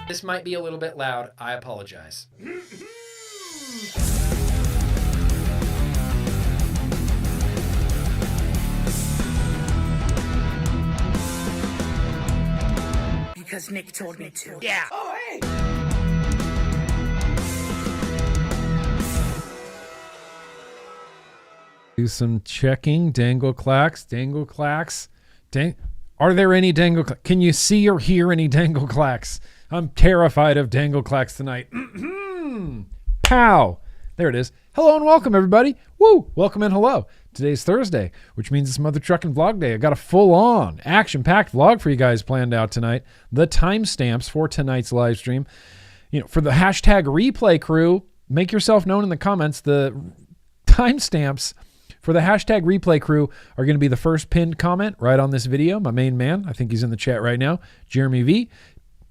This might be a little bit loud. I apologize. Because Nick told me to. Yeah. Oh, hey! Do some checking. Dangle clacks. Are there any dangle clacks? Can you see or hear any dangle clacks? I'm terrified of dangle clacks tonight. Pow! There it is. Hello and welcome, everybody. Woo! Welcome and hello. Today's Thursday, which means it's Mother Truckin' Vlog Day. I got a full-on, action-packed vlog for you guys planned out tonight. The timestamps for tonight's live stream. You know, for the hashtag replay crew, make yourself known in the comments. The timestamps for the hashtag replay crew are going to be the first pinned comment right on this video. My main man, I think he's in the chat right now, Jeremy V,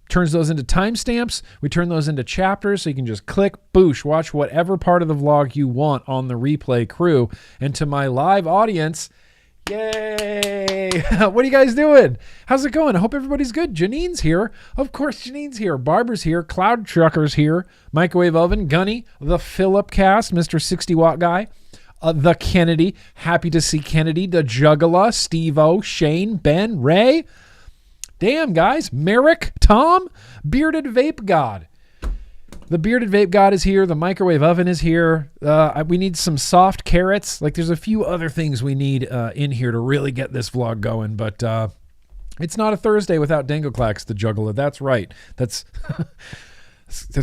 turns those into timestamps. We turn those into chapters, so you can just click, boosh, watch whatever part of the vlog you want on the replay crew. And to my live audience, yay! What are you guys doing? How's it going? I hope everybody's good. Janine's here. Of course, Janine's here. Barbara's here. Cloud Trucker's here. Microwave Oven, Gunny, the Phillip Cast, Mr. 60 Watt Guy, the Kennedy. Happy to see Kennedy. The Juggala, Steve-O, Shane, Ben, Ray. Damn, guys. Merrick, Tom, Bearded Vape God. The Bearded Vape God is here. The Microwave Oven is here. We need some soft carrots. Like, there's a few other things we need in here to really get this vlog going. But it's not a Thursday without Dangle Clacks, the Juggler. That's right. That's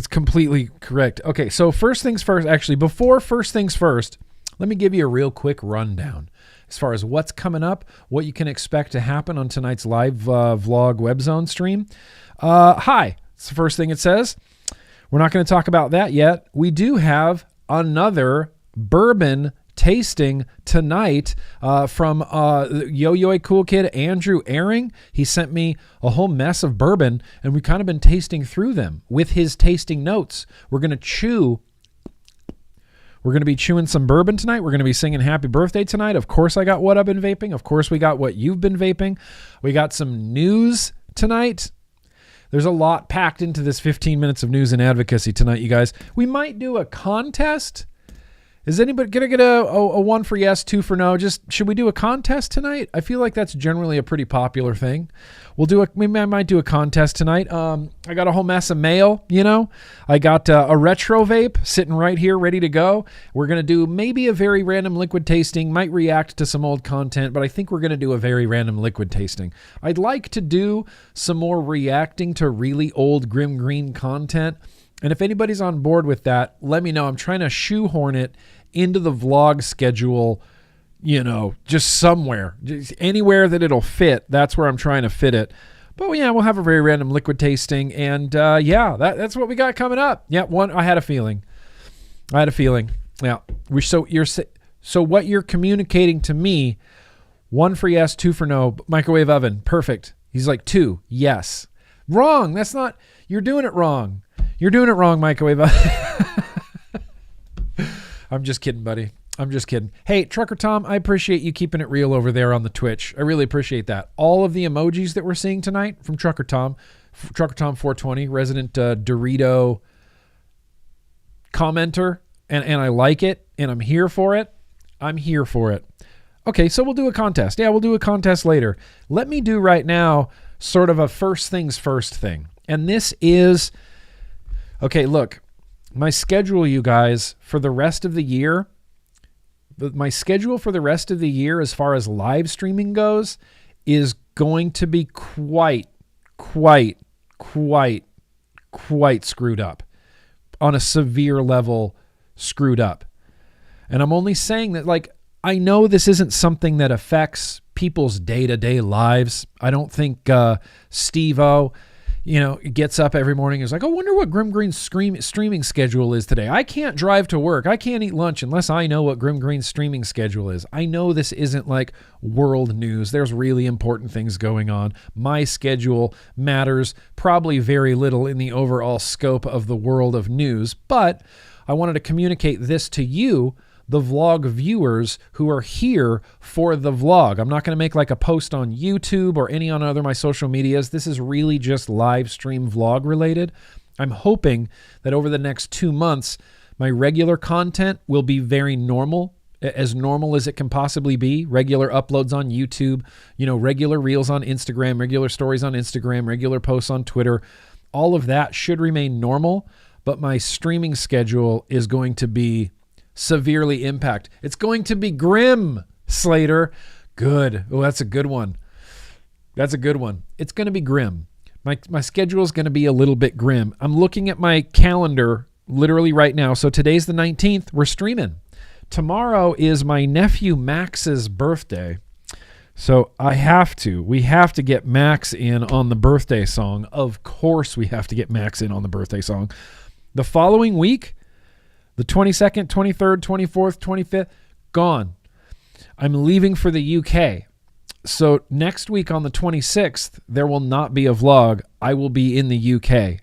completely correct. Okay, so first things first. Actually, before first things first, let me give you a real quick rundown as far as what's coming up, what you can expect to happen on tonight's live vlog WebZone stream. Hi, it's the first thing it says. We're not going to talk about that yet. We do have another bourbon tasting tonight from Yo-Yo Cool Kid Andrew Ehring. He sent me a whole mess of bourbon, and we've kind of been tasting through them with his tasting notes. We're going to be chewing some bourbon tonight. We're going to be singing happy birthday tonight. Of course, I got what I've been vaping. Of course, we got what you've been vaping. We got some news tonight. There's a lot packed into this 15 minutes of news and advocacy tonight, you guys. We might do a contest. Is anybody going to get a one for yes, two for no? Just, should we do a contest tonight? I feel like that's generally a pretty popular thing. I might do a contest tonight. I got a whole mess of mail, you know. I got a RetroVape sitting right here ready to go. We're going to do maybe a very random liquid tasting, might react to some old content, but I think we're going to do a very random liquid tasting. I'd like to do some more reacting to really old GrimmGreen content. And if anybody's on board with that, let me know. I'm trying to shoehorn it into the vlog schedule, you know, just somewhere. Just anywhere that it'll fit, that's where I'm trying to fit it. But yeah, we'll have a very random liquid tasting. And yeah, that's what we got coming up. Yeah, I had a feeling. Yeah. So what you're communicating to me, one for yes, two for no, Microwave Oven, perfect. He's like, two, yes. Wrong. That's not, you're doing it wrong. You're doing it wrong, Microwave Oven. I'm just kidding, buddy. I'm just kidding. Hey, Trucker Tom, I appreciate you keeping it real over there on the Twitch. I really appreciate that. All of the emojis that we're seeing tonight from Trucker Tom 420, resident Dorito commenter, and I like it, and I'm here for it. Okay, so we'll do a contest. Yeah, we'll do a contest later. Let me do right now sort of a first things first thing. And this is, okay, look, my schedule, you guys, for the rest of the year, as far as live streaming goes, is going to be quite screwed up. On a severe level, screwed up. And I'm only saying that, like, I know this isn't something that affects people's day-to-day lives. I don't think Steve-O, you know, gets up every morning and is like, I wonder what GrimmGreen's streaming schedule is today. I can't drive to work. I can't eat lunch unless I know what GrimmGreen's streaming schedule is. I know this isn't like world news. There's really important things going on. My schedule matters probably very little in the overall scope of the world of news, but I wanted to communicate this to you, the vlog viewers who are here for the vlog. I'm not going to make like a post on YouTube or any on other my social medias. This is really just live stream vlog related. I'm hoping that over the next 2 months, my regular content will be very normal as it can possibly be. Regular uploads on YouTube, regular reels on Instagram, regular stories on Instagram, regular posts on Twitter. All of that should remain normal, but my streaming schedule is going to be severely impacted. It's going to be Grimm, Slater. Good. Oh, that's a good one. That's a good one. It's going to be Grimm. My schedule is going to be a little bit grim. I'm looking at my calendar literally right now. So today's the 19th. We're streaming. Tomorrow is my nephew Max's birthday. So we have to get Max in on the birthday song. Of course we have to get Max in on the birthday song. The following week, the 22nd, 23rd, 24th, 25th, gone. I'm leaving for the UK. So next week on the 26th, there will not be a vlog. I will be in the UK.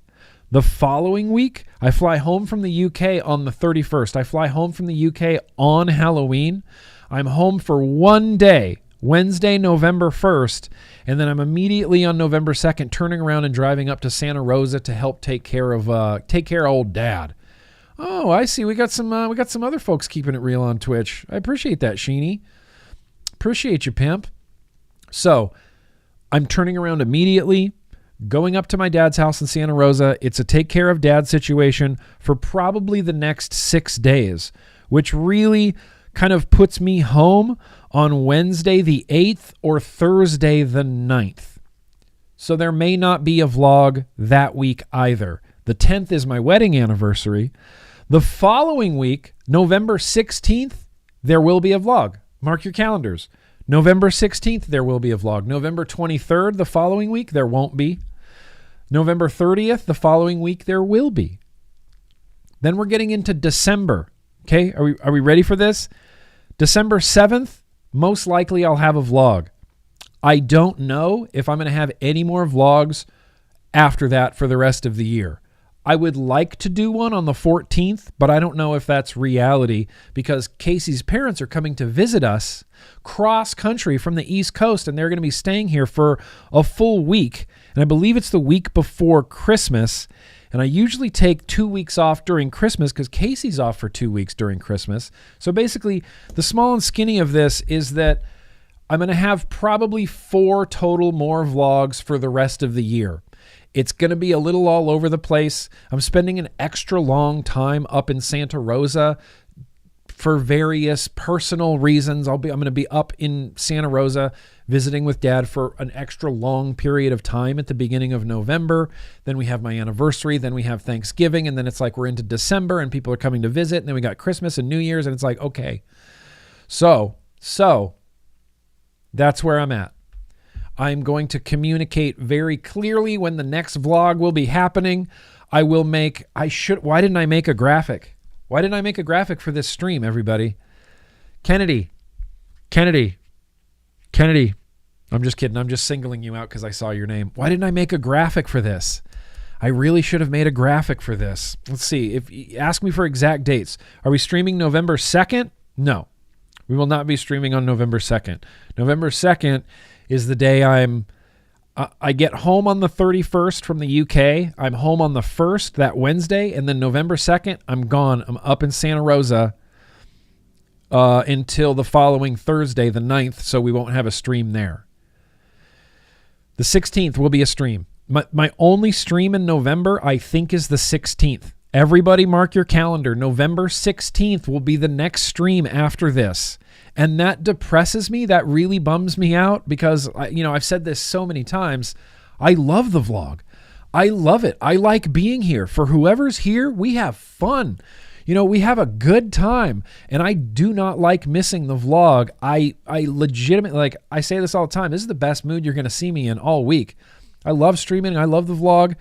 The following week, I fly home from the UK on the 31st. I fly home from the UK on Halloween. I'm home for 1 day, Wednesday, November 1st, and then I'm immediately on November 2nd turning around and driving up to Santa Rosa to help take care of old Dad. Oh, I see. We got some other folks keeping it real on Twitch. I appreciate that, Sheeny. Appreciate you, pimp. So, I'm turning around immediately, going up to my dad's house in Santa Rosa. It's a take care of dad situation for probably the next 6 days, which really kind of puts me home on Wednesday the 8th or Thursday the 9th. So there may not be a vlog that week either. The 10th is my wedding anniversary. The following week, November 16th, there will be a vlog. Mark your calendars. November 16th, there will be a vlog. November 23rd, the following week, there won't be. November 30th, the following week, there will be. Then we're getting into December. Okay, are we ready for this? December 7th, most likely I'll have a vlog. I don't know if I'm going to have any more vlogs after that for the rest of the year. I would like to do one on the 14th, but I don't know if that's reality because Casey's parents are coming to visit us cross country from the East Coast, and they're going to be staying here for a full week. And I believe it's the week before Christmas. And I usually take 2 weeks off during Christmas because Casey's off for 2 weeks during Christmas. So basically, the small and skinny of this is that I'm going to have probably 4 total more vlogs for the rest of the year. It's going to be a little all over the place. I'm spending an extra long time up in Santa Rosa for various personal reasons. I'm going to be up in Santa Rosa visiting with Dad for an extra long period of time at the beginning of November. Then we have my anniversary. Then we have Thanksgiving. And then it's like we're into December and people are coming to visit. And then we got Christmas and New Year's. And it's like, okay. So that's where I'm at. I'm going to communicate very clearly when the next vlog will be happening. Why didn't I make a graphic? Why didn't I make a graphic for this stream, everybody? Kennedy. I'm just kidding. I'm just singling you out because I saw your name. Why didn't I make a graphic for this? I really should have made a graphic for this. Let's see. If you ask me for exact dates. Are we streaming November 2nd? No. We will not be streaming on November 2nd. November 2nd is the day I get home on the 31st from the UK. I'm home on the 1st, that Wednesday, and then November 2nd, I'm gone. I'm up in Santa Rosa until the following Thursday, the 9th, so we won't have a stream there. The 16th will be a stream. My only stream in November, I think, is the 16th. Everybody mark your calendar. November 16th will be the next stream after this. And that depresses me. That really bums me out because, I've said this so many times. I love the vlog. I love it. I like being here. For whoever's here, we have fun. We have a good time. And I do not like missing the vlog. I legitimately, I say this all the time. This is the best mood you're going to see me in all week. I love streaming. I love the vlog.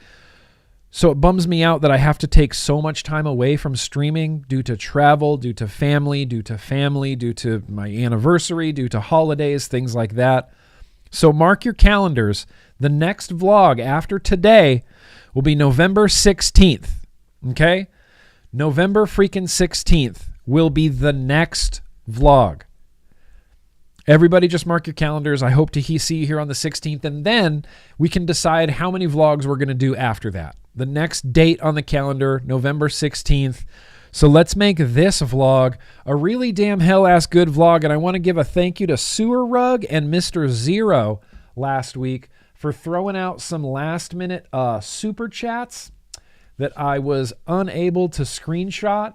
So it bums me out that I have to take so much time away from streaming due to travel, due to family, due to my anniversary, due to holidays, things like that. So mark your calendars. The next vlog after today will be November 16th. Okay? November freaking 16th. will be the next vlog. Everybody just mark your calendars. I hope to see you here on the 16th, and then we can decide how many vlogs we're going to do after that. The next date on the calendar, November 16th. So let's make this vlog a really damn hell-ass good vlog, and I want to give a thank you to Sewer Rug and Mr. Zero last week for throwing out some last-minute super chats that I was unable to screenshot,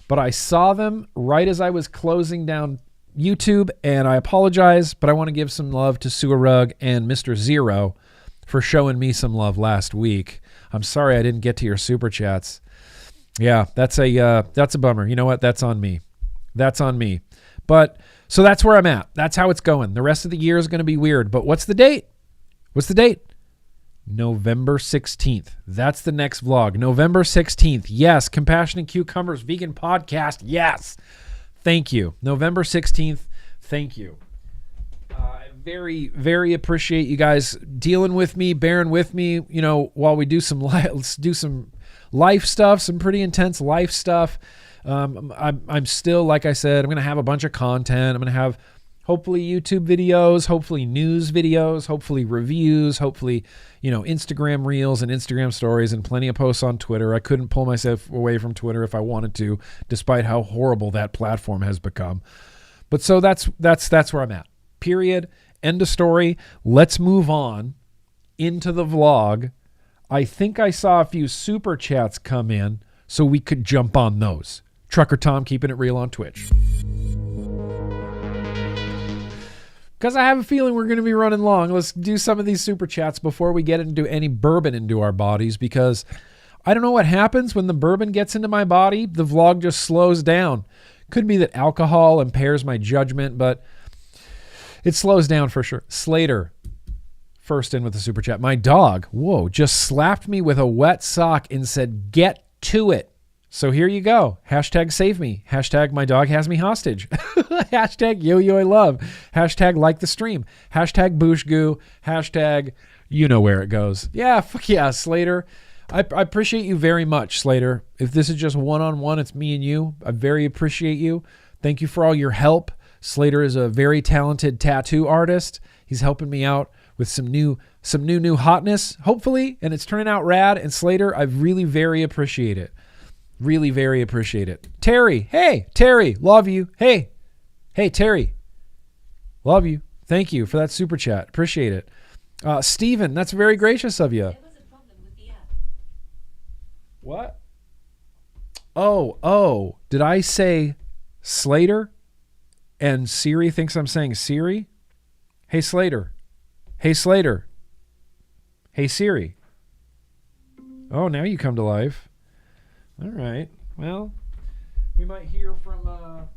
but I saw them right as I was closing down YouTube, and I apologize, but I want to give some love to Sewer Rug and Mr. Zero for showing me some love last week. I'm sorry I didn't get to your super chats. Yeah, that's a bummer. You know what? That's on me. That's on me. But so that's where I'm at. That's how it's going. The rest of the year is going to be weird. But what's the date? What's the date? November 16th. That's the next vlog. November 16th. Yes. Compassion and Cucumbers Vegan Podcast. Yes. Thank you. November 16th. Thank you. I very, very appreciate you guys dealing with me, bearing with me, you know, while we do some life stuff, some pretty intense life stuff. I'm still, like I said, I'm going to have a bunch of content. I'm going to have hopefully YouTube videos, hopefully news videos, hopefully reviews, hopefully, you know, Instagram reels and Instagram stories, and plenty of posts on Twitter. I couldn't pull myself away from Twitter if I wanted to, despite how horrible that platform has become. But so that's where I'm at. Period. End of story. Let's move on into the vlog. I think I saw a few super chats come in, so we could jump on those. Trucker Tom keeping it real on Twitch. Because I have a feeling we're going to be running long. Let's do some of these super chats before we get into any bourbon into our bodies, because I don't know what happens when the bourbon gets into my body. The vlog just slows down. Could be that alcohol impairs my judgment, but it slows down for sure. Slater, first in with the super chat. My dog, whoa, just slapped me with a wet sock and said, "Get to it." So here you go. Hashtag save me. Hashtag my dog has me hostage. Hashtag yo-yo I love. Hashtag like the stream. Hashtag boosh goo. Hashtag you know where it goes. Yeah, fuck yeah, Slater. I appreciate you very much, Slater. If this is just one-on-one, it's me and you. I very appreciate you. Thank you for all your help. Slater is a very talented tattoo artist. He's helping me out with some new hotness, hopefully, and it's turning out rad. And Slater, I really very appreciate it. Really very appreciate it. Terry, hey, Terry, love you. Hey, Terry, love you. Thank you for that super chat. Appreciate it. Steven, that's very gracious of you. There was a problem with the app. What? Oh, did I say Slater? And Siri thinks I'm saying Siri? Hey, Slater. Hey, Slater. Hey, Siri. Oh, now you come to life. All right. Well, we might hear from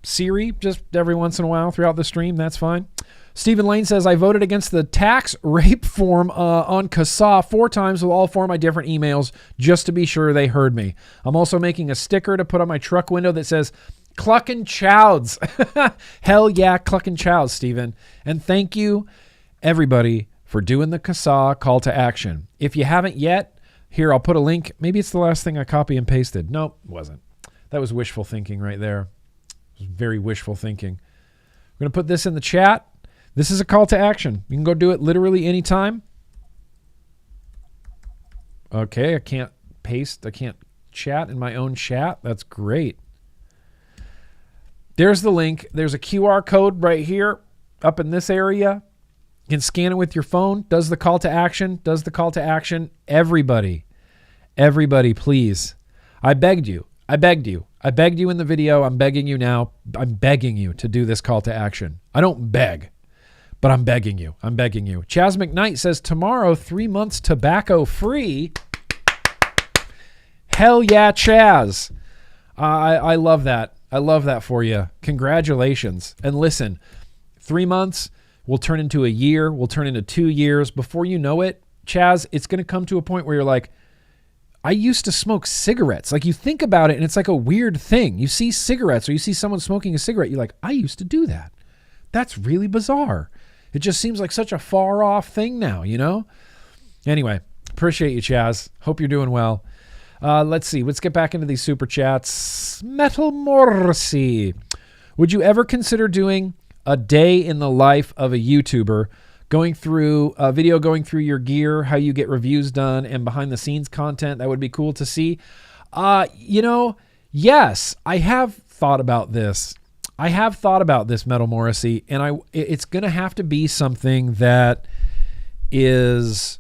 Siri just every once in a while throughout the stream. That's fine. Stephen Lane says, I voted against the tax rape form on CASA 4 times with all 4 of my different emails just to be sure they heard me. I'm also making a sticker to put on my truck window that says, Cluckin' Chowds. Hell yeah, Cluckin' Chowds, Stephen. And thank you, everybody, for doing the CASA call to action. If you haven't yet, here, I'll put a link. Maybe it's the last thing I copy and pasted. Nope, it wasn't. That was wishful thinking right there. It was very wishful thinking. We're going to put this in the chat. This is a call to action. You can go do it literally anytime. Okay, I can't paste. I can't chat in my own chat. That's great. There's the link. There's a QR code right here up in this area. You can scan it with your phone. Does the call to action. Does the call to action. Everybody, please. I begged you. I begged you in the video. I'm begging you now. I'm begging you to do this call to action. I don't beg, but I'm begging you. I'm begging you. Chaz McKnight says, tomorrow, 3 months tobacco free. Hell yeah, Chaz. I love that. I love that for you. Congratulations. And listen, 3 months will turn into a year, will turn into 2 years. Before you know it, Chaz, it's going to come to a point where you're like, I used to smoke cigarettes. Like, you think about it and it's like a weird thing. You see cigarettes or you see someone smoking a cigarette, you're like, I used to do that. That's really bizarre. It just seems like such a far off thing now, you know? Anyway, appreciate you, Chaz. Hope you're doing well. Let's see. Let's get back into these super chats. Metal Morrissey. Would you ever consider doing a day in the life of a YouTuber, going through a video, going through your gear, how you get reviews done, and behind the scenes content? That would be cool to see. Yes, I have thought about this. Metal Morrissey, and it's going to have to be something that is,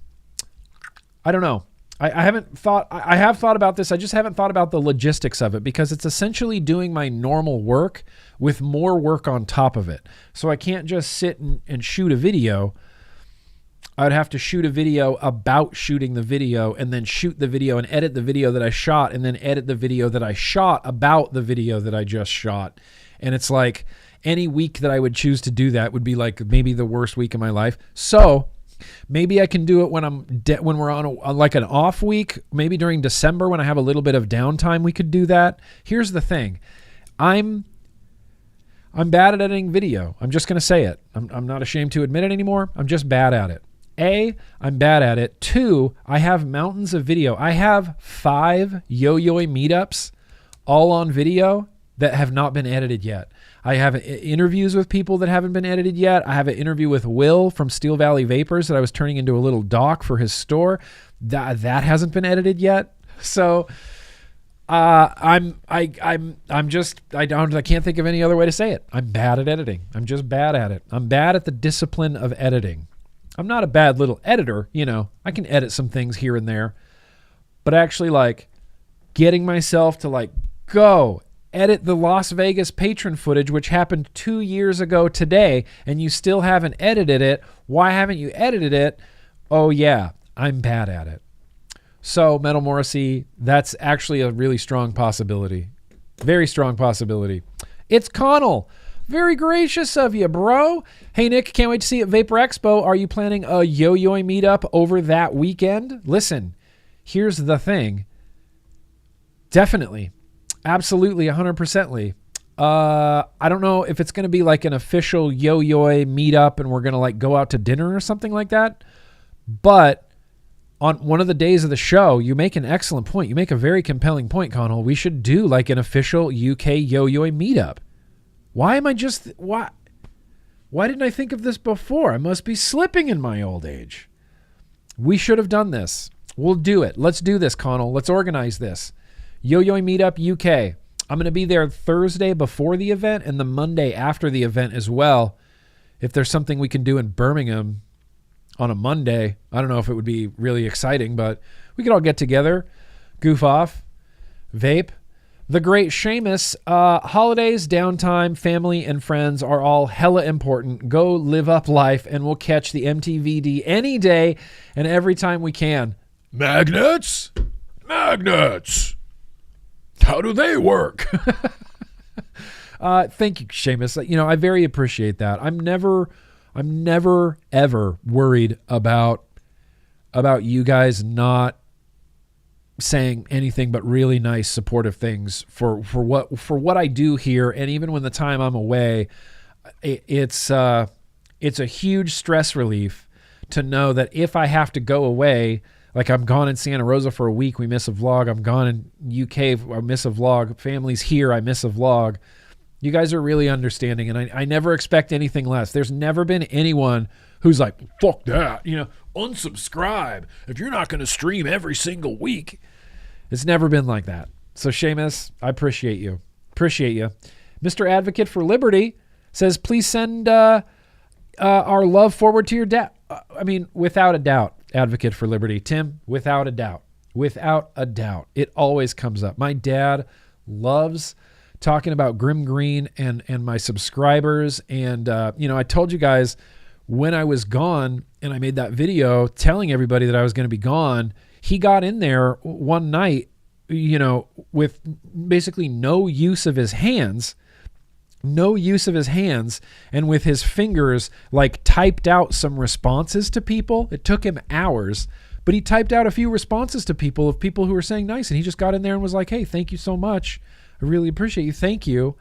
I don't know. I have thought about this. I just haven't thought about the logistics of it, because it's essentially doing my normal work with more work on top of it. So I can't just sit and shoot a video. I'd have to shoot a video about shooting the video, and then shoot the video and edit the video that I shot, and then edit the video that I shot about the video that I just shot. And it's like any week that I would choose to do that would be like maybe the worst week of my life. So maybe I can do it when we're on like an off week, maybe during December when I have a little bit of downtime, we could do that. Here's the thing. I'm bad at editing video. I'm just going to say it. I'm not ashamed to admit it anymore. I'm just bad at it. I'm bad at it. 2, I have mountains of video. I have 5 yo-yo meetups all on video that have not been edited yet. I have interviews with people that haven't been edited yet. I have an interview with Will from Steel Valley Vapors that I was turning into a little doc for his store. That hasn't been edited yet. So I can't think of any other way to say it. I'm bad at editing. I'm just bad at it. I'm bad at the discipline of editing. I'm not a bad little editor, I can edit some things here and there, but actually like getting myself to like go edit the Las Vegas patron footage, which happened 2 years ago today, and you still haven't edited it. Why haven't you edited it? Oh yeah, I'm bad at it. So Metal Morrissey, that's actually a really strong possibility. Very strong possibility. It's Connell. Very gracious of you, bro. Hey, Nick, can't wait to see you at Vapor Expo. Are you planning a yo-yo meetup over that weekend? Listen, here's the thing. Definitely. Absolutely, 100%ly. I don't know if it's going to be like an official yo-yo meetup and we're going to like go out to dinner or something like that. But on one of the days of the show, you make an excellent point. You make a very compelling point, Connell. We should do like an official UK yo-yo meetup. Why didn't I think of this before? I must be slipping in my old age. We should have done this. We'll do it. Let's do this, Connell. Let's organize this. Yo-Yo Meetup UK. I'm going to be there Thursday before the event and the Monday after the event as well. If there's something we can do in Birmingham on a Monday, I don't know if it would be really exciting, but we could all get together, goof off, vape. The great Seamus, holidays, downtime, family, and friends are all hella important. Go live up life, and we'll catch the MTVD any day and every time we can. Magnets? Magnets! How do they work? Thank you, Seamus. I very appreciate that. I'm never ever worried about you guys not saying anything but really nice, supportive things for what I do here. And even when the time I'm away, it's a huge stress relief to know that if I have to go away, like I'm gone in Santa Rosa for a week, we miss a vlog. I'm gone in UK, I miss a vlog. Family's here, I miss a vlog. You guys are really understanding, and I never expect anything less. There's never been anyone who's like, fuck that, unsubscribe if you're not going to stream every single week. It's never been like that. So Seamus, I appreciate you. Appreciate you. Mr. Advocate for Liberty says, please send our love forward to your dad. Without a doubt, Advocate for Liberty. Tim, without a doubt. Without a doubt. It always comes up. My dad loves talking about GrimmGreen and my subscribers. And, I told you guys when I was gone and I made that video telling everybody that I was going to be gone, he got in there one night, with basically no use of his hands, and with his fingers, like typed out some responses to people. It took him hours, but he typed out a few responses to people of people who were saying nice. And he just got in there and was like, hey, thank you so much. I really appreciate you. Thank you.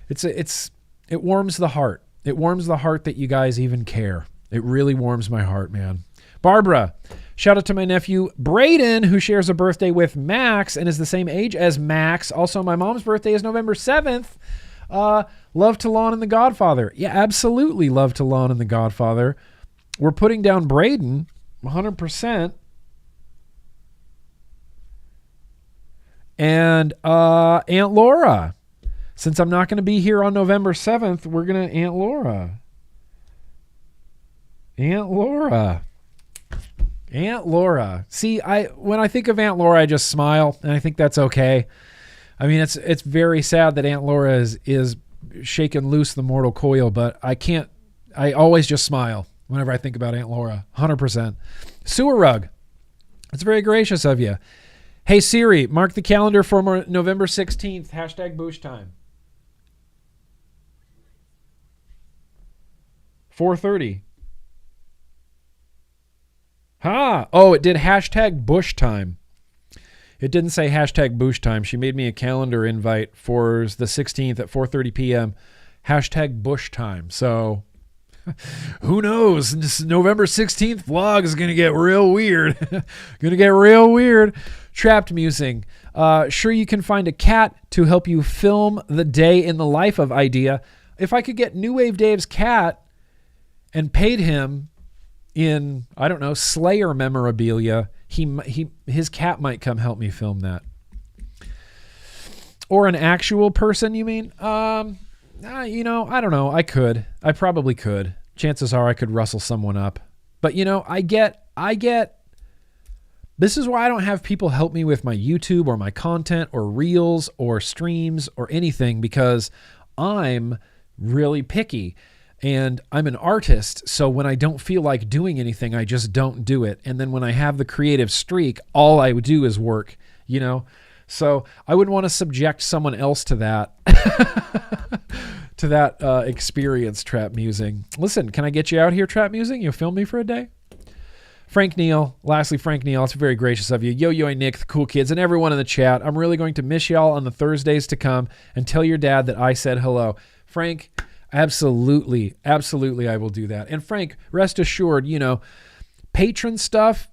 It warms the heart. It warms the heart that you guys even care. It really warms my heart, man. Barbara, Shout out to my nephew, Braden, who shares a birthday with Max and is the same age as Max. Also, my mom's birthday is November 7th. Love to Lon and the Godfather. Yeah, absolutely love to Lon and the Godfather. We're putting down Braden 100%. And Aunt Laura. Since I'm not going to be here on November 7th, we're going to Aunt Laura. Aunt Laura. Aunt Laura. See, when I think of Aunt Laura, I just smile, and I think that's okay. I mean, it's very sad that Aunt Laura is shaking loose the mortal coil, but I always just smile whenever I think about Aunt Laura. 100%. Sewer Rug. It's very gracious of you. Hey, Siri, mark the calendar for November 16th. Hashtag boosh time. 4:30. Oh, it did hashtag bush time. It didn't say hashtag boosh time. She made me a calendar invite for the 16th at 4:30 p.m. Hashtag bush time. So who knows? This November 16th vlog is going to get real weird. Going to get real weird. Trapped musing. Sure, you can find a cat to help you film the day in the life of idea. If I could get New Wave Dave's cat and paid him in, I don't know, Slayer memorabilia, his cat might come help me film that. Or an actual person, you mean? I don't know. I probably could. Chances are I could rustle someone up. But I get this is why I don't have people help me with my YouTube or my content or reels or streams or anything, because I'm really picky. And I'm an artist, so when I don't feel like doing anything, I just don't do it. And then when I have the creative streak, all I would do is work, So I wouldn't want to subject someone else to that, experience, Trap Musing. Listen, can I get you out here, Trap Musing? You'll film me for a day? Frank Neal, lastly, Frank Neal, it's very gracious of you. Yo, and Nick, the cool kids, and everyone in the chat. I'm really going to miss y'all on the Thursdays to come, and tell your dad that I said hello. Frank, absolutely I will do that. And Frank, rest assured, patron stuff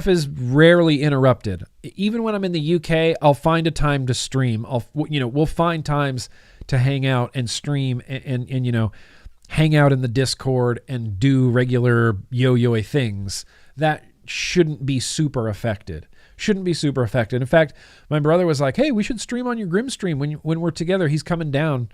is rarely interrupted. Even when I'm in the UK, I'll find a time to stream. We'll find times to hang out and stream and hang out in the Discord and do regular yo-yo things. That shouldn't be super affected. In fact, my brother was like, hey, we should stream on your Grimm stream when we're together. He's coming down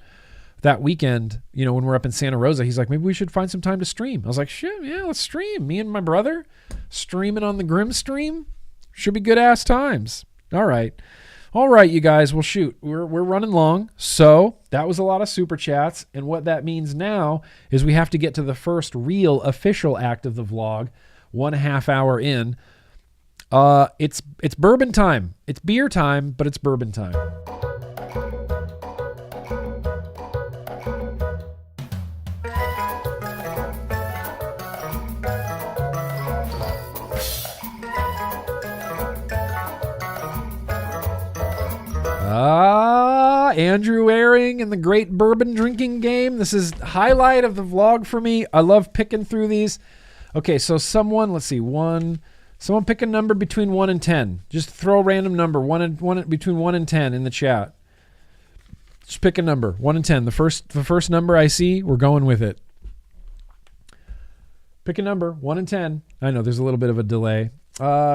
that weekend, when we're up in Santa Rosa. He's like, maybe we should find some time to stream. I was like, shit, yeah, let's stream. Me and my brother streaming on the Grimm stream. Should be good ass times. All right, you guys. Well, shoot, we're running long. So that was a lot of super chats. And what that means now is we have to get to the first real official act of the vlog, 1.5 hour in. It's bourbon time. It's beer time, but it's bourbon time. Andrew Airing and the great bourbon drinking game. This is highlight of the vlog for me. I love picking through these. Okay, so someone pick a number between 1 and 10. Just throw a random number, between 1 and 10 in the chat. Just pick a number, 1 and 10. The first number I see, we're going with it. Pick a number, 1 and 10. I know there's a little bit of a delay.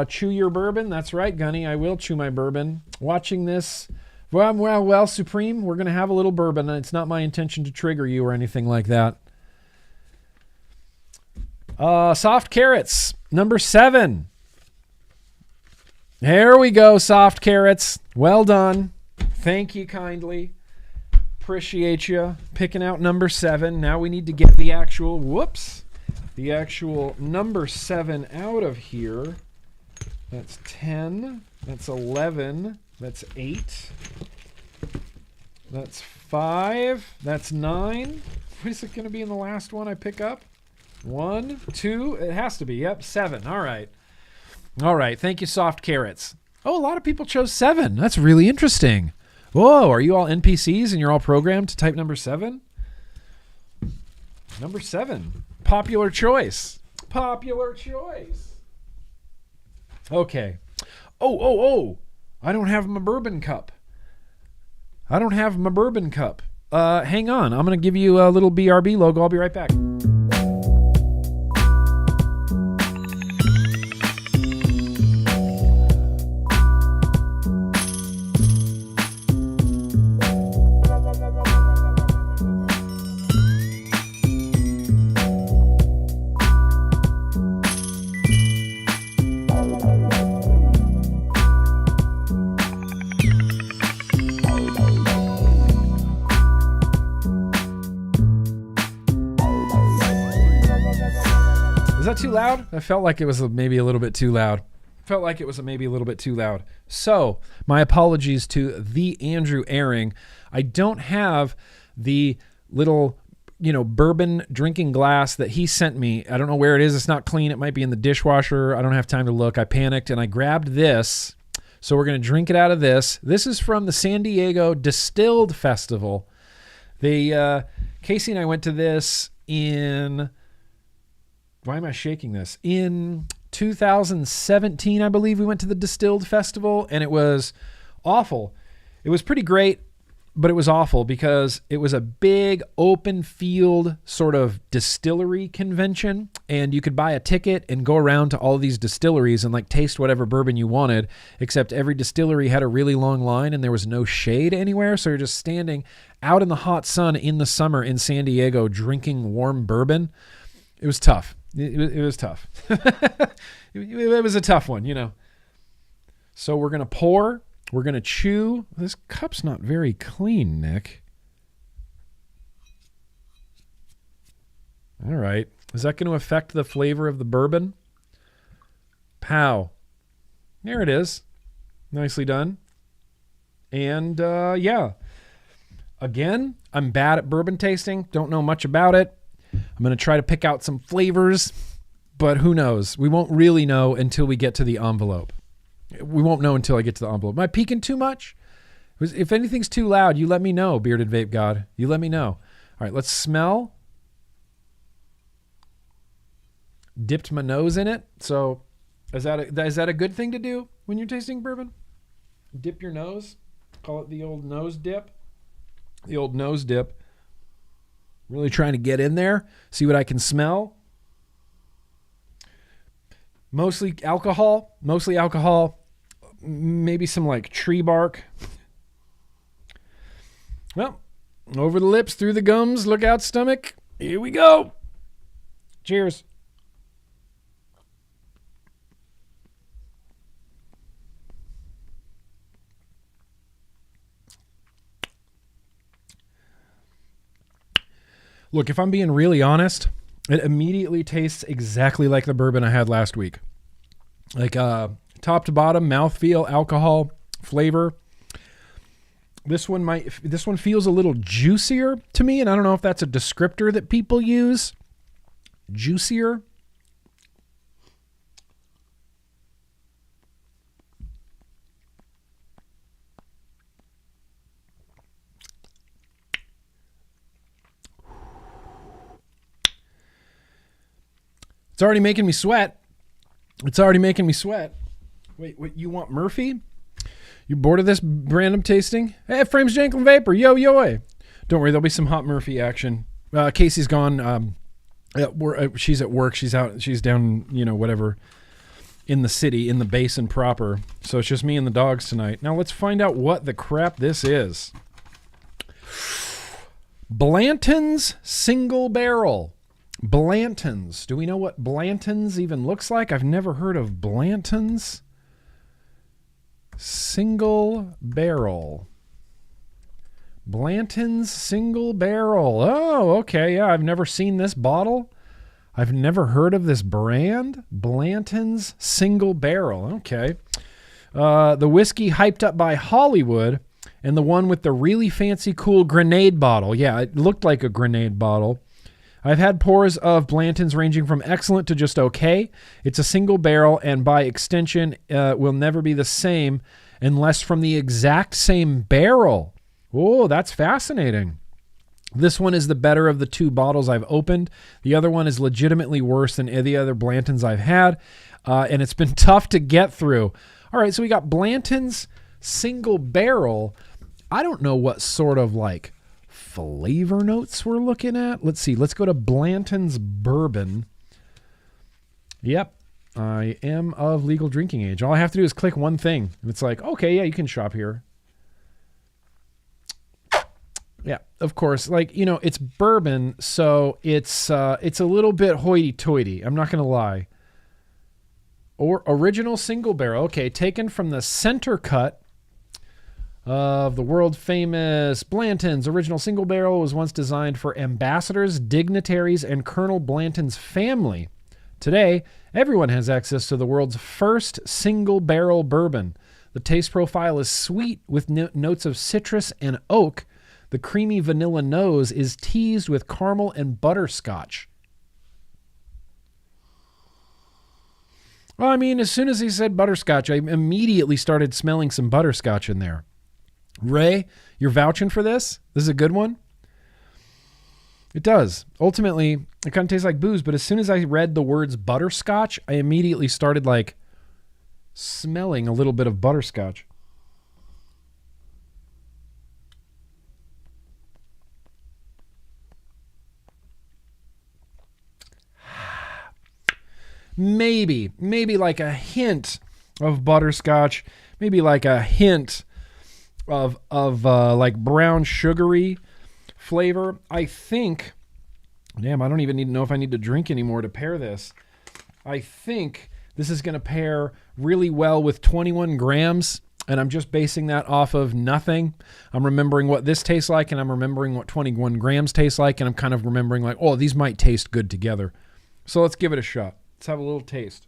Chew your bourbon. That's right, Gunny. I will chew my bourbon. Watching this. Well, Supreme, we're going to have a little bourbon. It's not my intention to trigger you or anything like that. Soft Carrots, number 7. There we go, Soft Carrots. Well done. Thank you kindly. Appreciate you picking out number 7. Now we need to get the actual number 7 out of here. That's 10. That's 11. That's 8. That's 5. That's 9. What is it going to be in the last one I pick up? 1, 2. It has to be. Yep, 7. All right. Thank you, Soft Carrots. Oh, a lot of people chose 7. That's really interesting. Whoa, are you all NPCs and you're all programmed to type number 7? Number 7. Popular choice. Okay. Oh. I don't have my bourbon cup. Hang on. I'm going to give you a little BRB logo. I'll be right back. Is that too loud? I felt like it was maybe a little bit too loud. So, my apologies to the Andrew Airing. I don't have the little, bourbon drinking glass that he sent me. I don't know where it is. It's not clean. It might be in the dishwasher. I don't have time to look. I panicked and I grabbed this. So we're going to drink it out of this. This is from the San Diego Distilled Festival. Casey and I went to this in... Why am I shaking this? In 2017, I believe we went to the Distilled Festival, and it was awful. It was pretty great, but it was awful because it was a big open field sort of distillery convention, and you could buy a ticket and go around to all these distilleries and taste whatever bourbon you wanted, except every distillery had a really long line and there was no shade anywhere, so you're just standing out in the hot sun in the summer in San Diego drinking warm bourbon. It was tough. It was tough. It was a tough one, So we're going to pour. We're going to chew. This cup's not very clean, Nick. All right. Is that going to affect the flavor of the bourbon? Pow. There it is. Nicely done. And, yeah. Again, I'm bad at bourbon tasting. Don't know much about it. I'm going to try to pick out some flavors, but who knows? We won't really know until we get to the envelope. We won't know until I get to the envelope. Am I peeking too much? If anything's too loud, you let me know, Bearded Vape God. You let me know. All right, let's smell. Dipped my nose in it. So is that a good thing to do when you're tasting bourbon? Dip your nose. Call it the old nose dip. The old nose dip. Really trying to get in there, see what I can smell. Mostly alcohol, maybe some tree bark. Well, over the lips, through the gums, look out stomach. Here we go. Cheers. Look, if I'm being really honest, it immediately tastes exactly like the bourbon I had last week. Top to bottom, mouthfeel, alcohol, flavor. This one feels a little juicier to me, and I don't know if that's a descriptor that people use. Juicier. It's already making me sweat. Wait, what, you want Murphy? You bored of this random tasting? Hey, Frames Janklin Vapor, yo. Don't worry, there'll be some hot Murphy action. Casey's gone. She's at work. She's out. She's down, whatever, in the city, in the basin proper. So it's just me and the dogs tonight. Now let's find out what the crap this is. Blanton's Single Barrel. Blanton's. Do we know what Blanton's even looks like? I've never heard of Blanton's. Single Barrel. Blanton's Single Barrel. Oh, okay. Yeah, I've never seen this bottle. I've never heard of this brand. Blanton's Single Barrel. Okay. The whiskey hyped up by Hollywood, and the one with the really fancy cool grenade bottle. Yeah, it looked like a grenade bottle. I've had pours of Blanton's ranging from excellent to just okay. It's a single barrel, and by extension, will never be the same unless from the exact same barrel. Oh, that's fascinating. This one is the better of the two bottles I've opened. The other one is legitimately worse than the other Blanton's I've had, and it's been tough to get through. All right, so we got Blanton's single barrel. I don't know what sort of like flavor notes we're looking at. Let's see. Let's go to Blanton's Bourbon. Yep, I am of legal drinking age. All I have to do is click one thing, and it's like, okay, yeah, you can shop here. Yeah, of course. Like, you know, it's bourbon, so it's a little bit hoity-toity. I'm not going to lie. Or original single barrel. Okay, taken from the center cut of the world famous Blanton's. Original single barrel was once designed for ambassadors, dignitaries, and Colonel Blanton's family. Today, everyone has access to the world's first single barrel bourbon. The taste profile is sweet with notes of citrus and oak. The creamy vanilla nose is teased with caramel and butterscotch. Well, I mean, as soon as he said butterscotch, I immediately started smelling some butterscotch in there. Ray, you're vouching for this? This is a good one? It does. Ultimately, it kind of tastes like booze, but as soon as I read the words butterscotch, I immediately started like smelling a little bit of butterscotch. Maybe like a hint of butterscotch, maybe like a hint of like brown sugary flavor. I think, damn, I don't even need to know if I need to drink anymore to pair this. I think this is going to pair really well with 21 grams, and I'm just basing that off of nothing. I'm remembering what this tastes like, and I'm remembering what 21 grams tastes like, and I'm kind of remembering like, oh, these might taste good together. So let's give it a shot. Let's have a little taste.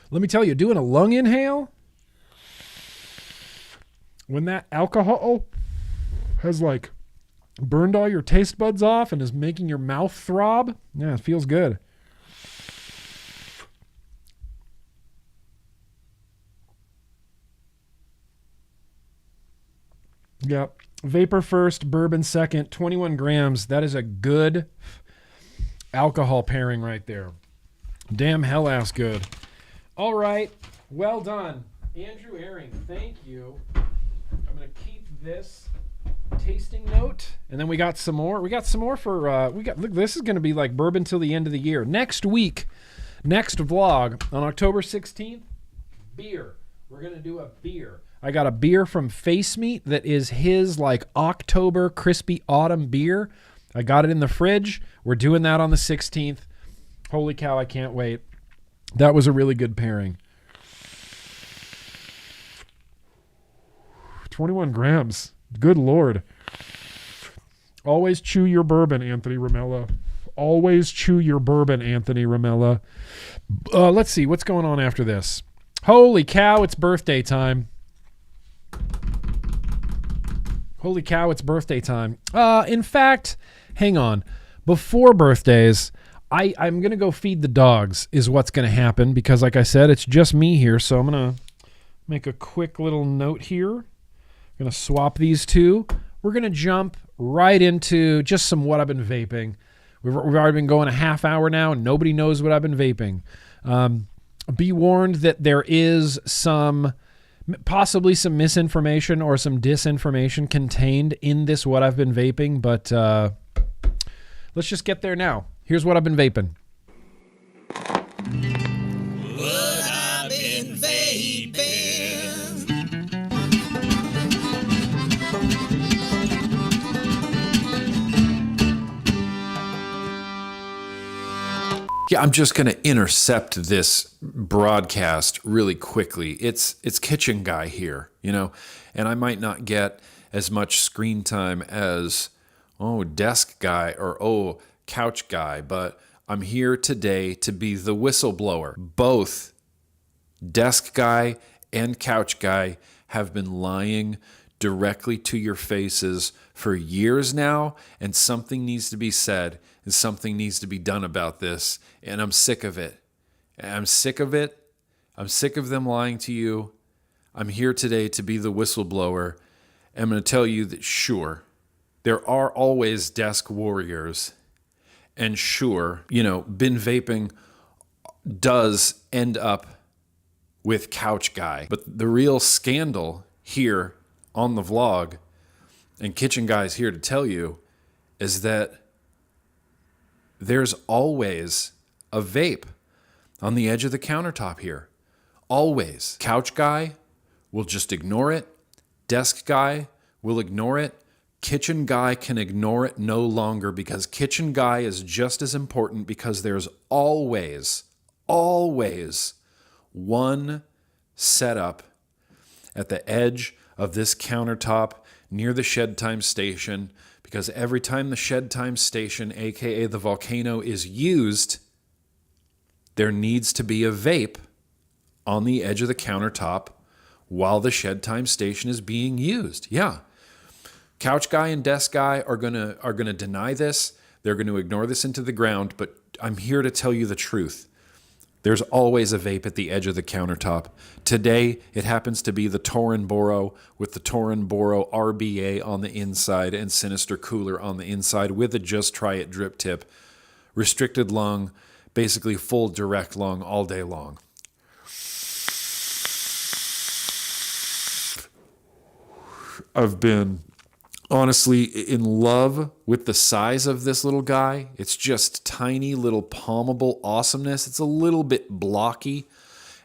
Let me tell you, doing a lung inhale, when that alcohol has like burned all your taste buds off and is making your mouth throb, yeah, it feels good. Yep. Vapor first, bourbon second, 21 grams. That is a good alcohol pairing right there. Damn hell ass good. All right. Well done. Andrew Herring, thank you. I'm going to keep this tasting note. And then we got some more. We got some more for, look, this is going to be like bourbon till the end of the year. Next week, next vlog on October 16th, beer. We're going to do a beer. I got a beer from Face Meat that is his like October crispy autumn beer. I got it in the fridge. We're doing that on the 16th. Holy cow, I can't wait. That was a really good pairing. 21 grams. Good Lord. Always chew your bourbon, Anthony Ramella. Always chew your bourbon, Anthony Ramella. Let's see. What's going on after this? Holy cow, it's birthday time. Holy cow, it's birthday time. In fact, hang on. Before birthdays, I'm going to go feed the dogs is what's going to happen because, like I said, it's just me here. So I'm going to make a quick little note here. I'm going to swap these two. We're going to jump right into just some what I've been vaping. We've already been going a half hour now, and nobody knows what I've been vaping. Be warned that there is possibly some misinformation or some disinformation contained in this what I've been vaping, but let's just get there now. Here's what I've been vaping. What I've been vaping. Yeah, I'm just going to intercept this broadcast really quickly. It's Kitchen Guy here, you know, and I might not get as much screen time as, Desk Guy or, Couch Guy, but I'm here today to be the whistleblower. Both Desk Guy and Couch Guy have been lying directly to your faces for years now, and something needs to be said and something needs to be done about this, and I'm sick of it. And I'm sick of it. I'm sick of them lying to you. I'm here today to be the whistleblower. I'm going to tell you that, sure, there are always desk warriors. And sure, bin vaping does end up with couch guy. But the real scandal here on the vlog, and Kitchen Guy's here to tell you, is that there's always a vape on the edge of the countertop here. Always. Couch guy will just ignore it. Desk guy will ignore it. Kitchen guy can ignore it no longer, because kitchen guy is just as important, because there's always one setup at the edge of this countertop near the shed time station, because every time the shed time station, aka the volcano, is used, there needs to be a vape on the edge of the countertop while the shed time station is being used. Yeah. Couch guy and desk guy are gonna deny this. They're going to ignore this into the ground, but I'm here to tell you the truth. There's always a vape at the edge of the countertop. Today, it happens to be the Torin Boro with the Torin Boro RBA on the inside and Sinister Cooler on the inside with a Just Try It drip tip. Restricted lung, basically full direct lung all day long. I've been honestly in love with the size of this little guy. It's just tiny little palmable awesomeness. It's a little bit blocky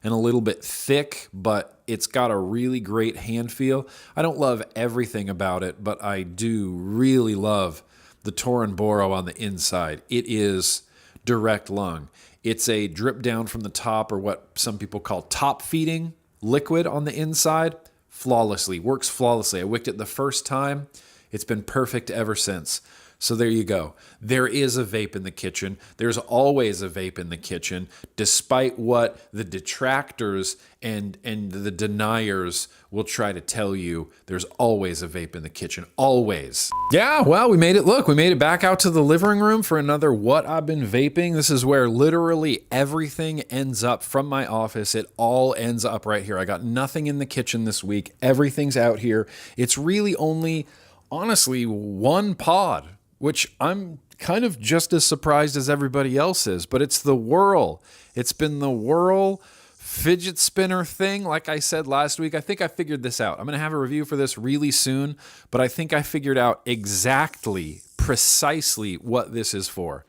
and a little bit thick, but it's got a really great hand feel. I don't love everything about it, but I do really love the Torin Boro on the inside. It is direct lung. It's a drip down from the top, or what some people call top feeding liquid on the inside. Flawlessly, works flawlessly. I wicked it the first time. It's been perfect ever since. So there you go. There is a vape in the kitchen. There's always a vape in the kitchen, despite what the detractors and the deniers will try to tell you. There's always a vape in the kitchen. Always. Yeah, well, we made it. Look, we made it back out to the living room for another What I've Been Vaping. This is where literally everything ends up from my office. It all ends up right here. I got nothing in the kitchen this week. Everything's out here. It's really only, honestly, one pod, which I'm kind of just as surprised as everybody else is, but it's the Whirl. It's been the Whirl fidget spinner thing. Like I said last week, I think I figured this out. I'm going to have a review for this really soon, but I think I figured out exactly, precisely what this is for.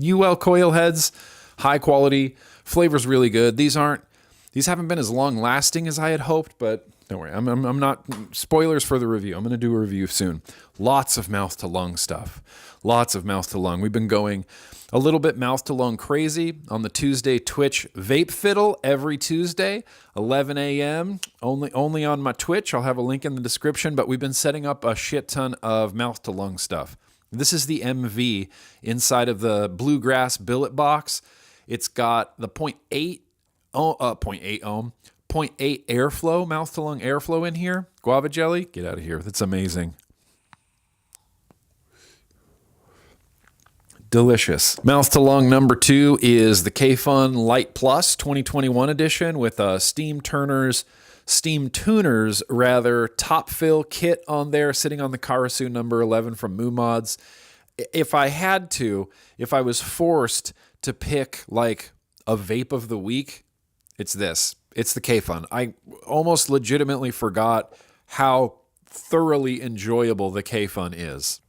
UL coil heads, high quality, flavor's really good. These haven't been as long lasting as I had hoped, but don't worry, I'm not, spoilers for the review. I'm going to do a review soon. Lots of mouth to lung stuff. Lots of mouth to lung. We've been going a little bit mouth to lung crazy on the Tuesday Twitch Vape Fiddle every Tuesday, 11 a.m. Only on my Twitch. I'll have a link in the description, but we've been setting up a shit ton of mouth to lung stuff. This is the MV inside of the Bluegrass billet box. It's got the 0.8 ohm, 0.8 airflow, mouth to lung airflow in here. Guava jelly, get out of here. That's amazing. Delicious. Mouth to lung number 2 is the K-Fun Light Plus 2021 edition with a Steam Tuners top fill kit on there, sitting on the Karasu number 11 from Moo Mods. If I was forced to pick like a vape of the week, it's this. It's the K-Fun. I almost legitimately forgot how thoroughly enjoyable the K-Fun is.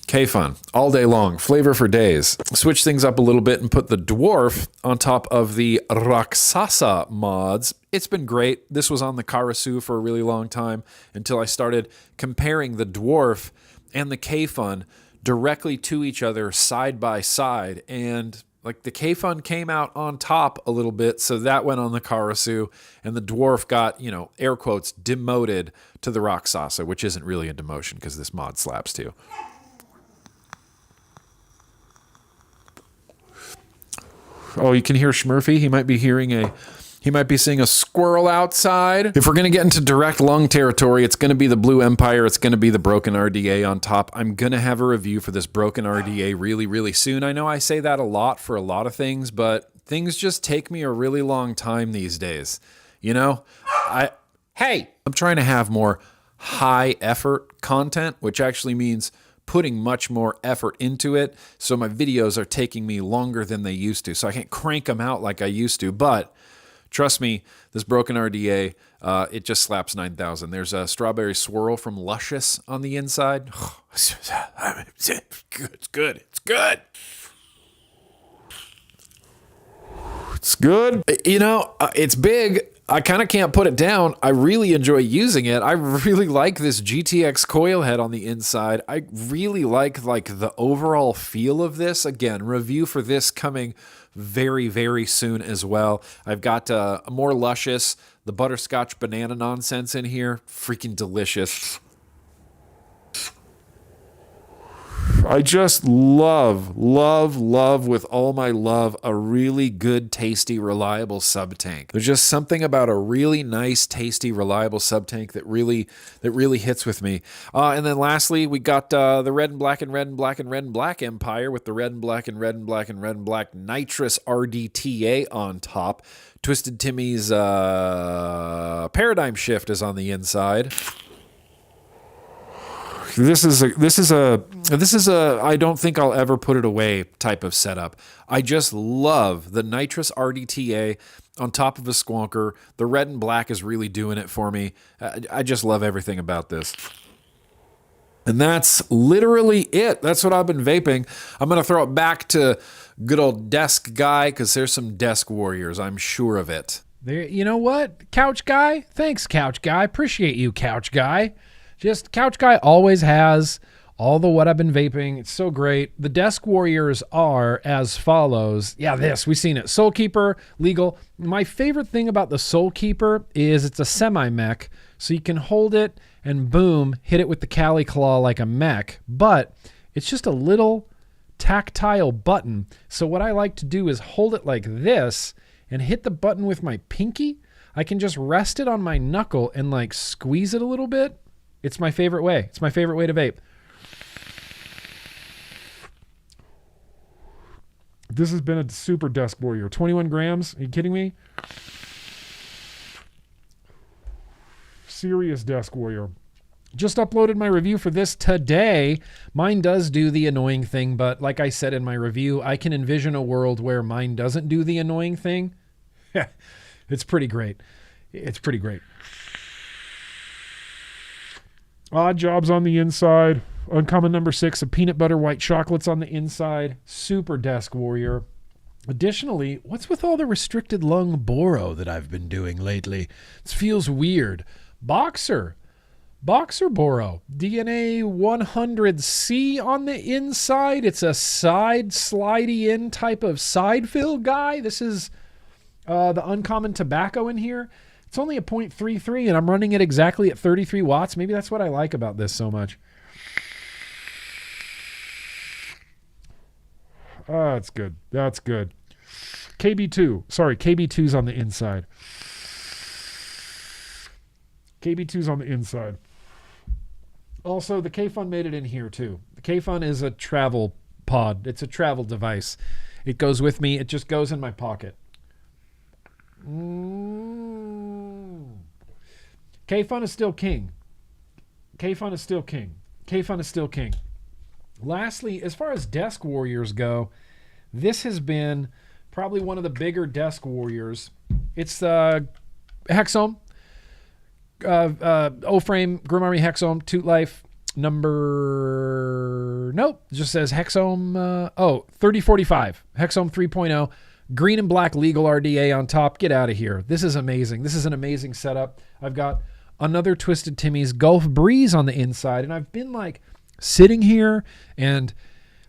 K-Fun, all day long, flavor for days. Switch things up a little bit and put the Dwarf on top of the Raksasa mods. It's been great. This was on the Karasu for a really long time until I started comparing the Dwarf and the K-Fun directly to each other side by side, and like the K-Fun came out on top a little bit, so that went on the Karasu, and the Dwarf got, air quotes, demoted to the Raksasa, which isn't really a demotion because this mod slaps too. Oh, you can hear Schmurphy. He might be hearing He might be seeing a squirrel outside. If we're going to get into direct lung territory, it's going to be the Blue Empire. It's going to be the Broken RDA on top. I'm going to have a review for this Broken RDA really, really soon. I know I say that a lot for a lot of things, but things just take me a really long time these days. You know, I'm trying to have more high effort content, which actually means putting much more effort into it. So my videos are taking me longer than they used to. So I can't crank them out like I used to, but trust me, this Broken RDA, it just slaps 9,000. There's a strawberry swirl from Luscious on the inside. It's good. It's good. You know, it's big. I kind of can't put it down. I really enjoy using it. I really like this GTX coil head on the inside. I really like the overall feel of this. Again, review for this coming very, very soon as well. I've got more Luscious, the butterscotch banana nonsense in here. Freaking delicious. I just love with all my love a really good, tasty, reliable sub-tank. There's just something about a really nice, tasty, reliable sub-tank that really hits with me. And then lastly, we got the red and black and red and black and red and black Empire with the red and black and red and black and red and black nitrous RDTA on top. Twisted Timmy's paradigm shift is on the inside. This is a I don't think I'll ever put it away type of setup. I just love the nitrous RDTA on top of a squonker. The red and black is really doing it for me. I just love everything about this. And that's literally it. That's what I've been vaping. I'm going to throw it back to good old Desk Guy because there's some Desk Warriors. I'm sure of it. There, you know what, Couch Guy? Thanks, Couch Guy. Appreciate you, Couch Guy. Just Couch Guy always has all the what I've been vaping. It's so great. The Desk Warriors are as follows. Yeah, we've seen it. Soul Keeper, legal. My favorite thing about the Soul Keeper is it's a semi-mech, so you can hold it and boom, hit it with the Cali Claw like a mech, but it's just a little tactile button. So what I like to do is hold it like this and hit the button with my pinky. I can just rest it on my knuckle and like squeeze it a little bit. It's my favorite way. It's my favorite way to vape. This has been a super Desk Warrior. 21 grams. Are you kidding me? Serious Desk Warrior. Just uploaded my review for this today. Mine does do the annoying thing, but like I said in my review, I can envision a world where mine doesn't do the annoying thing. It's pretty great. It's pretty great. Odd Jobs on the inside. Uncommon number 6 of peanut butter white chocolates on the inside. Super Desk Warrior. Additionally, what's with all the restricted lung boro that I've been doing lately? It feels weird. Boxer boro. DNA 100C on the inside. It's a side slidey in type of side fill guy. This is the uncommon tobacco in here. It's only a 0.33 and I'm running it exactly at 33 watts. Maybe that's what I like about this so much. That's good. That's good. KB2. Sorry, KB2's on the inside. KB2's on the inside. Also, the K-Fun made it in here too. The K-Fun is a travel pod. It's a travel device. It goes with me. It just goes in my pocket. K-Fun is still king. K-Fun is still king. K-Fun is still king. Lastly, as far as Desk Warriors go, this has been probably one of the bigger Desk Warriors. It's the Hexome, O-Frame, Grimm Army Hexome, Toot Life, number... Nope, it just says Hexome, 3045, Hexome 3.0. Green and black legal RDA on top. Get out of here. This is amazing. This is an amazing setup. I've got another Twisted Timmy's Gulf Breeze on the inside, and I've been like sitting here and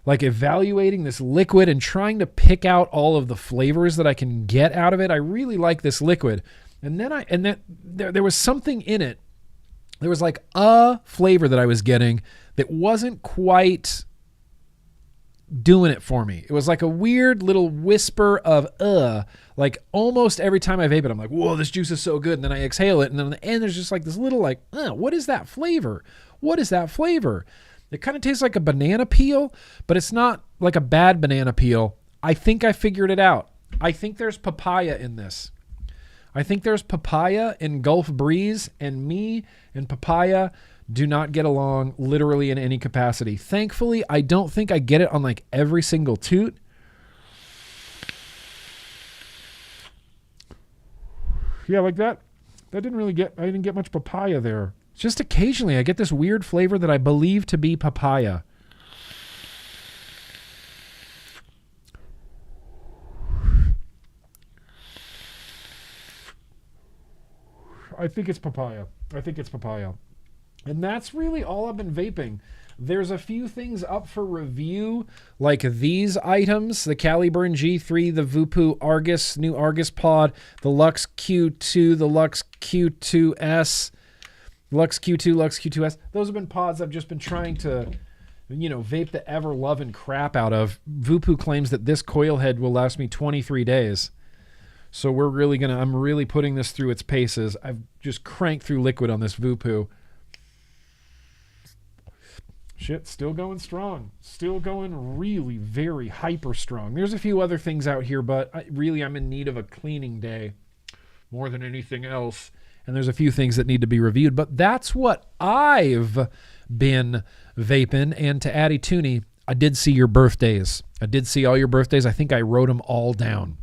like evaluating this liquid and trying to pick out all of the flavors that I can get out of it. I really like this liquid. And then there was something in it. There was like a flavor that I was getting that wasn't quite doing it for me. It was like a weird little whisper of like almost every time I vape it, I'm like, whoa, this juice is so good. And then I exhale it. And then on the end, there's just like this little like, what is that flavor? What is that flavor? It kind of tastes like a banana peel, but it's not like a bad banana peel. I think I figured it out. I think there's papaya in this. I think there's papaya in Gulf Breeze, and me and papaya do not get along literally in any capacity. Thankfully, I don't think I get it on like every single toot. Yeah, like that. I didn't get much papaya there. Just occasionally I get this weird flavor that I believe to be papaya. I think it's papaya. And that's really all I've been vaping. There's a few things up for review, like these items, the Caliburn G3, the Vupu Argus, new Argus pod, the Lux Q2, the Lux Q2S, Lux Q2, Lux Q2S. Those have been pods I've just been trying to, vape the ever-loving crap out of. Vupu claims that this coil head will last me 23 days. So I'm really putting this through its paces. I've just cranked through liquid on this Vupu. Shit, still going strong. Still going really very hyper strong. There's a few other things out here, but I'm in need of a cleaning day more than anything else. And there's a few things that need to be reviewed, but that's what I've been vaping. And to Addie Tooney, I did see your birthdays. I did see all your birthdays. I think I wrote them all down.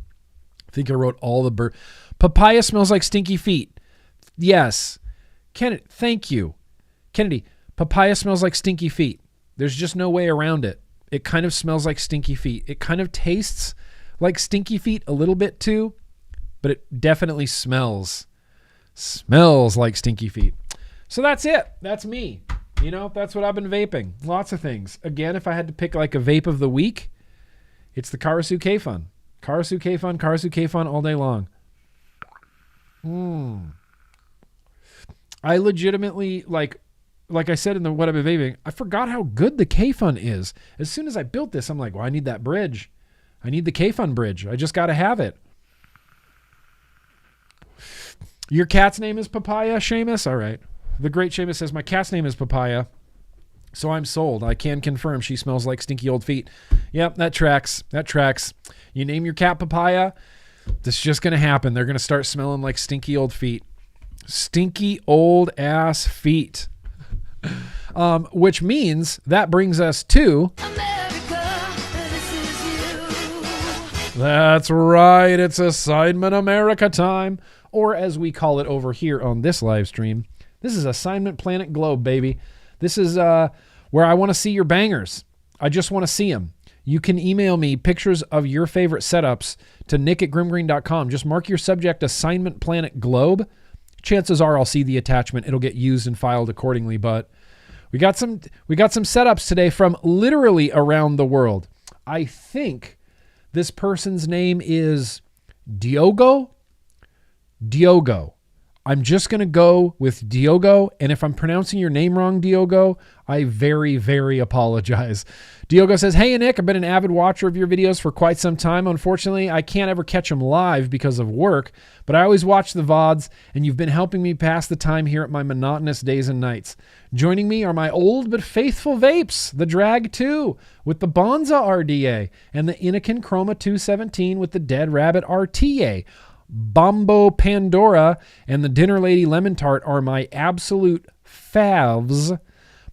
I think I wrote all the Papaya smells like stinky feet. Yes. Kennedy, thank you. Kennedy, papaya smells like stinky feet. There's just no way around it. It kind of smells like stinky feet. It kind of tastes like stinky feet a little bit too, but it definitely smells like stinky feet. So that's it. That's me. That's what I've been vaping. Lots of things. Again, if I had to pick like a vape of the week, it's the Karasu K-Fun. Karasu K-Fun all day long. I legitimately, like I said in the what I've been vaping, I forgot how good the K-Fun is. As soon as I built this, I'm like, well, I need that bridge. I need the K-Fun bridge. I just got to have it. Your cat's name is Papaya, Seamus? All right. The great Seamus says, my cat's name is Papaya, so I'm sold. I can confirm she smells like stinky old feet. Yep, that tracks. You name your cat Papaya, this is just going to happen. They're going to start smelling like stinky old feet. Stinky old ass feet. Which means that brings us to America, this is you. That's right. It's Assignment America time. Or as we call it over here on this live stream, this is Assignment Planet Globe, baby. This is where I want to see your bangers. I just want to see them. You can email me pictures of your favorite setups to nick@grimmgreen.com. Just mark your subject Assignment Planet Globe. Chances are I'll see the attachment. It'll get used and filed accordingly. But we got some setups today from literally around the world. I think this person's name is Diogo. I'm just going to go with Diogo. And if I'm pronouncing your name wrong, Diogo, I very, very apologize. Diogo says, hey, Nick, I've been an avid watcher of your videos for quite some time. Unfortunately, I can't ever catch them live because of work, but I always watch the VODs, and you've been helping me pass the time here at my monotonous days and nights. Joining me are my old but faithful vapes, the Drag 2 with the Bonza RDA and the Inokin Chroma 217 with the Dead Rabbit RTA. Bombo Pandora and the Dinner Lady Lemon Tart are my absolute favs.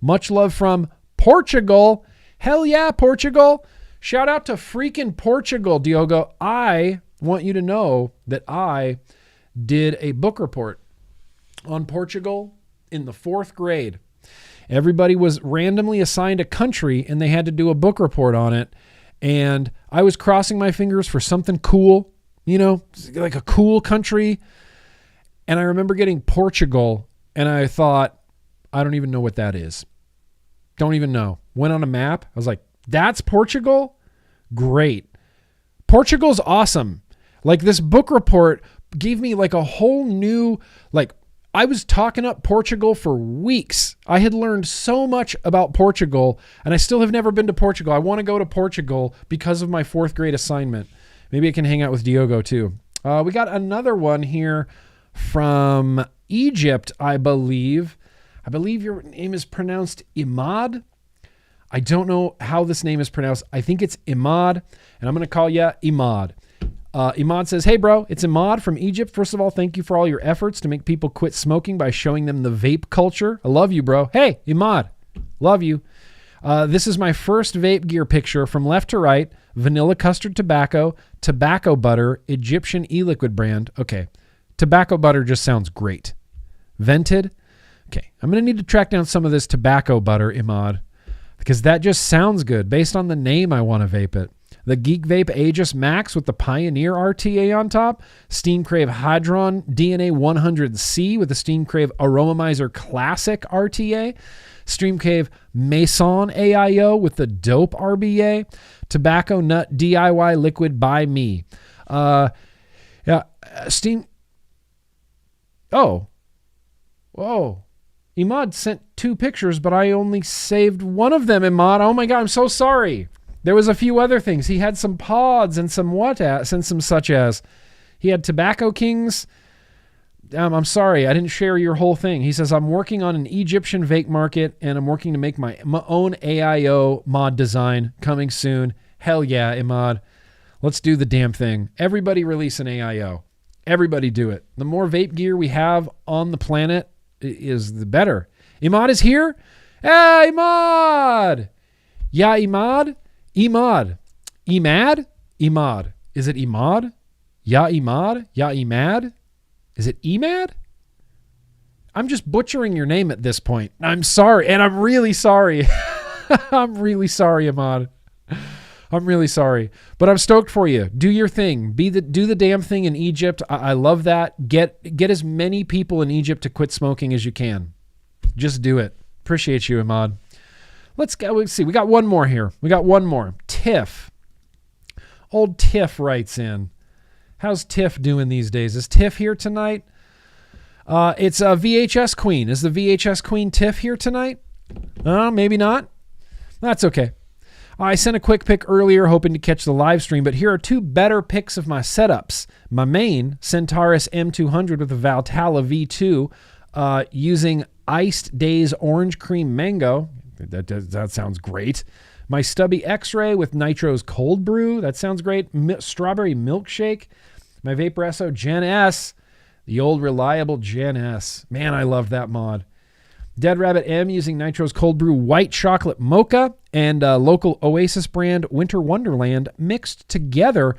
Much love from Portugal. Hell yeah, Portugal. Shout out to freaking Portugal, Diogo. I want you to know that I did a book report on Portugal in the 4th grade. Everybody was randomly assigned a country and they had to do a book report on it. And I was crossing my fingers for something cool. Like a cool country. And I remember getting Portugal, and I thought, I don't even know what that is. Don't even know. Went on a map. I was like, that's Portugal? Great. Portugal's awesome. Like, this book report gave me like a whole new, like, I was talking up Portugal for weeks. I had learned so much about Portugal, and I still have never been to Portugal. I want to go to Portugal because of my 4th grade assignment. Maybe I can hang out with Diogo too. We got another one here from Egypt, I believe. I believe your name is pronounced Imad. I don't know how this name is pronounced. I think it's Imad, and I'm going to call you Imad. Imad says, hey, bro, it's Imad from Egypt. First of all, thank you for all your efforts to make people quit smoking by showing them the vape culture. I love you, bro. Hey, Imad, love you. This is my first vape gear picture from left to right. Vanilla custard tobacco, tobacco butter, Egyptian e-liquid brand. Okay, tobacco butter just sounds great. Vented. Okay, I'm going to need to track down some of this tobacco butter, Imad, because that just sounds good. Based on the name, I want to vape it. The Geek Vape Aegis Max with the Pioneer RTA on top. Steam Crave Hadron DNA 100C with the Steam Crave Aromizer Classic RTA. Steam Crave Maison AIO with the Dope RBA. Tobacco Nut DIY Liquid by me. Steam... Oh. Whoa. Imad sent 2 pictures, but I only saved one of them, Imad. Oh my God, I'm so sorry. There was a few other things. He had some pods and some and some such as. He had Tobacco Kings. I'm sorry, I didn't share your whole thing. He says, I'm working on an Egyptian vape market, and I'm working to make my own AIO mod design coming soon. Hell yeah, Imad. Let's do the damn thing. Everybody release an AIO. Everybody do it. The more vape gear we have on the planet is the better. Imad is here? Hey, Imad! Yeah, Imad? Imad. Imad? Imad. Is it Imad? Ya Imad? Ya Imad? Is it Imad? I'm just butchering your name at this point. I'm sorry, and I'm really sorry. I'm really sorry, Imad. I'm really sorry. But I'm stoked for you. Do your thing. Do the damn thing in Egypt. I love that. Get as many people in Egypt to quit smoking as you can. Just do it. Appreciate you, Imad. Let's see. We got one more here. Tiff. Old Tiff writes in. How's Tiff doing these days? Is Tiff here tonight? It's a VHS Queen. Is the VHS Queen Tiff here tonight? Maybe not. That's okay. I sent a quick pic earlier hoping to catch the live stream, but here are 2 better pics of my setups. My main, Centaurus M200 with a Valhalla V2 using Iced Days Orange Cream Mango. That sounds great. My Stubby X-Ray with Nitro's Cold Brew. That sounds great. Strawberry Milkshake. My Vaporesso Gen S. The old reliable Gen S. Man, I love that mod. Dead Rabbit M using Nitro's Cold Brew White Chocolate Mocha and local Oasis brand Winter Wonderland mixed together.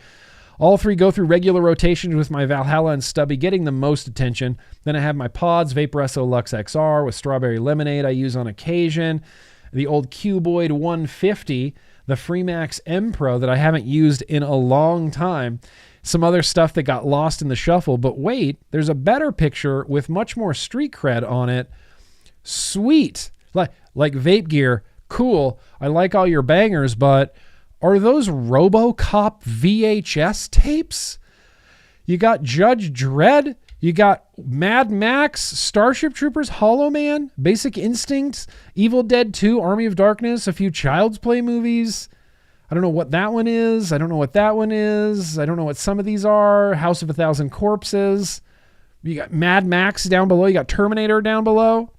All 3 go through regular rotations with my Valhalla and Stubby getting the most attention. Then I have my pods, Vaporesso Lux XR with Strawberry Lemonade I use on occasion. The old Cuboid 150, the Freemax M Pro that I haven't used in a long time. Some other stuff that got lost in the shuffle. But wait, there's a better picture with much more street cred on it. Sweet. Like vape gear. Cool. I like all your bangers, but are those RoboCop VHS tapes? You got Judge Dredd. You got Mad Max, Starship Troopers, Hollow Man, Basic Instinct, Evil Dead 2, Army of Darkness, a few Child's Play movies. I don't know what that one is. I don't know what that one is. I don't know what some of these are. House of a Thousand Corpses. You got Mad Max down below. You got Terminator down below.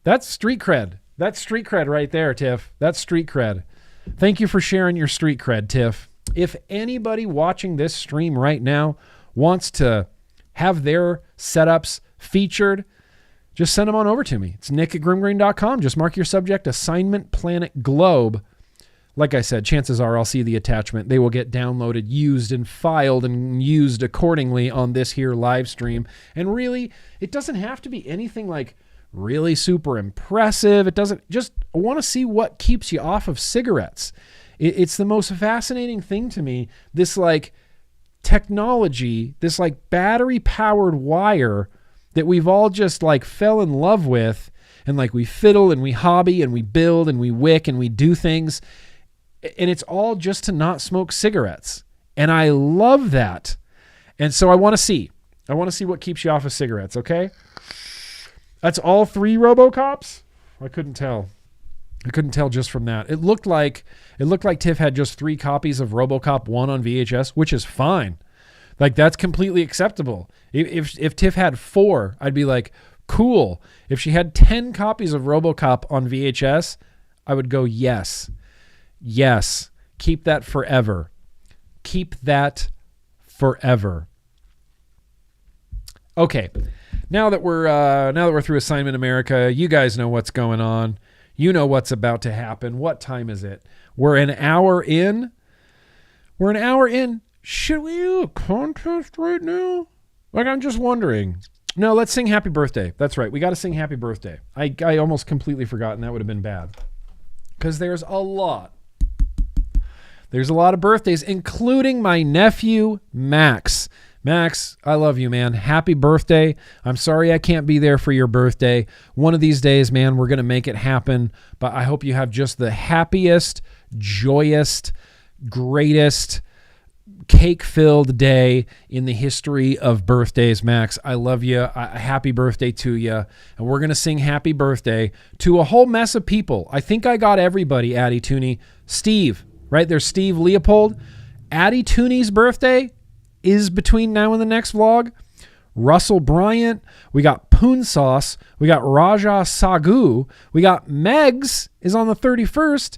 That's street cred. That's street cred right there, Tiff. That's street cred. Thank you for sharing your street cred, Tiff. If anybody watching this stream right now wants to have their setups featured, just send them on over to me. It's nick@grimmgreen.com. Just mark your subject, Assignment Planet Globe. Like I said, chances are I'll see the attachment. They will get downloaded, used, and filed and used accordingly on this here live stream. And really, it doesn't have to be anything like really super impressive. It doesn't, just I want to see what keeps you off of cigarettes. It's the most fascinating thing to me. This like technology, this like battery powered wire that we've all just like fell in love with, and like we fiddle and we hobby and we build and we wick and we do things, and it's all just to not smoke cigarettes. And I love that. And so I want to see I want to see what keeps you off of cigarettes, okay? That's all 3 RoboCops? I couldn't tell. I couldn't tell just from that. It looked like Tiff had just 3 copies of RoboCop 1 on VHS, which is fine. Like, that's completely acceptable. If Tiff had 4, I'd be like, cool. If she had 10 copies of RoboCop on VHS, I would go, yes. Yes. Keep that forever. Keep that forever. Okay. Now that we're through Assignment America, you guys know what's going on. You know what's about to happen. What time is it? We're an hour in. Should we do a contest right now? Like, I'm just wondering. No, let's sing Happy Birthday. That's right. We got to sing Happy Birthday. I almost completely forgot, and that would have been bad. Because there's a lot. There's a lot of birthdays, including my nephew, Max. Max, I love you, man. Happy birthday. I'm sorry I can't be there for your birthday. One of these days, man, we're going to make it happen. But I hope you have just the happiest, joyous, greatest, cake-filled day in the history of birthdays, Max. I love you. Happy birthday to you. And we're going to sing happy birthday to a whole mess of people. I think I got everybody, Addie Tooney. Steve, right? There's Steve Leopold. Addie Tooney's birthday is between now and the next vlog. Russell Bryant. We got Poon Sauce. We got Raja Sagu. We got Megs is on the 31st.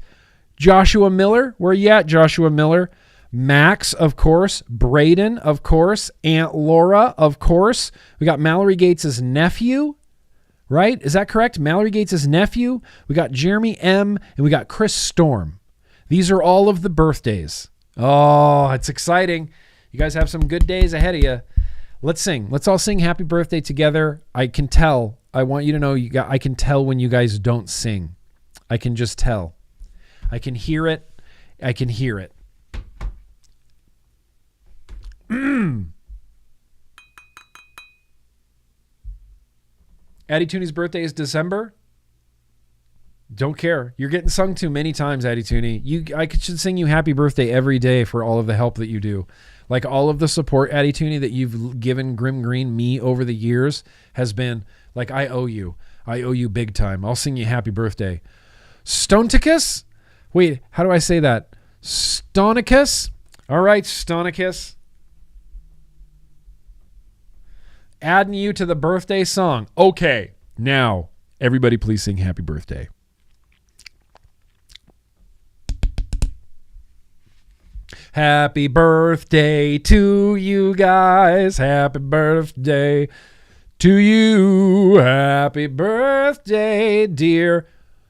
Joshua Miller. Where you at, Joshua Miller? Max, of course. Braden, of course. Aunt Laura, of course. We got Mallory Gates' nephew, right? Is that correct? Mallory Gates' nephew. We got Jeremy M. and we got Chris Storm. These are all of the birthdays. Oh, it's exciting. You guys have some good days ahead of you. Let's sing. Let's all sing happy birthday together. I can tell. I want you to know I can tell when you guys don't sing. I can just tell. I can hear it. I can hear it. Addie Tooney's birthday is December. Don't care. You're getting sung to many times, Addie Tooney. I should sing you happy birthday every day for all of the help that you do. Like, all of the support, Addie Tooney, that you've given GrimmGreen me over the years has been like, I owe you. I owe you big time. I'll sing you happy birthday. Stonicus? Wait, how do I say that? Stonicus? All right, Stonicus. Adding you to the birthday song. Okay, now, everybody please sing happy birthday. Happy birthday to you guys. Happy birthday to you. Happy birthday, dear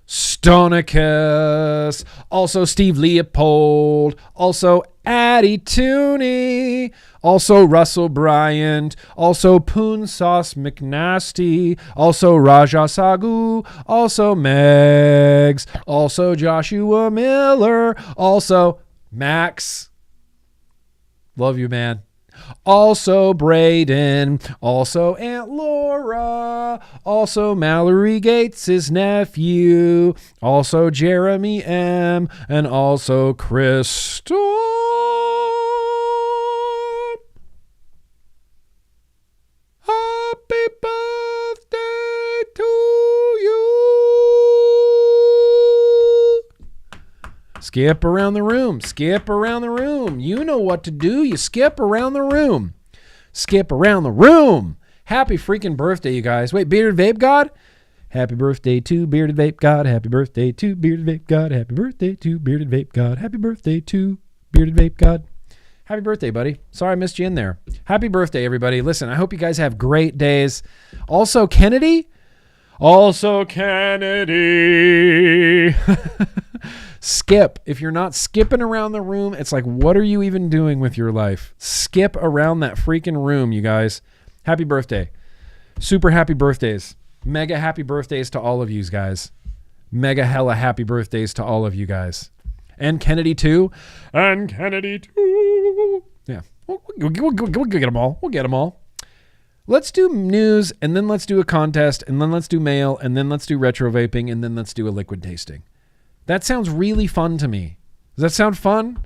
Stonicus. Also Steve Leopold. Also Addie Tooney. Also Russell Bryant. Also Poon Sauce McNasty. Also Raja Sagu. Also Megs. Also Joshua Miller. Also Max. Love you, man. Also Braden. Also Aunt Laura. Also Mallory Gates' nephew. Also Jeremy M. And also Chris Storm. Happy birthday to you. Skip around the room. Skip around the room. You know what to do. You skip around the room. Skip around the room. Happy freaking birthday, you guys. Wait, Bearded Vape God? Happy birthday to Bearded Vape God. Happy birthday to Bearded Vape God. Happy birthday to Bearded Vape God. Happy birthday to Bearded Vape God. Happy birthday, buddy. Sorry I missed you in there. Happy birthday, everybody. Listen, I hope you guys have great days. Also, Kennedy. Skip. If you're not skipping around the room, it's like, what are you even doing with your life? Skip around that freaking room, you guys. Happy birthday. Super happy birthdays. Mega happy birthdays to all of you guys. Mega hella happy birthdays to all of you guys. And Kennedy too. And Kennedy too. Yeah. We'll get them all. We'll get them all. Let's do news, and then let's do a contest, and then let's do mail, and then let's do retro vaping, and then let's do a liquid tasting. That sounds really fun to me. Does that sound fun?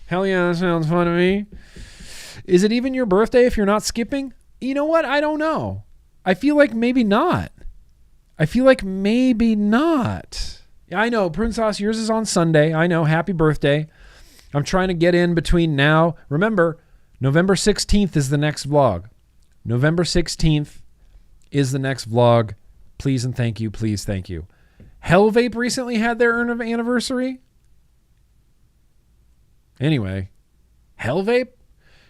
Hell yeah, that sounds fun to me. Is it even your birthday if you're not skipping? You know what? I don't know. I feel like maybe not. Yeah, I know. Prune Sauce, yours is on Sunday. I know. Happy birthday. I'm trying to get in between now. Remember, November 16th is the next vlog. November 16th is the next vlog. Please and thank you. Please, thank you. Hell Vape recently had their anniversary. Anyway, Hell Vape?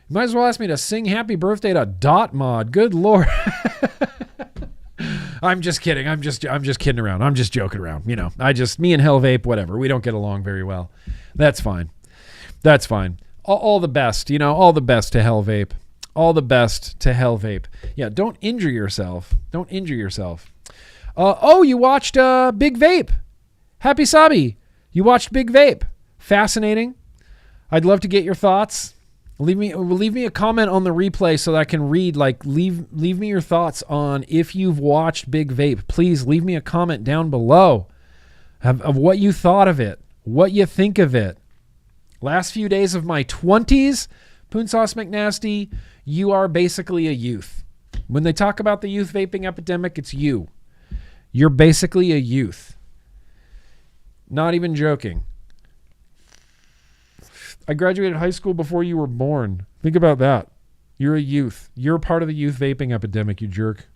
You might as well ask me to sing happy birthday to Dot Mod. Good Lord. I'm just kidding. I'm just kidding around. I'm just joking around. You know, me and Hell Vape, whatever. We don't get along very well. That's fine. All the best, you know, all the best to Hell Vape. All the best to Hell Vape. Yeah, don't injure yourself. Oh, you watched Big Vape. Happy Sabi. You watched Big Vape. Fascinating. I'd love to get your thoughts. Leave me a comment on the replay so that I can read. Like, leave me your thoughts on if you've watched Big Vape. Please leave me a comment down below of what you thought of it, what you think of it. Last few days of my 20s, Poon Sauce McNasty, you are basically a youth. When they talk about the youth vaping epidemic, it's you. You're basically a youth. Not even joking. I graduated high school before you were born. Think about that. You're a youth. You're part of the youth vaping epidemic, you jerk.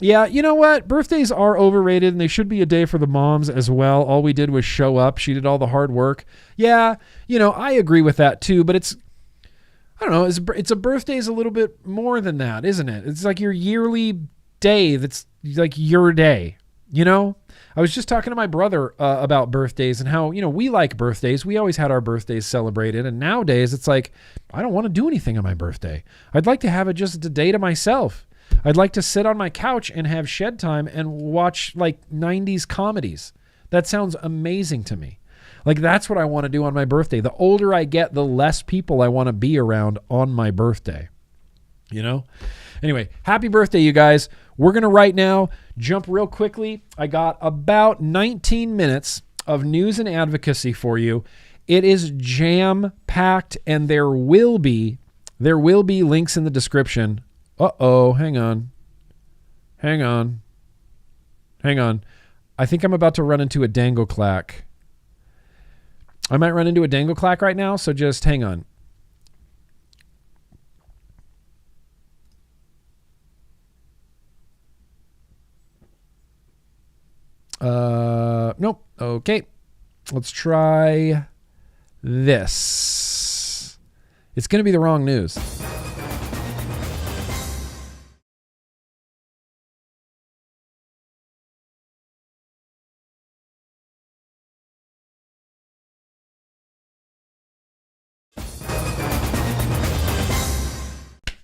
Yeah, you know what? Birthdays are overrated, and they should be a day for the moms as well. All we did was show up. She did all the hard work. Yeah, you know, I agree with that too, but I don't know, it's a birthday's a little bit more than that, isn't it? It's like your yearly day that's like your day, you know? I was just talking to my brother about birthdays and how, you know, we like birthdays. We always had our birthdays celebrated. And nowadays it's like, I don't want to do anything on my birthday. I'd like to have it just a day to myself. I'd like to sit on my couch and have shed time and watch like 90s comedies. That sounds amazing to me. Like, that's what I want to do on my birthday. The older I get, the less people I want to be around on my birthday. You know? Anyway, happy birthday, you guys. We're going to right now jump real quickly. I got about 19 minutes of news and advocacy for you. It is jam-packed, and there will be links in the description. Uh-oh, hang on. I think I'm about to run into a dangle clack. I might run into a dangle clack right now, so just hang on. Nope. Okay. Let's try this. It's going to be the wrong news.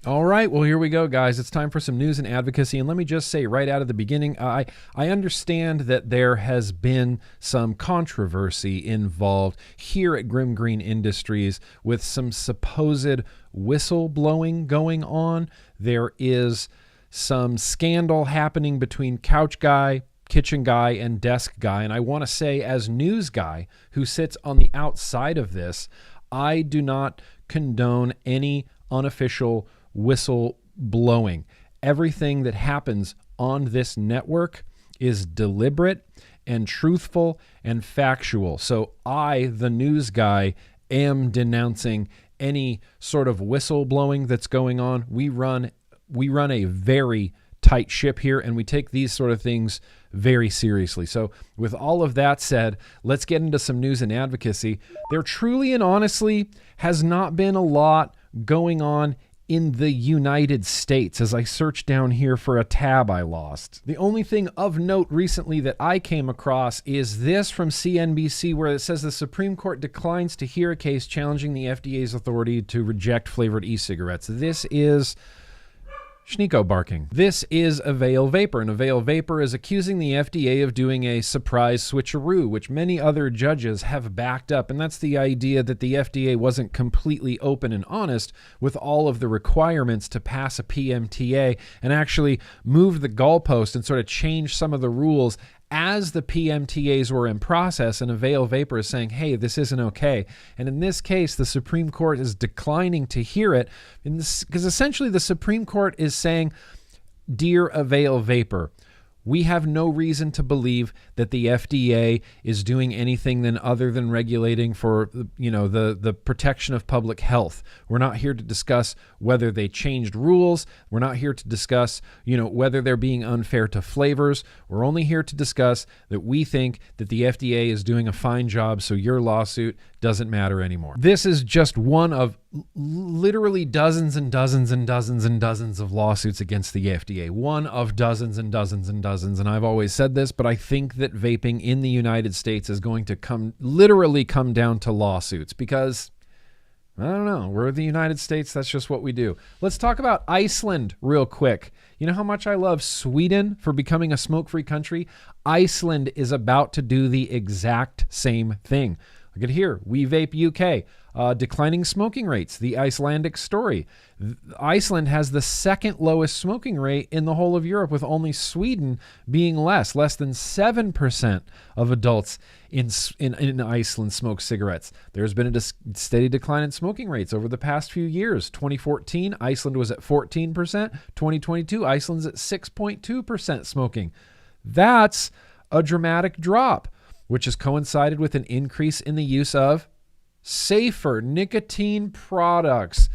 All right, well, here we go, guys. It's time for some news and advocacy. And let me just say right out of the beginning, I understand that there has been some controversy involved here at GrimmGreen Industries with some supposed whistleblowing going on. There is some scandal happening between Couch Guy, Kitchen Guy, and Desk Guy. And I want to say, as news guy who sits on the outside of this, I do not condone any unofficial whistle blowing. Everything that happens on this network is deliberate and truthful and factual. So I, the news guy, am denouncing any sort of whistle blowing that's going on. We run a very tight ship here, and we take these sort of things very seriously. So with all of that said, let's get into some news and advocacy. There truly and honestly has not been a lot going on in the United States as I search down here for a tab I lost. The only thing of note recently that I came across is this from CNBC, where it says the Supreme Court declines to hear a case challenging the FDA's authority to reject flavored e-cigarettes. This is Schneeko barking. This is Avail Vapor, and Avail Vapor is accusing the FDA of doing a surprise switcheroo, which many other judges have backed up, and that's the idea that the FDA wasn't completely open and honest with all of the requirements to pass a PMTA and actually moved the goalpost and sort of changed some of the rules as the PMTAs were in process, and Avail Vapor is saying, hey, this isn't okay. And in this case, the Supreme Court is declining to hear it because essentially the Supreme Court is saying, dear Avail Vapor, we have no reason to believe that the FDA is doing anything other than regulating for, the protection of public health. We're not here to discuss whether they changed rules. We're not here to discuss, whether they're being unfair to flavors. We're only here to discuss that we think that the FDA is doing a fine job, so your lawsuit doesn't matter anymore. This is just one of literally dozens and dozens and dozens and dozens of lawsuits against the FDA. One of dozens and dozens and dozens. And I've always said this, but I think that vaping in the United States is going to come down to lawsuits because, I don't know, we're the United States. That's just what we do. Let's talk about Iceland real quick. You know how much I love Sweden for becoming a smoke-free country? Iceland is about to do the exact same thing. Look at here, We Vape UK, declining smoking rates, the Icelandic story. Iceland has the second lowest smoking rate in the whole of Europe, with only Sweden being less than 7% of adults in Iceland smoke cigarettes. There's been a steady decline in smoking rates over the past few years. 2014, Iceland was at 14%. 2022, Iceland's at 6.2% smoking. That's a dramatic drop, which has coincided with an increase in the use of safer nicotine products.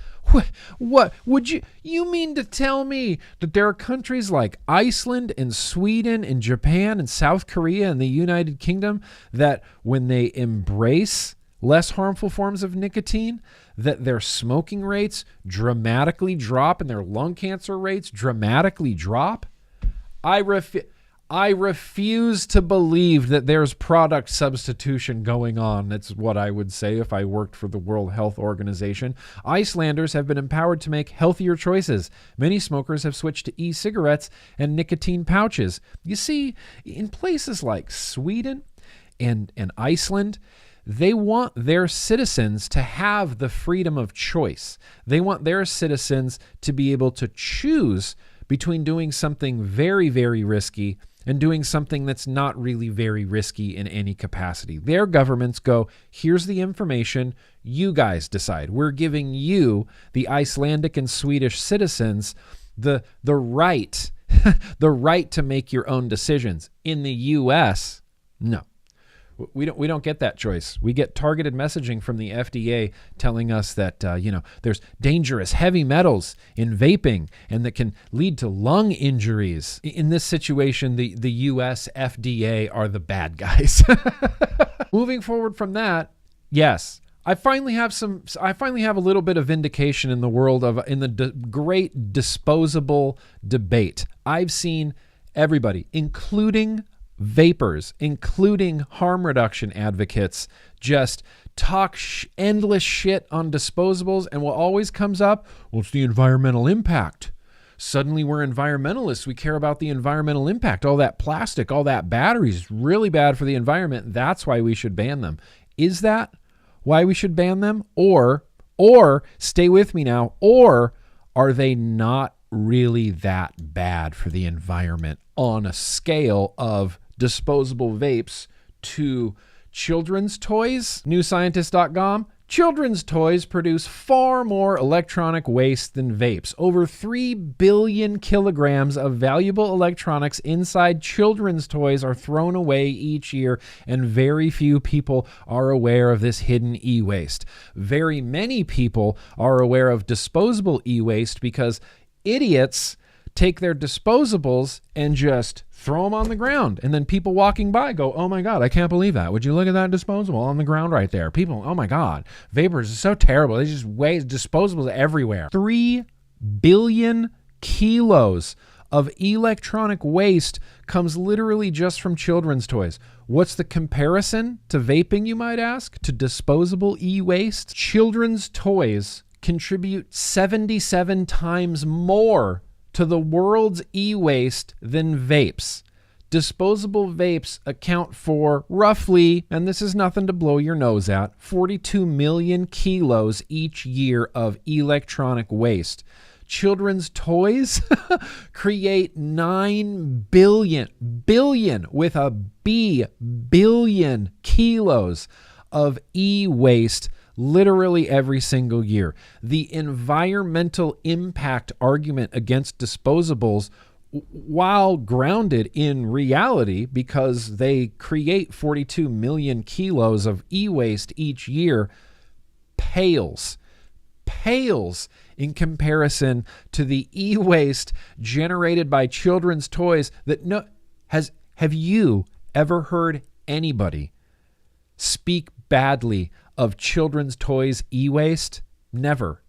What would you mean to tell me that there are countries like Iceland and Sweden and Japan and South Korea and the United Kingdom that when they embrace less harmful forms of nicotine, that their smoking rates dramatically drop and their lung cancer rates dramatically drop? I refuse to believe that there's product substitution going on. That's what I would say if I worked for the World Health Organization. Icelanders have been empowered to make healthier choices. Many smokers have switched to e-cigarettes and nicotine pouches. You see, in places like Sweden and Iceland, they want their citizens to have the freedom of choice. They want their citizens to be able to choose between doing something very, very risky and doing something that's not really very risky in any capacity. Their governments go, here's the information, you guys decide. We're giving you, the Icelandic and Swedish citizens, the right, the right to make your own decisions. In the U.S., no. We don't get that choice. We get targeted messaging from the FDA telling us that there's dangerous heavy metals in vaping and that can lead to lung injuries. In this situation, the U.S. FDA are the bad guys. Moving forward from that, yes, I finally have a little bit of vindication in the world in the great disposable debate. I've seen everybody, including vapors, including harm reduction advocates, just talk endless shit on disposables, and what always comes up, well, it's the environmental impact. Suddenly we're environmentalists. We care about the environmental impact. All that plastic, all that batteries is really bad for the environment. That's why we should ban them. Is that why we should ban them? Or stay with me now, or are they not really that bad for the environment on a scale of disposable vapes to children's toys? NewScientist.com. Children's toys produce far more electronic waste than vapes. Over 3 billion kilograms of valuable electronics inside children's toys are thrown away each year, and very few people are aware of this hidden e-waste. Very many people are aware of disposable e-waste because idiots take their disposables and just throw them on the ground. And then people walking by go, oh my God, I can't believe that. Would you look at that disposable on the ground right there? People, oh my God, vapors are so terrible. They just waste disposables everywhere. 3 billion kilos of electronic waste comes literally just from children's toys. What's the comparison to vaping, you might ask? To disposable e-waste? Children's toys contribute 77 times more to the world's e-waste than vapes. Disposable vapes account for roughly, and this is nothing to blow your nose at, 42 million kilos each year of electronic waste. children's toys create 9 billion with a B, billion kilos of e-waste literally every single year. The environmental impact argument against disposables, while grounded in reality because they create 42 million kilos of e-waste each year, pales in comparison to the e-waste generated by children's toys that have you ever heard anybody speak badly of children's toys e-waste? Never.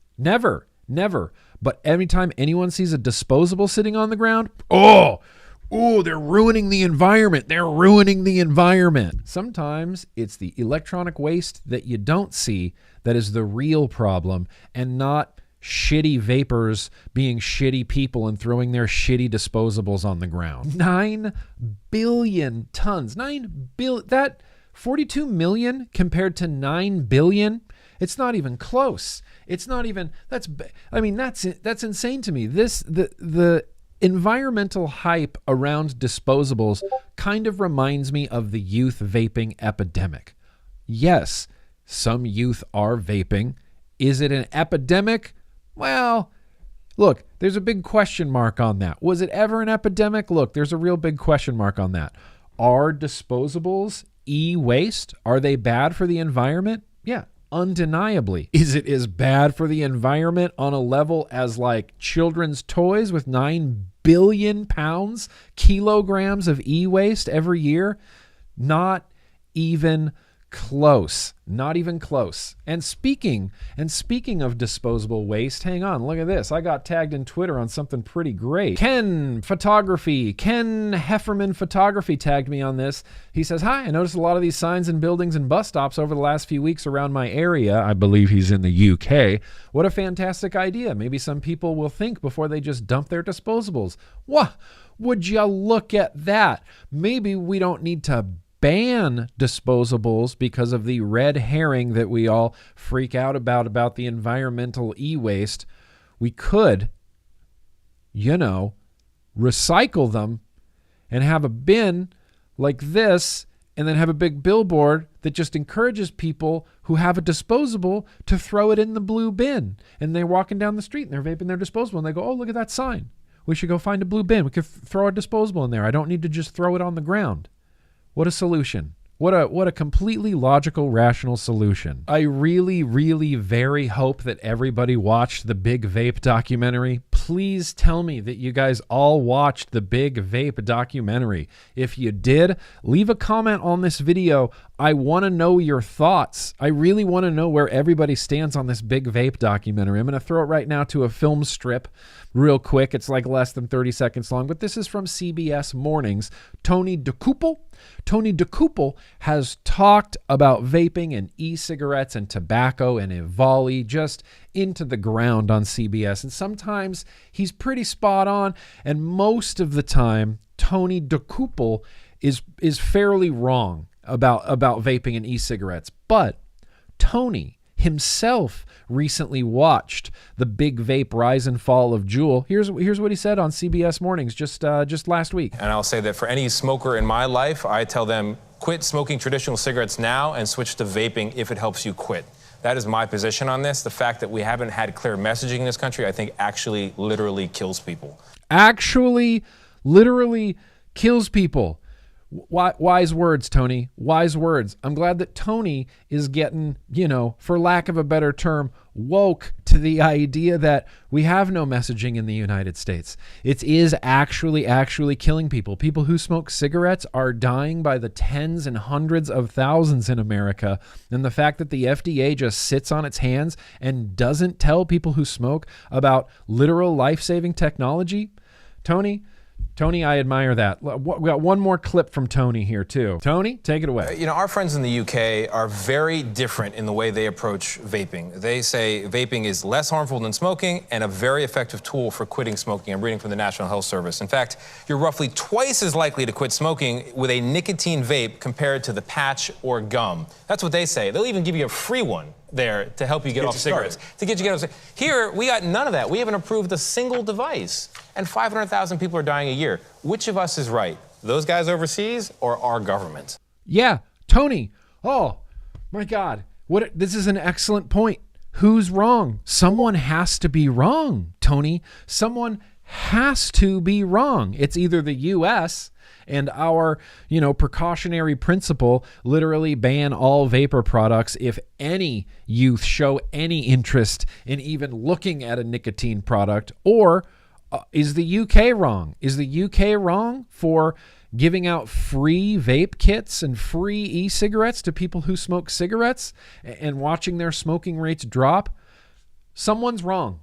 But every time anyone sees a disposable sitting on the ground, they're ruining the environment. Sometimes it's the electronic waste that you don't see that is the real problem, and not shitty vapors being shitty people and throwing their shitty disposables on the ground. 9 billion tons. That 42 million compared to 9 billion, it's not even close. It's not even, that's insane to me. The environmental hype around disposables kind of reminds me of the youth vaping epidemic. Yes, some youth are vaping. Is it an epidemic? Well, look, there's a big question mark on that. Was it ever an epidemic? Look, there's a real big question mark on that. Are disposables e-waste? Are they bad for the environment? Yeah, undeniably. Is it as bad for the environment on a level as like children's toys with 9 billion kilograms of e-waste every year? Not even close. Not even close. And speaking of disposable waste, hang on, look at this. I got tagged in Twitter on something pretty great. Ken Hefferman Photography tagged me on this. He says, "Hi, I noticed a lot of these signs in buildings and bus stops over the last few weeks around my area." I believe he's in the UK. "What a fantastic idea. Maybe some people will think before they just dump their disposables." Wah! Would you look at that? Maybe we don't need to ban disposables because of the red herring that we all freak out about the environmental e-waste. We could, recycle them and have a bin like this, and then have a big billboard that just encourages people who have a disposable to throw it in the blue bin. And they're walking down the street and they're vaping their disposable and they go, "Oh, look at that sign. We should go find a blue bin. We could throw a disposable in there. I don't need to just throw it on the ground." What a solution. What a completely logical, rational solution. I really, really very hope that everybody watched the Big Vape documentary. Please tell me that you guys all watched the Big Vape documentary. If you did, leave a comment on this video. I want to know your thoughts. I really want to know where everybody stands on this Big Vape documentary. I'm going to throw it right now to a film strip real quick. It's like less than 30 seconds long, but this is from CBS Mornings. Tony DeCouple has talked about vaping and e-cigarettes and tobacco and EVALI just into the ground on CBS. And sometimes he's pretty spot on, and most of the time Tony DeCouple is fairly wrong about vaping and e-cigarettes. But Tony himself recently watched the Big Vape rise and fall of Juul. Here's what he said on CBS Mornings just last week. And I'll say that for any smoker in my life, I tell them, quit smoking traditional cigarettes now and switch to vaping if it helps you quit. That is my position on this. The fact that we haven't had clear messaging in this country, I think actually literally kills people. Actually literally kills people. Wise words, Tony. Wise words. I'm glad that Tony is getting, for lack of a better term, woke to the idea that we have no messaging in the United States. It is actually killing people. People who smoke cigarettes are dying by the tens and hundreds of thousands in America. And the fact that the FDA just sits on its hands and doesn't tell people who smoke about literal life-saving technology, Tony, I admire that. We got one more clip from Tony here, too. Tony, take it away. Our friends in the UK are very different in the way they approach vaping. They say vaping is less harmful than smoking and a very effective tool for quitting smoking. I'm reading from the National Health Service. In fact, you're roughly twice as likely to quit smoking with a nicotine vape compared to the patch or gum. That's what they say. They'll even give you a free one. there to help you get off cigarettes. To get you off. Here, we got none of that. We haven't approved a single device. And 500,000 people are dying a year. Which of us is right? Those guys overseas or our government? Yeah, Tony. Oh, my God. This is an excellent point. Who's wrong? Someone has to be wrong, Tony. Someone has to be wrong. It's either the U.S. and our, precautionary principle, literally ban all vapor products if any youth show any interest in even looking at a nicotine product, or is the UK wrong? Is the UK wrong for giving out free vape kits and free e-cigarettes to people who smoke cigarettes and watching their smoking rates drop? Someone's wrong.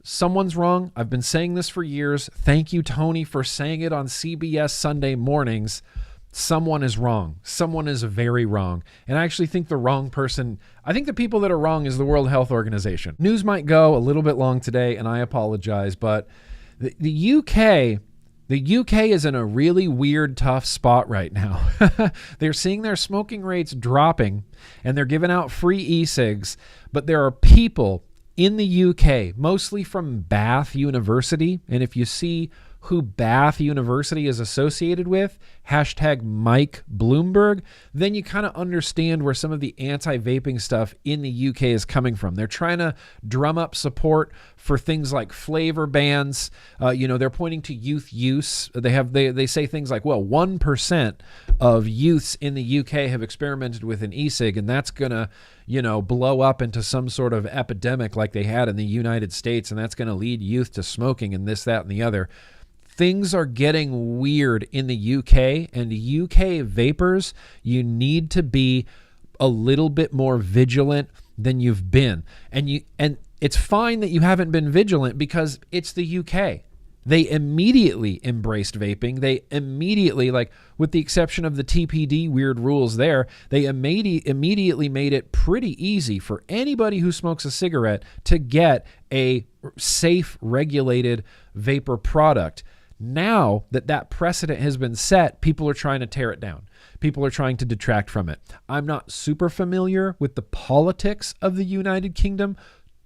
Someone's wrong. I've been saying this for years. Thank you, Tony, for saying it on CBS Sunday mornings. Someone is wrong. Someone is very wrong. And I actually think the wrong person, I think the people that are wrong is the World Health Organization. News might go a little bit long today, and I apologize, but the UK is in a really weird, tough spot right now. They're seeing their smoking rates dropping, and they're giving out free e-cigs, but there are people in the UK, mostly from Bath University, and if you see who Bath University is associated with, hashtag Mike Bloomberg, then you kind of understand where some of the anti-vaping stuff in the UK is coming from. They're trying to drum up support for things like flavor bans. They're pointing to youth use. They say things like, well, 1% of youths in the UK have experimented with an e-cig, and that's going to, blow up into some sort of epidemic like they had in the United States, and that's going to lead youth to smoking and this, that, and the other. Things are getting weird in the UK, and UK vapors, you need to be a little bit more vigilant than you've been. And it's fine that you haven't been vigilant because it's the UK. They immediately embraced vaping. They immediately, with the exception of the TPD weird rules there, they immediately made it pretty easy for anybody who smokes a cigarette to get a safe, regulated vapor product. Now that precedent has been set, people are trying to tear it down. People are trying to detract from it. I'm not super familiar with the politics of the United Kingdom.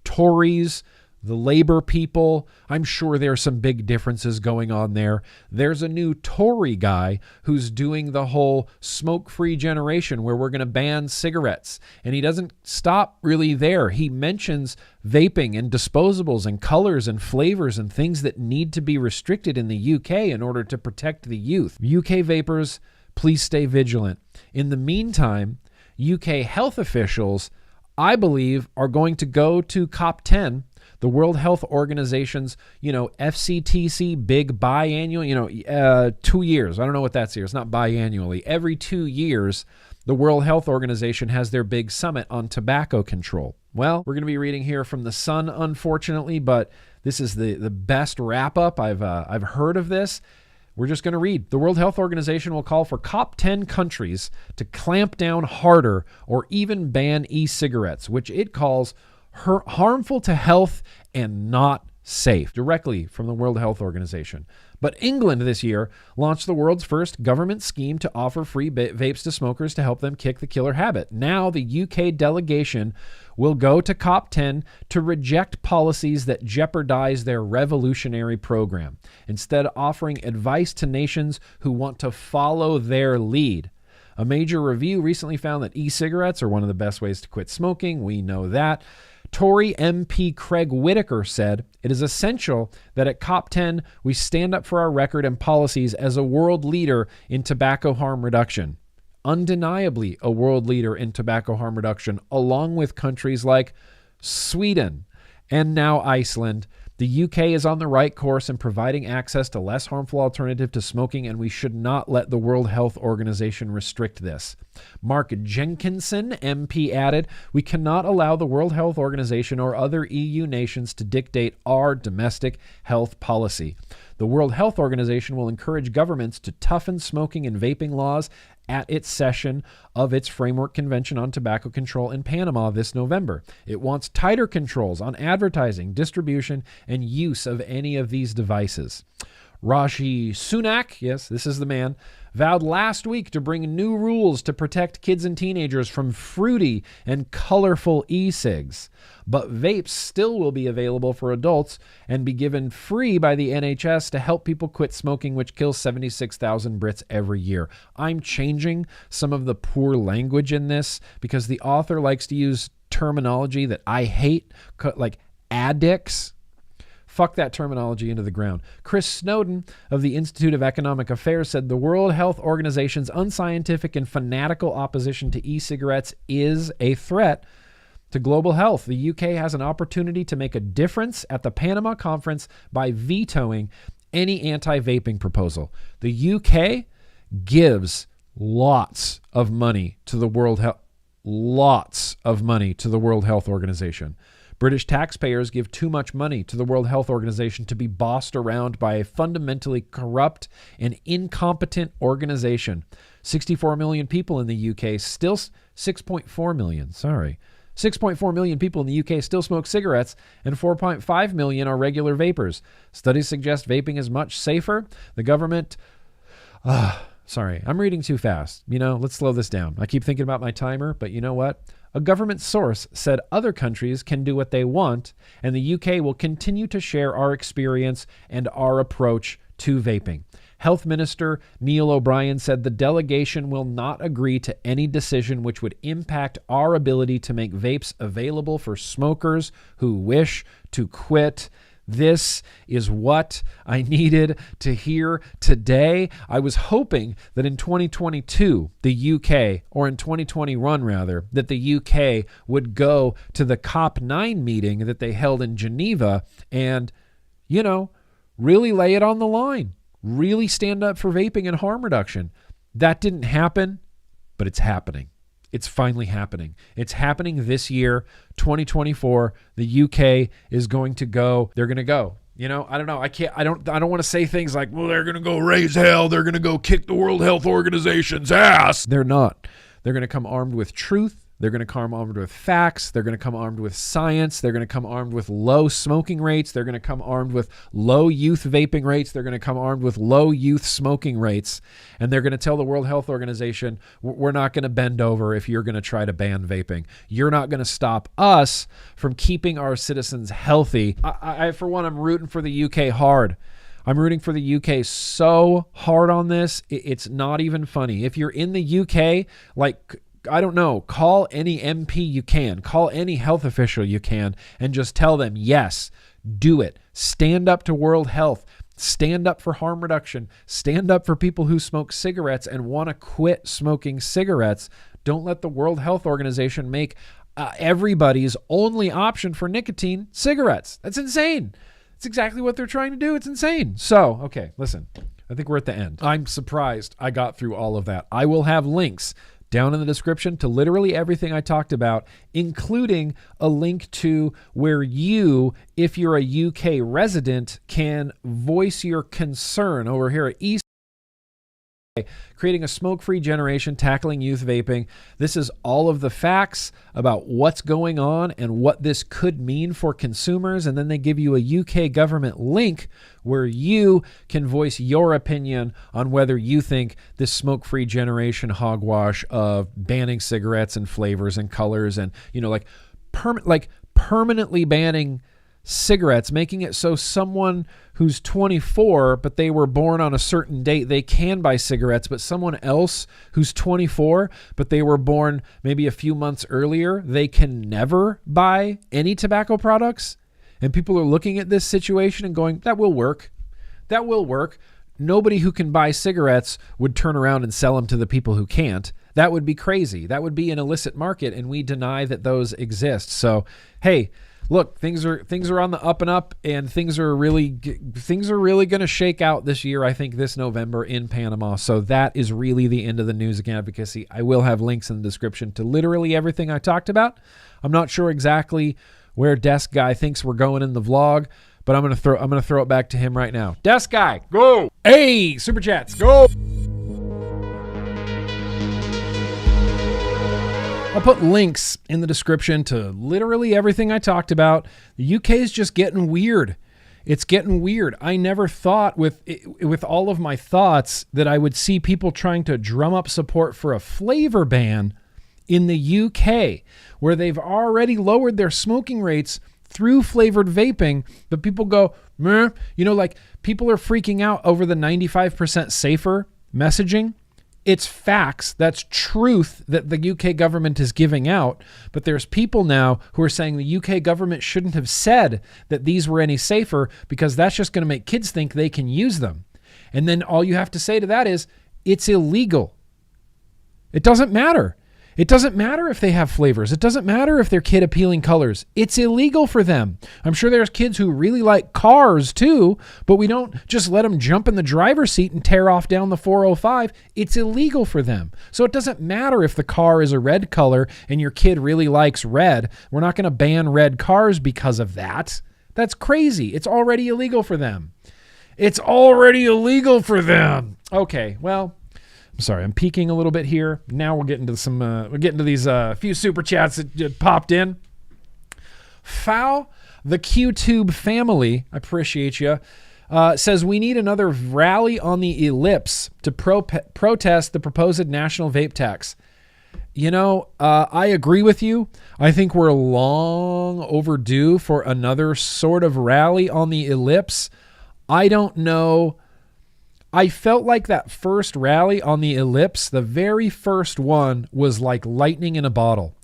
Tories, the Labour people, I'm sure there's some big differences going on there. There's a new Tory guy who's doing the whole smoke-free generation where we're going to ban cigarettes. And he doesn't stop really there. He mentions vaping and disposables and colors and flavors and things that need to be restricted in the UK in order to protect the youth. UK vapors, please stay vigilant. In the meantime, UK health officials, I believe, are going to go to COP10, the World Health Organization's, FCTC big biannual, 2 years. I don't know what that's here. It's not biannually. Every 2 years, the World Health Organization has their big summit on tobacco control. Well, we're going to be reading here from The Sun, unfortunately, but this is the best wrap-up I've heard of this. We're just going to read. The World Health Organization will call for COP10 countries to clamp down harder or even ban e-cigarettes, which it calls harmful to health and not safe, directly from the World Health Organization. But England this year launched the world's first government scheme to offer free vapes to smokers to help them kick the killer habit. Now the UK delegation will go to COP10 to reject policies that jeopardize their revolutionary program, instead offering advice to nations who want to follow their lead. A major review recently found that e-cigarettes are one of the best ways to quit smoking. We know that. Tory MP Craig Whitaker said, "It is essential that at COP10 we stand up for our record and policies as a world leader in tobacco harm reduction." Undeniably a world leader in tobacco harm reduction, along with countries like Sweden and now Iceland. The UK is on the right course in providing access to less harmful alternative to smoking, and we should not let the World Health Organization restrict this. Mark Jenkinson, MP, added, "We cannot allow the World Health Organization or other EU nations to dictate our domestic health policy. The World Health Organization will encourage governments to toughen smoking and vaping laws at its session of its Framework Convention on Tobacco Control in Panama this November. It wants tighter controls on advertising, distribution, and use of any of these devices." Raji Sunak, yes, this is the man, vowed last week to bring new rules to protect kids and teenagers from fruity and colorful e-cigs. But vapes still will be available for adults and be given free by the NHS to help people quit smoking, which kills 76,000 Brits every year. I'm changing some of the poor language in this because the author likes to use terminology that I hate, like addicts. Fuck that terminology into the ground. Chris Snowden of the Institute of Economic Affairs said the World Health Organization's unscientific and fanatical opposition to e-cigarettes is a threat to global health. The UK has an opportunity to make a difference at the Panama Conference by vetoing any anti-vaping proposal. The UK gives lots of money to the World Health Organization. British taxpayers give too much money to the World Health Organization to be bossed around by a fundamentally corrupt and incompetent organization. 64 million people in the UK still 6.4 million, sorry. 6.4 million people in the UK still smoke cigarettes, and 4.5 million are regular vapors. Studies suggest vaping is much safer. The government... sorry, I'm reading too fast. Let's slow this down. I keep thinking about my timer, but you know what? A government source said other countries can do what they want, and the UK will continue to share our experience and our approach to vaping. Health Minister Neil O'Brien said the delegation will not agree to any decision which would impact our ability to make vapes available for smokers who wish to quit. This is what I needed to hear today. I was hoping that in 2022, the UK, or in 2021 rather, that the UK would go to the COP9 meeting that they held in Geneva and, really lay it on the line. Really stand up for vaping and harm reduction. That didn't happen, but it's happening. It's finally happening. It's happening this year, 2024. The UK is going to go. They're going to go. I don't know. I don't want to say things like, well, they're going to go raise hell. They're going to go kick the World Health Organization's ass. They're not. They're going to come armed with truth. They're going to come armed with facts. They're going to come armed with science. They're going to come armed with low smoking rates. They're going to come armed with low youth vaping rates. They're going to come armed with low youth smoking rates. And they're going to tell the World Health Organization, we're not going to bend over if you're going to try to ban vaping. You're not going to stop us from keeping our citizens healthy. I for one, I'm rooting for the UK hard. I'm rooting for the UK so hard on this. It's not even funny. If you're in the UK, I don't know, call any MP you can, call any health official you can, and just tell them, yes, do it. Stand up to World Health. Stand up for harm reduction. Stand up for people who smoke cigarettes and want to quit smoking cigarettes. Don't let the World Health Organization make everybody's only option for nicotine cigarettes. That's insane. That's exactly what they're trying to do. It's insane. So, okay, listen, I think we're at the end. I'm surprised I got through all of that. I will have links down in the description to literally everything I talked about, including a link to where you, if you're a UK resident, can voice your concern over here at East. Creating a smoke-free generation, tackling youth vaping. This is all of the facts about what's going on and what this could mean for consumers. And then they give you a UK government link where you can voice your opinion on whether you think this smoke-free generation hogwash of banning cigarettes and flavors and colors and, permanently banning cigarettes, making it so someone who's 24 but they were born on a certain date, they can buy cigarettes, but someone else who's 24 but they were born maybe a few months earlier, they can never buy any tobacco products. And people are looking at this situation and going, that will work. That will work. Nobody who can buy cigarettes would turn around and sell them to the people who can't. That would be crazy. That would be an illicit market, and we deny that those exist. So, hey, look, things are on the up and up, and things are really going to shake out this year, I think, this November in Panama. So that is really the end of the news and advocacy. I will have links in the description to literally everything I talked about. I'm not sure exactly where Desk Guy thinks we're going in the vlog, but I'm gonna throw it back to him right now. Desk Guy, go! Hey, Super Chats, go! I'll put links in the description to literally everything I talked about. The UK is just getting weird. It's getting weird. I never thought with all of my thoughts that I would see people trying to drum up support for a flavor ban in the UK, where they've already lowered their smoking rates through flavored vaping, but people go, meh. Like people are freaking out over the 95% safer messaging. It's facts. That's truth that the UK government is giving out. But there's people now who are saying the UK government shouldn't have said that these were any safer because that's just going to make kids think they can use them. And then all you have to say to that is, it's illegal. It doesn't matter. It doesn't matter if they have flavors. It doesn't matter if they're kid appealing colors. It's illegal for them. I'm sure there's kids who really like cars too, but we don't just let them jump in the driver's seat and tear off down the 405. It's illegal for them. So it doesn't matter if the car is a red color and your kid really likes red. We're not going to ban red cars because of that. That's crazy. It's already illegal for them. It's already illegal for them. Okay, well, I'm sorry, I'm peeking a little bit here. Now we're getting to these few super chats that just popped in. Fow, the QTube family, I appreciate you, says we need another rally on the ellipse to protest the proposed national vape tax. I agree with you. I think we're long overdue for another sort of rally on the ellipse. I don't know. I felt like that first rally on the ellipse, the very first one, was like lightning in a bottle.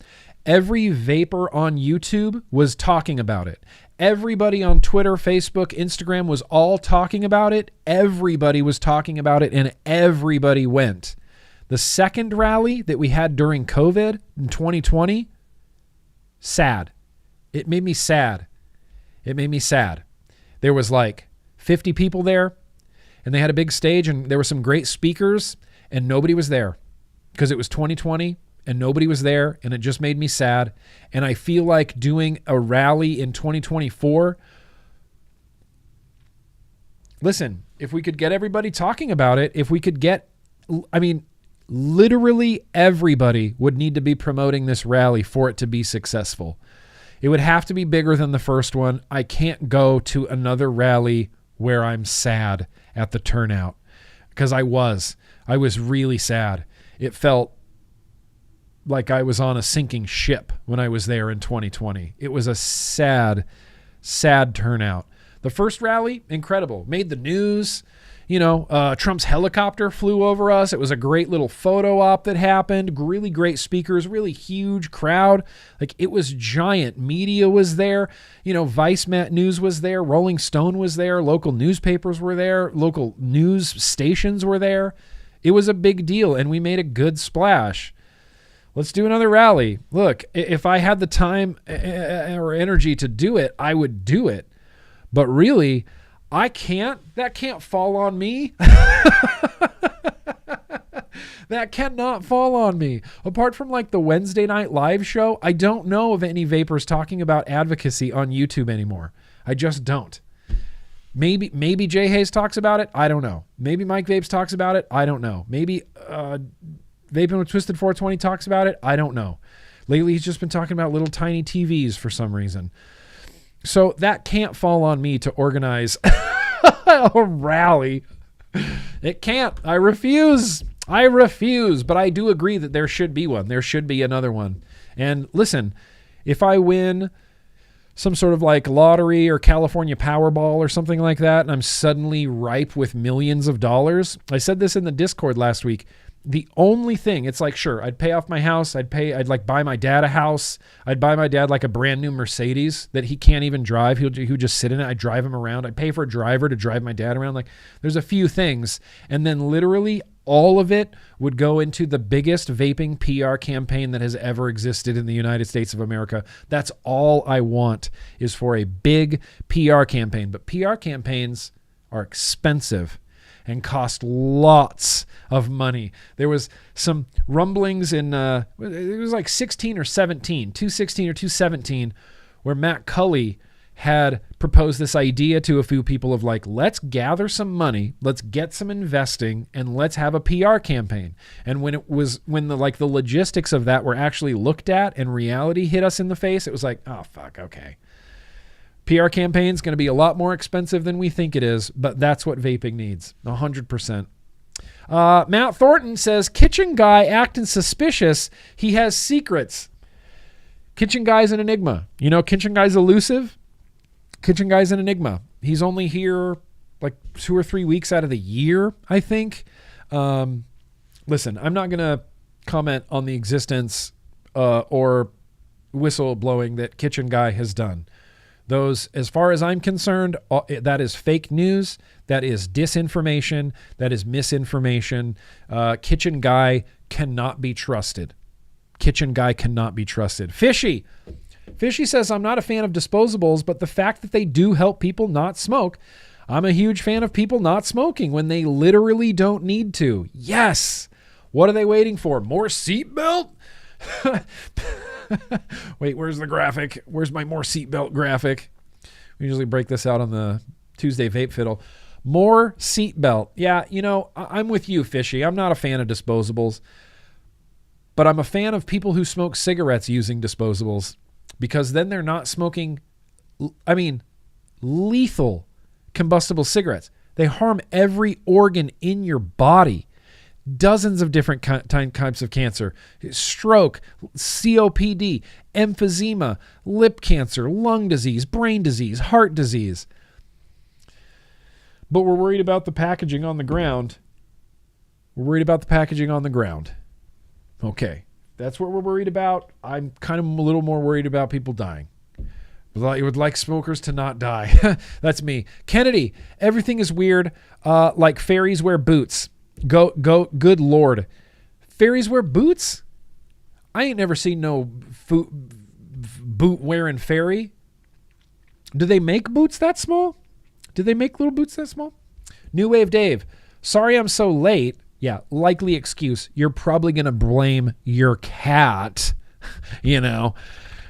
Every vapor on YouTube was talking about it. Everybody on Twitter, Facebook, Instagram was all talking about it. Everybody was talking about it, and everybody went. The second rally that we had during COVID in 2020, sad. It made me sad. There was like 50 people there. And they had a big stage and there were some great speakers and nobody was there because it was 2020 and nobody was there, and it just made me sad. And I feel like doing a rally in 2024. Listen, if we could get everybody talking about it, literally everybody would need to be promoting this rally for it to be successful. It would have to be bigger than the first one. I can't go to another rally where I'm sad at the turnout, because I was really sad. It felt like I was on a sinking ship when I was there in 2020. It was a sad turnout. The first rally, incredible. Made the news. Trump's helicopter flew over us. It was a great little photo op that happened. Really great speakers, really huge crowd. Like, it was giant. Media was there. Vice News was there. Rolling Stone was there. Local newspapers were there. Local news stations were there. It was a big deal, and we made a good splash. Let's do another rally. Look, if I had the time or energy to do it, I would do it. But really, I can't. That can't fall on me. That cannot fall on me. Apart from like the Wednesday night live show, I don't know of any vapors talking about advocacy on YouTube anymore. I just don't. Maybe Jay Hayes talks about it. I don't know. Maybe Mike Vapes talks about it. I don't know. Maybe Vaping with Twisted 420 talks about it. I don't know. Lately, he's just been talking about little tiny TVs for some reason. So that can't fall on me to organize a rally. It can't. I refuse. But I do agree that there should be one. There should be another one. And listen, if I win some sort of like lottery or California Powerball or something like that, and I'm suddenly ripe with millions of dollars, I said this in the Discord last week. The only thing, it's like, sure, I'd pay off my house. I'd like buy my dad a house. I'd buy my dad like a brand new Mercedes that he can't even drive. He'll just sit in it. I'd drive him around. I'd pay for a driver to drive my dad around. Like, there's a few things. And then literally all of it would go into the biggest vaping PR campaign that has ever existed in the United States of America. That's all I want, is for a big PR campaign. But PR campaigns are expensive and cost lots of money. There was some rumblings in, it was like 16 or 17, 216 or 217, where Matt Cully had proposed this idea to a few people of like, let's gather some money, let's get some investing, and let's have a PR campaign. And when the logistics of that were actually looked at and reality hit us in the face, it was like, oh fuck, okay. PR campaign is going to be a lot more expensive than we think it is, but that's what vaping needs, 100%. Matt Thornton says, kitchen guy acting suspicious. He has secrets. Kitchen guy's an enigma. You know, kitchen guy's elusive. Kitchen guy's an enigma. He's only here like 2 or 3 weeks out of the year, I think. Listen, I'm not going to comment on the existence or whistleblowing that kitchen guy has done. Those, as far as I'm concerned, that is fake news. That is disinformation. That is misinformation. Kitchen guy cannot be trusted. Kitchen guy cannot be trusted. Fishy says, I'm not a fan of disposables, but the fact that they do help people not smoke, I'm a huge fan of people not smoking when they literally don't need to. Yes. What are they waiting for? More seatbelt? Wait, where's the graphic? Where's my more seatbelt graphic? We usually break this out on the Tuesday Vape Fiddle. More seatbelt. Yeah, you know, I'm with you, Fishy. I'm not a fan of disposables, but I'm a fan of people who smoke cigarettes using disposables, because then they're not smoking, lethal combustible cigarettes. They harm every organ in your body. Dozens of different types of cancer: stroke, COPD, emphysema, lip cancer, lung disease, brain disease, heart disease. But we're worried about the packaging on the ground. Okay, that's what we're worried about. I'm kind of a little more worried about people dying. You would like smokers to not die. That's me. Kennedy, everything is weird, like fairies wear boots. Go, good Lord. Fairies wear boots? I ain't never seen no boot wearing fairy. Do they make boots that small? Do they make little boots that small? New Wave Dave, sorry I'm so late. Yeah, likely excuse. You're probably going to blame your cat. You know,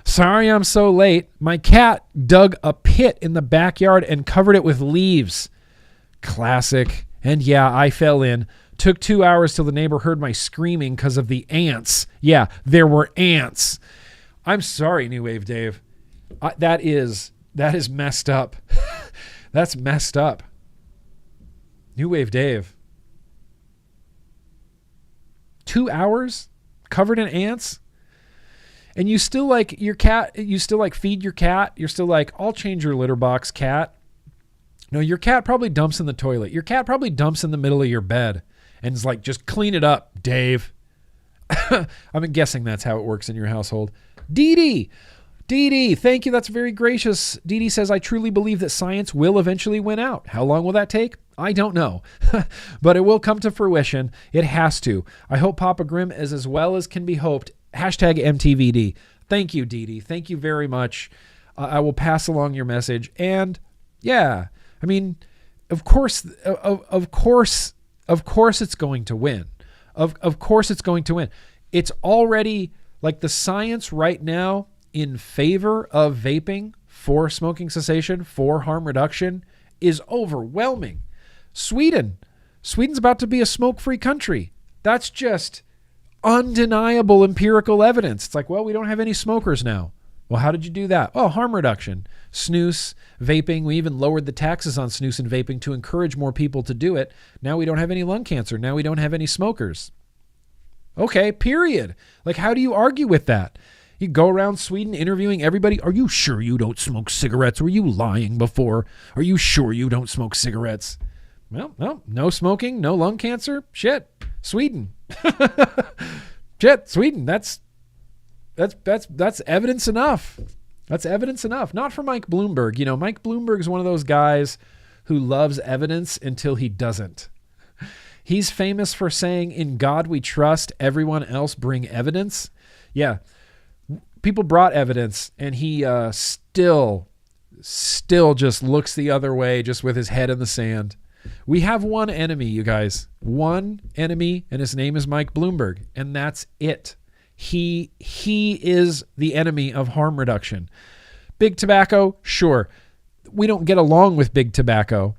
sorry I'm so late. My cat dug a pit in the backyard and covered it with leaves. Classic. And yeah, I fell in. Took 2 hours till the neighbor heard my screaming because of the ants. Yeah, there were ants. I'm sorry, New Wave Dave. That is messed up. That's messed up. New Wave Dave. 2 hours covered in ants? And you still like your cat, you still like feed your cat? You're still like, I'll change your litter box, cat. No, your cat probably dumps in the toilet. Your cat probably dumps in the middle of your bed and is like, just clean it up, Dave. I'm guessing that's how it works in your household. Dee Dee, thank you. That's very gracious. Dee Dee says, I truly believe that science will eventually win out. How long will that take? I don't know, but it will come to fruition. It has to. I hope Papa Grimm is as well as can be hoped. Hashtag MTVD. Thank you, Dee Dee. Thank you very much. I will pass along your message. And yeah, I mean, of course it's going to win. Of course it's going to win. It's already like the science right now in favor of vaping for smoking cessation, for harm reduction is overwhelming. Sweden's about to be a smoke-free country. That's just undeniable empirical evidence. It's like, well, we don't have any smokers now. Well, how did you do that? Oh, harm reduction. Snus, vaping. We even lowered the taxes on snus and vaping to encourage more people to do it. Now we don't have any lung cancer. Now we don't have any smokers. Okay, period. Like, how do you argue with that? You go around Sweden interviewing everybody. Are you sure you don't smoke cigarettes? Were you lying before? Are you sure you don't smoke cigarettes? Well, no smoking, no lung cancer. Shit, Sweden. Shit, Sweden. That's evidence enough. That's evidence enough. Not for Mike Bloomberg. You know, Mike Bloomberg is one of those guys who loves evidence until he doesn't. He's famous for saying, in God we trust, everyone else bring evidence. Yeah, people brought evidence, and he still just looks the other way, just with his head in the sand. We have one enemy, you guys. One enemy, and his name is Mike Bloomberg, and that's it. He is the enemy of harm reduction. Big tobacco, sure. We don't get along with big tobacco.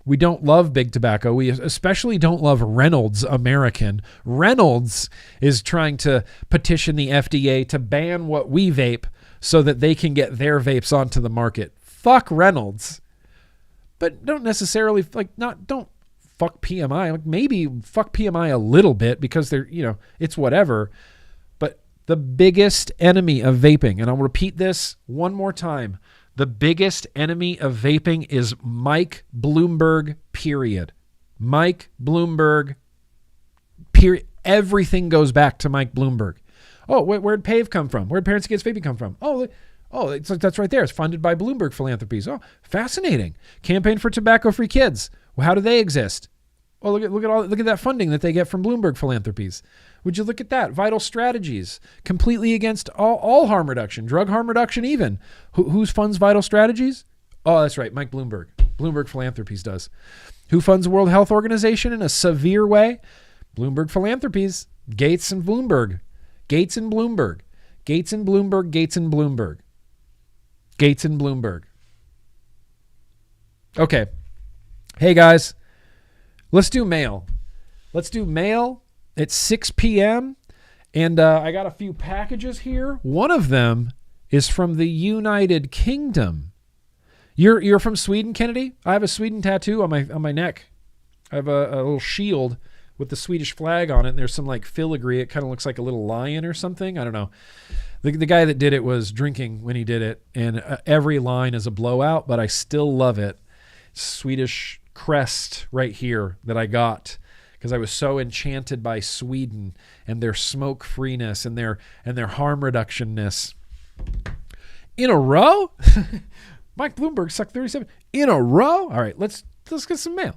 We don't love big tobacco. We especially don't love Reynolds American. Reynolds is trying to petition the FDA to ban what we vape so that they can get their vapes onto the market. fuck Reynolds, but don't necessarily don't fuck PMI. Like maybe fuck PMI a little bit because they're, it's whatever. But the biggest enemy of vaping, and I'll repeat this one more time, the biggest enemy of vaping is Mike Bloomberg, period. Mike Bloomberg, period. Everything goes back to Mike Bloomberg. Oh, where'd PAVE come from? Where'd Parents Against Vaping come from? Oh, it's like, that's right there. It's funded by Bloomberg Philanthropies. Oh, fascinating. Campaign for Tobacco-Free Kids. Well, how do they exist? Oh, look at that funding that they get from Bloomberg Philanthropies. Would you look at that? Vital Strategies, completely against all harm reduction, drug harm reduction even. Who funds Vital Strategies? Oh, that's right, Mike Bloomberg. Bloomberg Philanthropies does. Who funds the World Health Organization in a severe way? Bloomberg Philanthropies. Gates and Bloomberg. Gates and Bloomberg. Gates and Bloomberg. Gates and Bloomberg. Gates and Bloomberg. Okay. Hey, guys. Let's do mail. Let's do mail at 6 p.m. And I got a few packages here. One of them is from the United Kingdom. You're from Sweden, Kennedy? I have a Sweden tattoo on my neck. I have a little shield with the Swedish flag on it, and there's some like filigree. It kind of looks like a little lion or something. I don't know. The guy that did it was drinking when he did it, and every line is a blowout, but I still love it. Swedish crest right here that I got because I was so enchanted by Sweden and their smoke freeness and their harm reductionness. In a row? Mike Bloomberg sucked 37 in a row. All right, let's get some mail.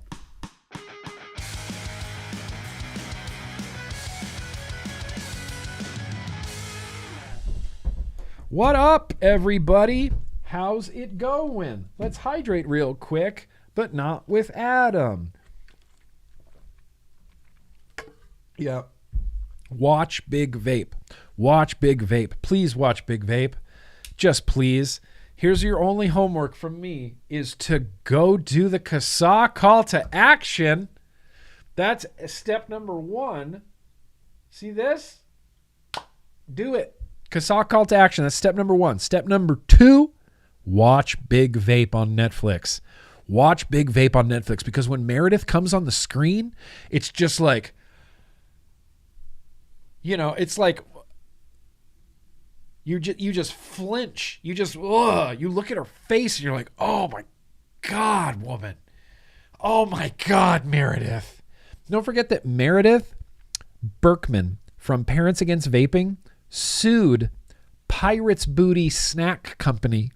What up, everybody? How's it going? Let's hydrate real quick, but not with Adam. Yeah. Watch Big Vape. Watch Big Vape. Please watch Big Vape. Just please. Here's your only homework from me is to go do the CASA call to action. That's step number 1. See this? Do it. CASA call to action. That's step number 1. Step number 2, watch Big Vape on Netflix. Watch Big Vape on Netflix because when Meredith comes on the screen, it's just like, it's like you just flinch. You just, you look at her face and you're like, oh my God, woman. Oh my God, Meredith. Don't forget that Meredith Berkman from Parents Against Vaping sued Pirates Booty Snack Company.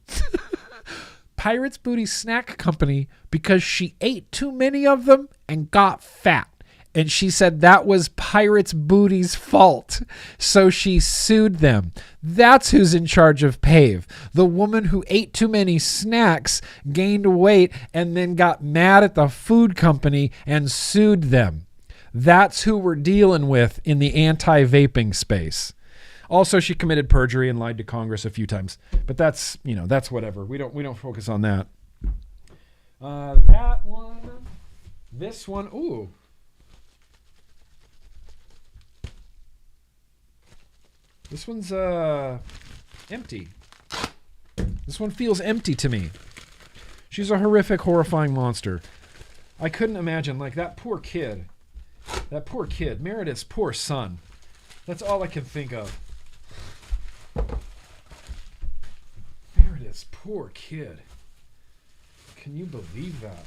Pirates Booty Snack Company because she ate too many of them and got fat. And she said that was Pirates Booty's fault. So she sued them. That's who's in charge of PAVE. The woman who ate too many snacks, gained weight, and then got mad at the food company and sued them. That's who we're dealing with in the anti-vaping space. Also, she committed perjury and lied to Congress a few times. But that's whatever. We don't focus on that. That one. This one. Ooh. This one's empty. This one feels empty to me. She's a horrific, horrifying monster. I couldn't imagine, like, that poor kid. That poor kid. Meredith's poor son. That's all I can think of. Meredith's poor kid. Can you believe that?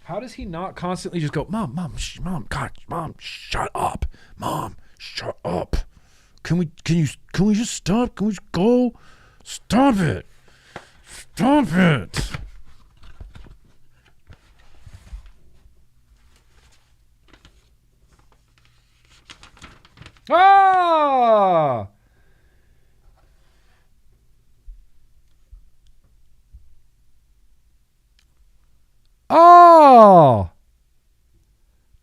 How does he not constantly just go, Mom, God, Mom, shut up. Mom, shut up. Can we just stop? Can we just go? Stop it. Stop it. Ah! Oh!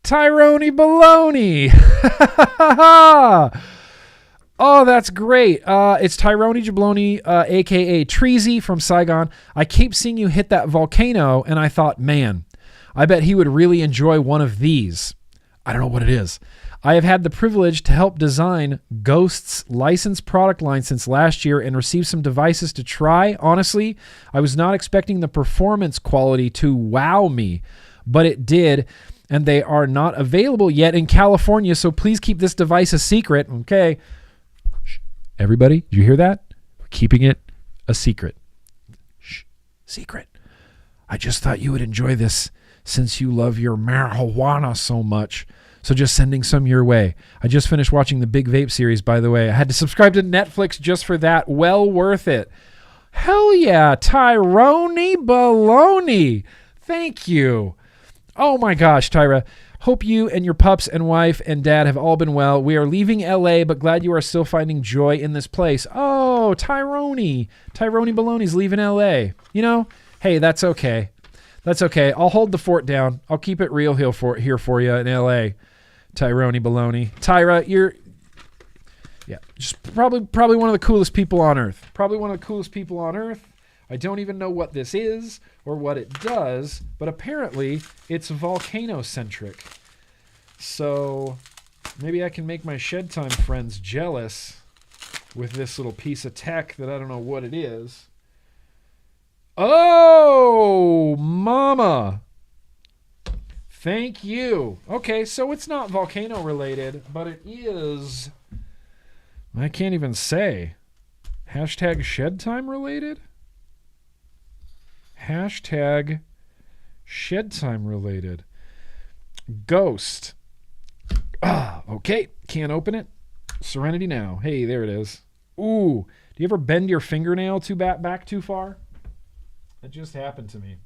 Tyrone Baloney. Oh, that's great. It's Tyrone Jabloni, a.k.a. Treasy from Saigon. I keep seeing you hit that volcano, and I thought, man, I bet he would really enjoy one of these. I don't know what it is. I have had the privilege to help design Ghost's licensed product line since last year and received some devices to try. Honestly, I was not expecting the performance quality to wow me, but it did, and they are not available yet in California, so please keep this device a secret. Okay. Shh. Everybody, did you hear that? We're keeping it a secret. Shh. Secret. I just thought you would enjoy this since you love your marijuana so much. So just sending some your way. I just finished watching the Big Vape series, by the way. I had to subscribe to Netflix just for that. Well worth it. Hell yeah, Tyrone Baloney. Thank you. Oh my gosh, Tyra. Hope you and your pups and wife and dad have all been well. We are leaving LA, but glad you are still finding joy in this place. Oh, Tyrone Baloney's leaving LA. You know, hey, that's okay. That's okay. I'll hold the fort down. I'll keep it real here for you in LA. Tyrone Baloney. Tyra, you're just probably one of the coolest people on earth. Probably one of the coolest people on earth. I don't even know what this is or what it does, but apparently it's volcano-centric. So maybe I can make my Shed Time friends jealous with this little piece of tech that I don't know what it is. Oh, mama. Thank you. Okay, so it's not volcano related, but it is, I can't even say. Hashtag Shed Time related? Hashtag Shed Time related. Ghost. Okay, can't open it. Serenity now. Hey, there it is. Ooh, do you ever bend your fingernail back too far? That just happened to me.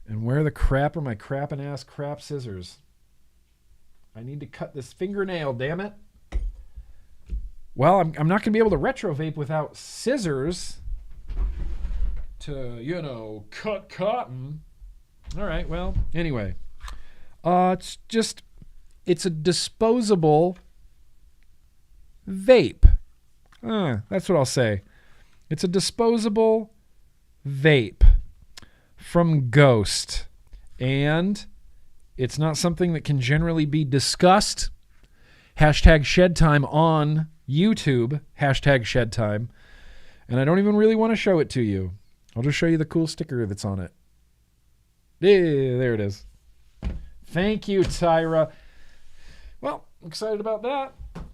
And where the crap are my crappin' ass crap scissors? I need to cut this fingernail, damn it. Well, I'm not going to be able to RetroVape without scissors to, cut cotton. All right, well, anyway. It's a disposable vape. That's what I'll say. It's a disposable vape from Ghost. And it's not something that can generally be discussed. Hashtag Shed Time on YouTube. Hashtag Shed Time. And I don't even really want to show it to you. I'll just show you the cool sticker that's on it. Yeah, there it is. Thank you, Tyra. Well, excited about that.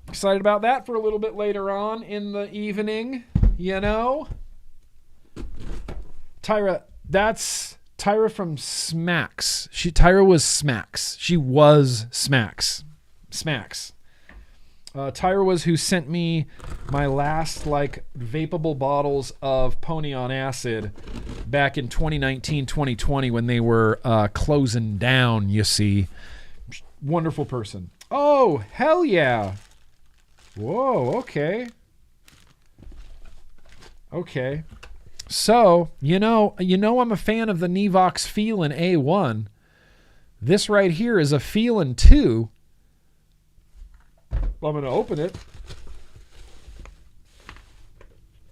Excited about that for a little bit later on in the evening, Tyra, that's Tyra from Smacks. Tyra was Smacks. She was Smacks. Tyra was who sent me my last vapeable bottles of Pony on Acid back in 2019, 2020 when they were closing down, you see. Wonderful person. Oh, hell yeah. Whoa, okay. Okay. So, I'm a fan of the Nevox Feelin' A1. This right here is a Feelin' 2. I'm going to open it.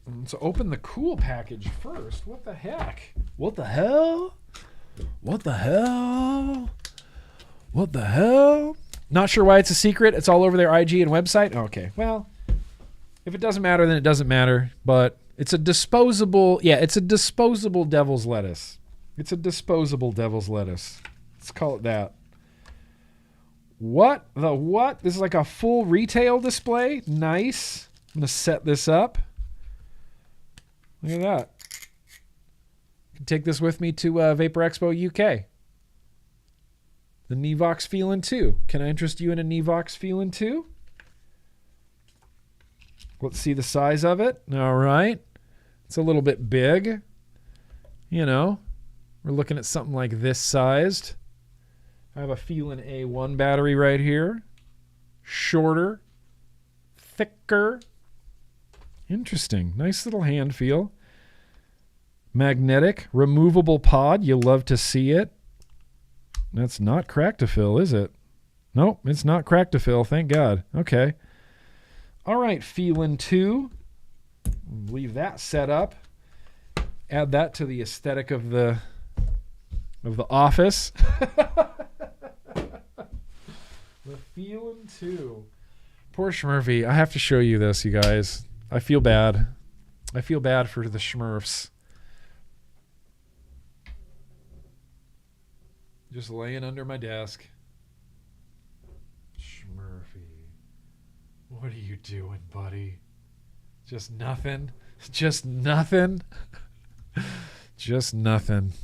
Let's open the cool package first. What the heck? What the hell? What the hell? What the hell? Not sure why it's a secret. It's all over their IG and website. Okay, well, if it doesn't matter, then it doesn't matter. But it's a disposable, it's a disposable devil's lettuce. It's a disposable devil's lettuce. Let's call it that. What the what? This is like a full retail display. Nice. I'm going to set this up. Look at that. I can take this with me to Vapor Expo UK. The Nevox Feelin' 2. Can I interest you in a Nevox Feelin' 2? Let's see the size of it. All right. It's a little bit big. We're looking at something like this sized. I have a Feelin' A1 battery right here. Shorter. Thicker. Interesting. Nice little hand feel. Magnetic. Removable pod. You'll love to see it. That's not crack to fill, is it? Nope, it's not crack to fill. Thank God. Okay. All right, Feelin' 2. Leave that set up. Add that to the aesthetic of the of The Office. The feeling too. Poor Schmurphy. I have to show you this, you guys. I feel bad. I feel bad for the Schmurfs. Just laying under my desk. Schmurphy. What are you doing, buddy? Just nothing? Just nothing? Just nothing.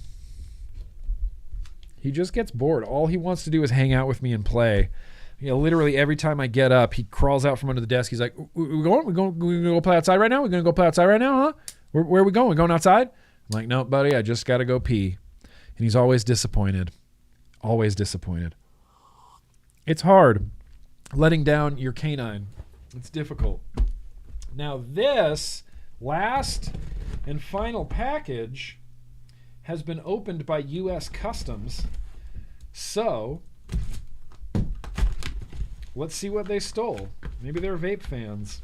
He just gets bored. All he wants to do is hang out with me and play. You know, literally every time I get up, he crawls out from under the desk. He's like, "We're going to go play outside right now? We're going to go play outside right now, huh? Where are we going? We're going outside?" I'm like, "No, buddy, I just got to go pee." And he's always disappointed. Always disappointed. It's hard letting down your canine. It's difficult. Now this last and final package has been opened by U.S. Customs. So let's see what they stole. Maybe they're vape fans.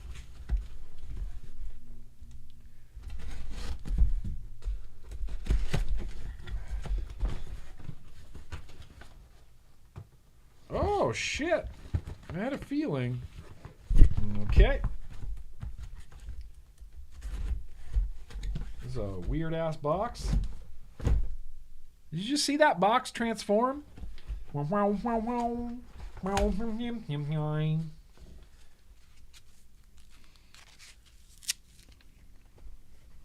Oh, shit. I had a feeling. Okay. This is a weird-ass box. Did you just see that box transform?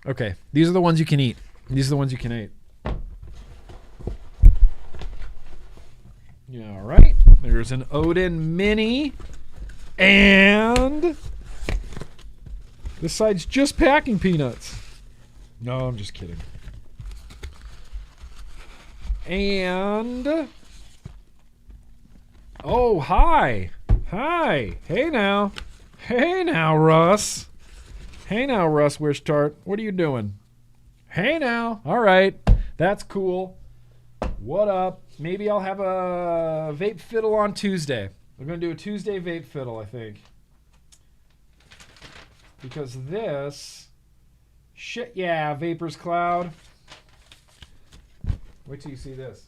Okay, these are the ones you can eat. These are the ones you can eat. Yeah, all right. There's an Odin Mini. And this side's just packing peanuts. No, I'm just kidding. And oh, hi. Hi. Hey now. Hey now, Russ. Hey now, Russ Wishtart. What are you doing? Hey now. All right. That's cool. What up? Maybe I'll have a vape fiddle on Tuesday. We're going to do a Tuesday vape fiddle, I think. Because this... Shit, yeah, Vapors Cloud. Wait till you see this.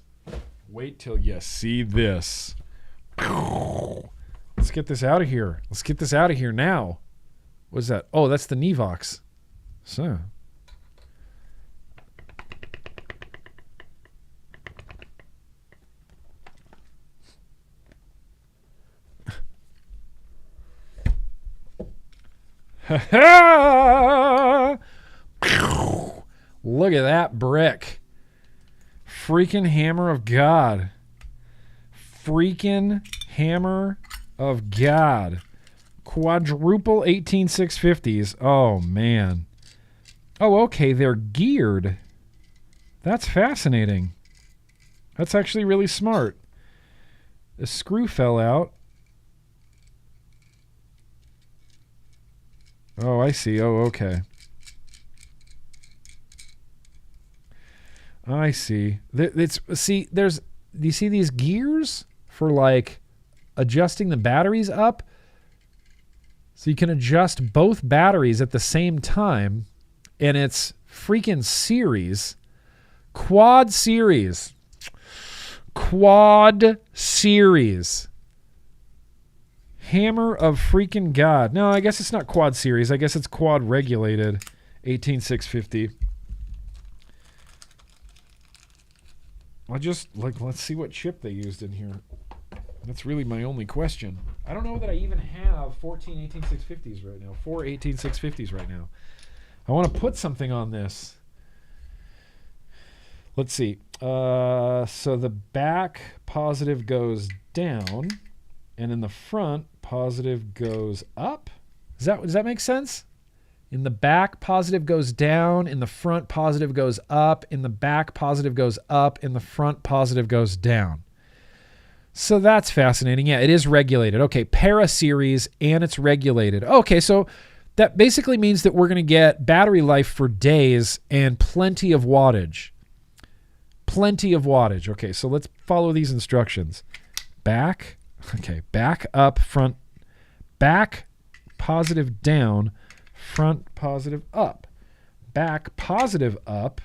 Wait till you see this. Let's get this out of here. Let's get this out of here now. What's that? Oh, that's the Nevox. So... Look at that brick. Freaking hammer of God. Freaking hammer of God. Quadruple 18650s. Oh, man. Oh, okay. They're geared. That's fascinating. That's actually really smart. The screw fell out. Oh, I see. Oh, okay. I see. Do you see these gears for like adjusting the batteries up? So you can adjust both batteries at the same time, and it's freaking series. Quad series. Quad series. Hammer of freaking God. No, I guess it's not quad series. I guess it's quad regulated 18650. Let's see what chip they used in here. That's really my only question. I don't know that I even have 14 18650s right now. 4 18650s right now. I want to put something on this. Let's see. So the back positive goes down, and in the front positive goes up. Does that make sense? In the back, positive goes down. In the front, positive goes up. In the back, positive goes up. In the front, positive goes down. So that's fascinating. Yeah, it is regulated. Okay, para series, and it's regulated. Okay, so that basically means that we're going to get battery life for days and plenty of wattage. Plenty of wattage. Okay, so let's follow these instructions. Back. Okay, back up, front, back, positive down, front, positive up, back, positive up,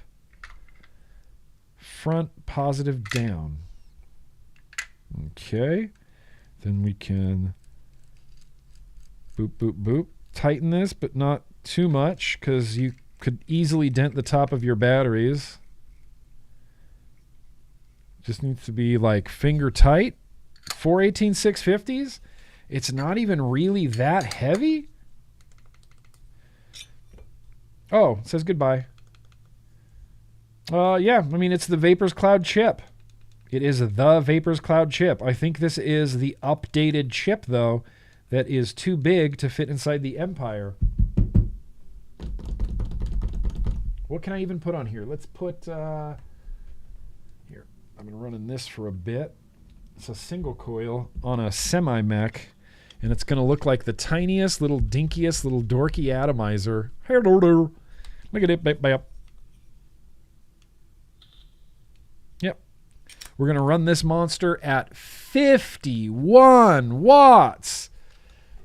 front, positive down. Okay. Then we can boop, boop, boop. Tighten this, but not too much because you could easily dent the top of your batteries. Just needs to be like finger tight. 418 650s. It's not even really that heavy. Oh, it says goodbye. Yeah, I mean, it's the Vapors Cloud chip. It is the Vapors Cloud chip. I think this is the updated chip, though, that is too big to fit inside the Empire. What can I even put on here? Let's put... Here, I've been running this for a bit. It's a single coil on a semi-mech, and it's going to look like the tiniest, little dinkiest, little dorky atomizer. Look at it, babe. Yep. We're going to run this monster at 51 watts.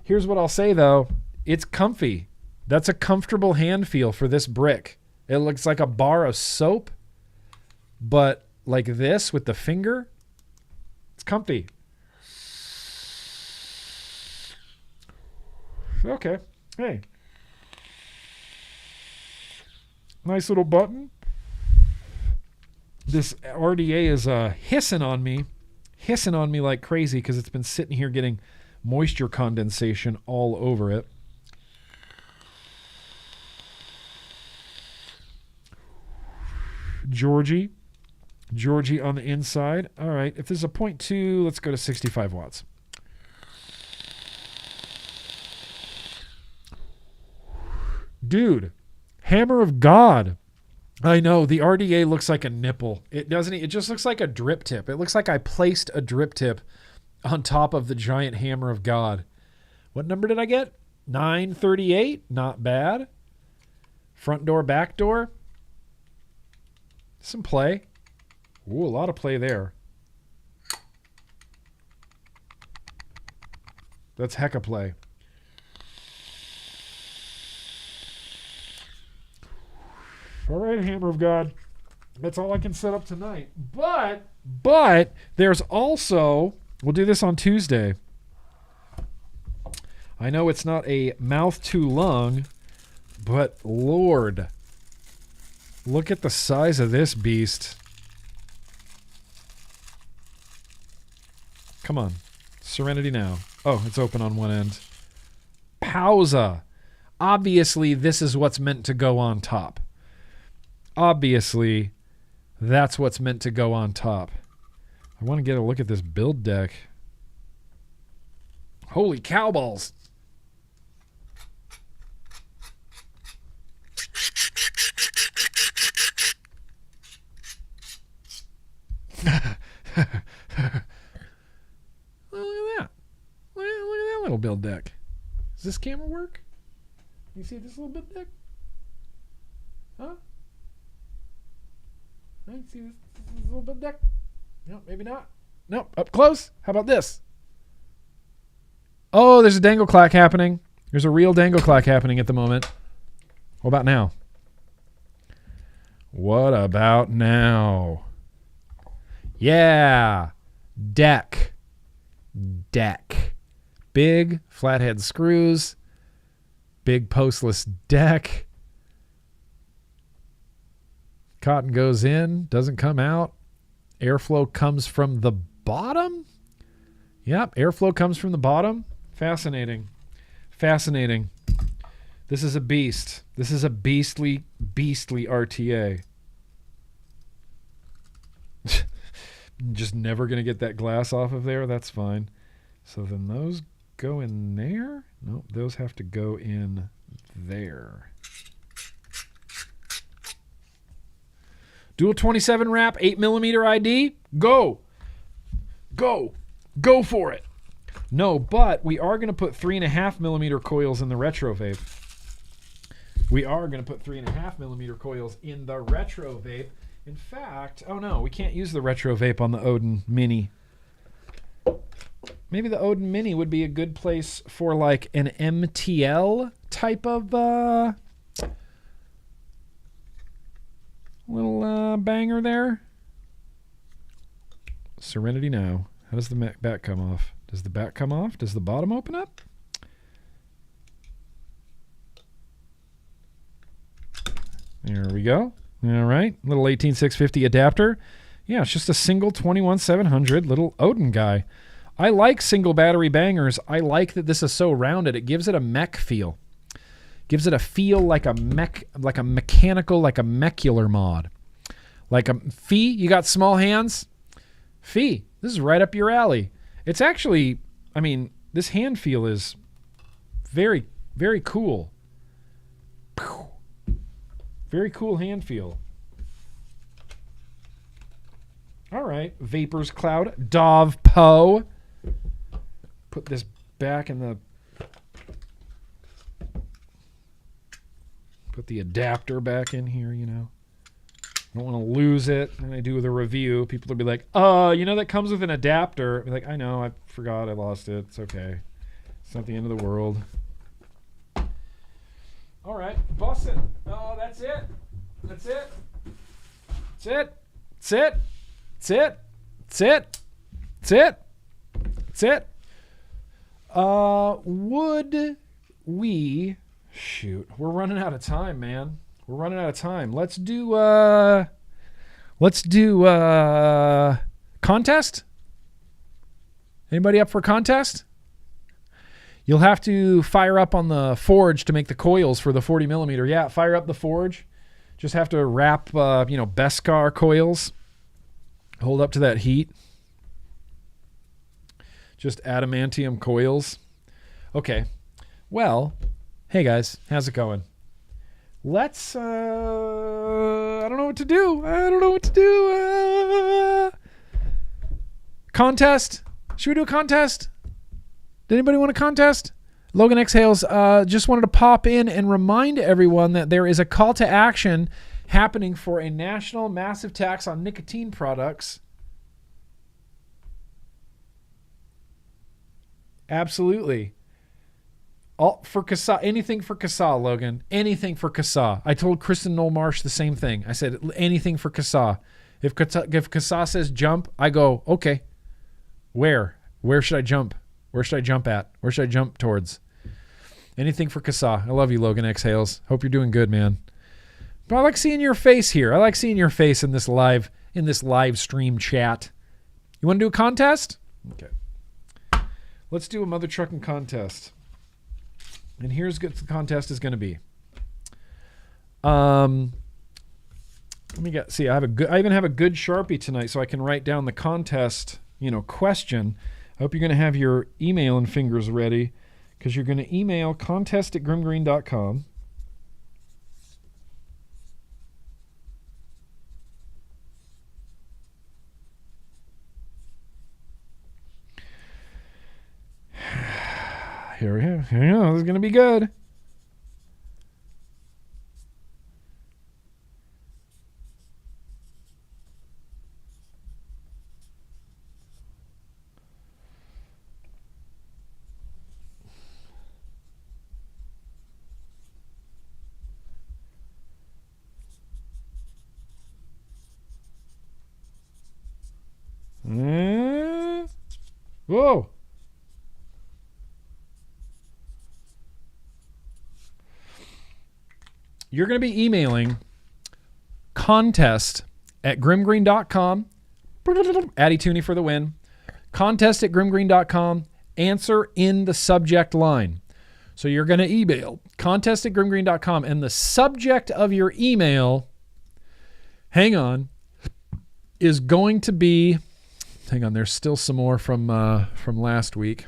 Here's what I'll say, though. It's comfy. That's a comfortable hand feel for this brick. It looks like a bar of soap, but like this with the finger, it's comfy. Okay. Hey. Nice little button. This RDA is hissing on me like crazy because it's been sitting here getting moisture condensation all over it. Georgie on the inside. All right, if there's a 0.2, let's go to 65 watts. Dude, Hammer of God. I know, the RDA looks like a nipple. It doesn't, it just looks like a drip tip. It looks like I placed a drip tip on top of the giant Hammer of God. What number did I get? 938, not bad. Front door, back door. Some play. Ooh, a lot of play there. That's hecka play. All right, Hammer of God. That's all I can set up tonight. But there's also, we'll do this on Tuesday. I know it's not a mouth to lung, but Lord, look at the size of this beast. Come on. Serenity now. Oh, it's open on one end. Pausa. Obviously, this is what's meant to go on top. Obviously, that's what's meant to go on top. I want to get a look at this build deck. Holy cowballs. Well, look at that. Look at that little build deck. Does this camera work? You see this little build deck? Huh? You see this little build deck? No, maybe not. No, up close. How about this? Oh, there's a dangle clack happening. There's a real dangle clack happening at the moment. What about now? What about now? Yeah. Deck. Big flathead screws. Big postless deck. Cotton goes in, doesn't come out. Airflow comes from the bottom? Yep, airflow comes from the bottom. Fascinating. This is a beast. This is a beastly RTA. Just never going to get that glass off of there. That's fine. So then those go in there? Nope, those have to go in there. Dual 27 wrap, 8mm ID. Go for it. No, but we are going to put 3.5mm coils in the RetroVape. We are going to put 3.5mm coils in the RetroVape. In fact, oh no, we can't use the RetroVape on the Odin Mini. Maybe the Odin Mini would be a good place for like an MTL type of little banger there. Serenity now. How does the back come off? Does the back come off? Does the bottom open up? There we go. All right. Little 18650 adapter. Yeah, it's just a single 21700 little Odin guy. I like single battery bangers. I like that this is so rounded. It gives it a mech feel. Gives it a feel like a mechanical, like a mechular mod. Like a Fee, you got small hands? Fee, this is right up your alley. It's actually, I mean, this hand feel is very, very cool. Very cool hand feel. All right, Vapors Cloud, Dov Poe. Put this back in the... Put the adapter back in here, you know. I don't want to lose it. And I do the review. People will be like, you know that comes with an adapter. I'll be like, I know, I forgot, I lost it. It's okay. It's not the end of the world. All right, bussin'. Oh, that's it. That's it. That's it. That's it. That's it. That's it. That's it. That's it. Would we... Shoot, we're running out of time, man. We're running out of time. Let's do contest? Anybody up for contest? You'll have to fire up on the forge to make the coils for the 40 millimeter. Yeah, fire up the forge. Just have to wrap, Beskar coils. Hold up to that heat. Just adamantium coils. Okay. Well, hey guys, how's it going? Let's, I don't know what to do. Contest? Should we do a contest? Did anybody want a contest? Logan Exhales just wanted to pop in and remind everyone that there is a call to action happening for a national massive tax on nicotine products. Absolutely. All for CASA, anything for CASA, Logan. Anything for CASA. I told Kristen Noel-Marsh the same thing. I said anything for CASA. If CASA says jump, I go, okay. Where? Where should I jump? Where should I jump at? Where should I jump towards? Anything for CASA. I love you, Logan Exhales. Hope you're doing good, man. But I like seeing your face here. I like seeing your face in this live stream chat. You want to do a contest? Okay. Let's do a mother trucking contest. And here's what the contest is going to be. Let me get. See, I even have a good Sharpie tonight, so I can write down the contest, question. I hope you're going to have your email and fingers ready, because you're going to email contest@grimmgreen.com. Here we go. This is going to be good. Whoa. You're going to be emailing contest@grimmgreen.com. Addy Tooney for the win. Contest@grimmgreen.com. Answer in the subject line. So you're going to email contest@grimmgreen.com, and the subject of your email, hang on, is going to be, hang on, there's still some more from last week.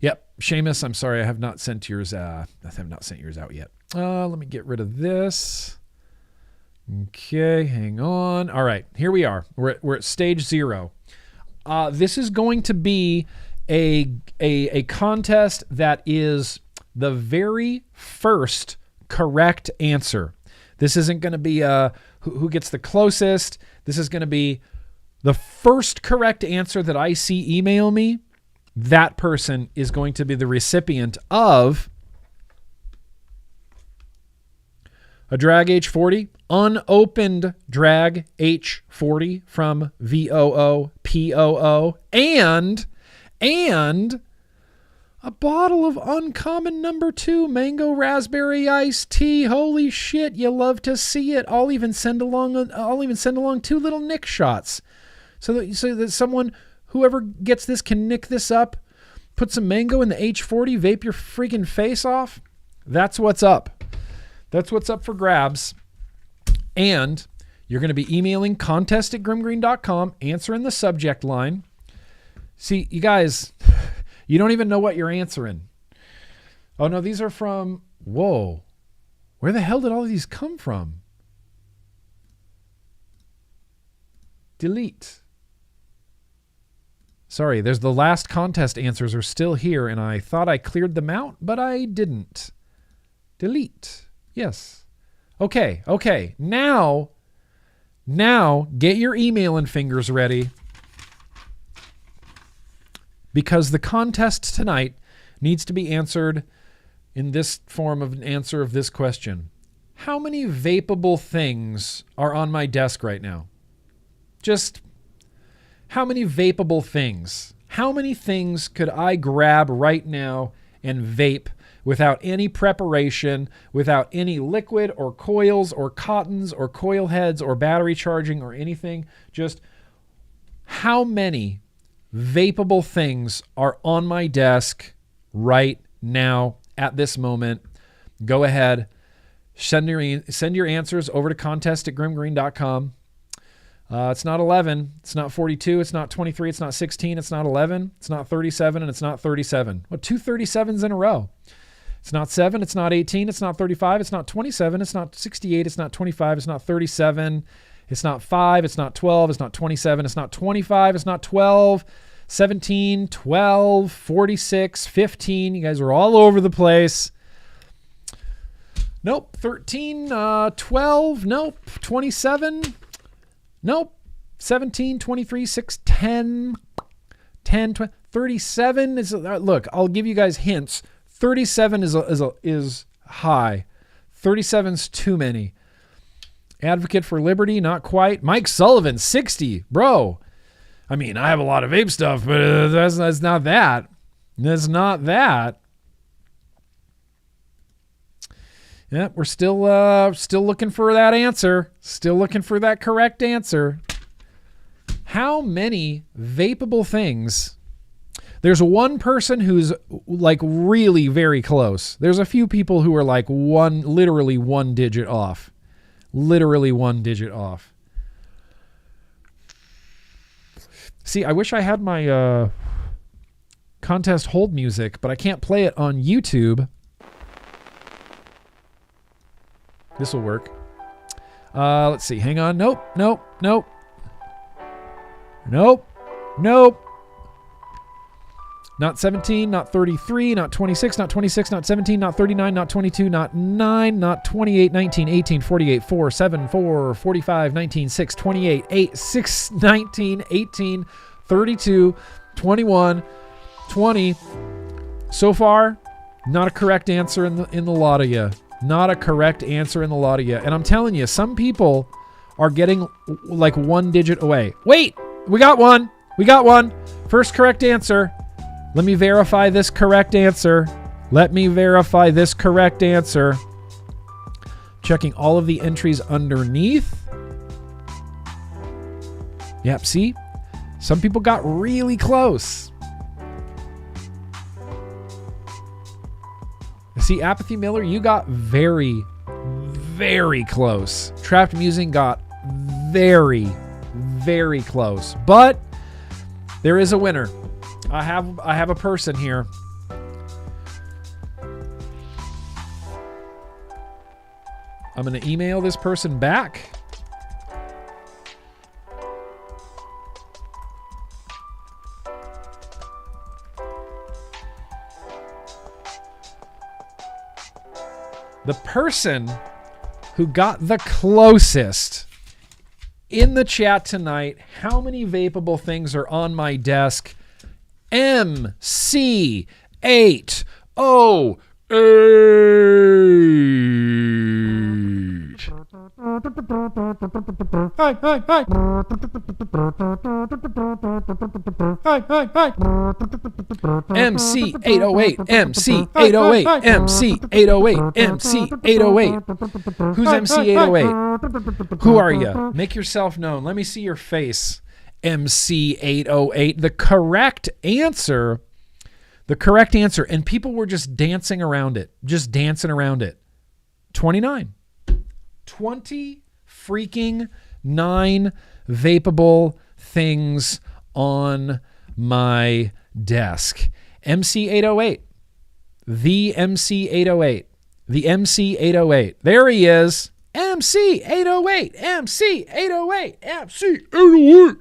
Yep, Seamus, I'm sorry, I have not sent yours. I have not sent yours out yet. Let me get rid of this. Okay, hang on. All right, here we are. We're at stage 0. This is going to be a contest that is the very first correct answer. This isn't going to be who gets the closest. This is going to be the first correct answer that I see email me. That person is going to be the recipient of a Drag H40 unopened drag H40 from VOOPOO, and a bottle of Uncommon No. 2 Mango Raspberry Iced Tea. Holy shit, you love to see it. I'll even send along 2 little nick shots so that someone, whoever gets this, can nick this up, put some mango in the H40, vape your freaking face off. That's what's up. That's what's up for grabs. And you're going to be emailing contest@grimmgreen.com, answering the subject line. See, you guys, you don't even know what you're answering. Oh, no, these are from... Whoa. Where the hell did all of these come from? Delete. Sorry, there's the last contest answers are still here, and I thought I cleared them out, but I didn't. Delete. Yes. Okay. Now get your emailing fingers ready, because the contest tonight needs to be answered in this form of an answer of this question. How many vapable things are on my desk right now? Just how many vapable things? How many things could I grab right now and vape without any preparation, without any liquid or coils or cottons or coil heads or battery charging or anything? Just how many vapable things are on my desk right now at this moment? Go ahead, send your answers over to contest@grimmgreen.com. It's not 11, it's not 42, it's not 23, it's not 16, it's not 11, it's not 37, and it's not 37. Well, 2 37s in a row. It's not 7, it's not 18, it's not 35, it's not 27, it's not 68, it's not 25, it's not 37, it's not 5, it's not 12, it's not 27, it's not 25, it's not 12, 17, 12, 46, 15. You guys are all over the place. Nope. 13, 12, nope. 27, nope. 17, 23, 6, 10, 10, 20, 37 is, look, I'll give you guys hints. 37 is high. 37's too many. Advocate for Liberty, not quite. Mike Sullivan, 60. Bro, I mean, I have a lot of vape stuff, but that's not that. That's not that. Yeah, we're still looking for that answer. Still looking for that correct answer. How many vapable things? There's one person who's like really very close. There's a few people who are like literally one digit off. Literally one digit off. See, I wish I had my contest hold music, but I can't play it on YouTube. This will work. Let's see. Hang on. Nope. Not 17, not 33, not 26, not 26, not 17, not 39, not 22, not 9, not 28, 19, 18, 48, 4, 7, 4, 45, 19, 6, 28, 8, 6, 19, 18, 32, 21, 20. So far, not a correct answer in the lot of you. Not a correct answer in the lot of you. And I'm telling you, some people are getting like one digit away. Wait, we got one. First correct answer. Let me verify this correct answer. Checking all of the entries underneath. Yep, see? Some people got really close. See, Apathy Miller, you got very, very close. Trapped Musing got very, very close. But there is a winner. I have a person here. I'm going to email this person back. The person who got the closest in the chat tonight, how many vapable things are on my desk? MC808. MC 808, MC 808, MC 808, MC 808. Who's MC 808? Who are you? Make yourself known. Let me see your face. MC 808. The correct answer, and people were just dancing around it. 29. 20 freaking 9 vapable things on my desk. MC 808. The MC 808. The MC 808. There he is. MC 808. MC 808. MC 808.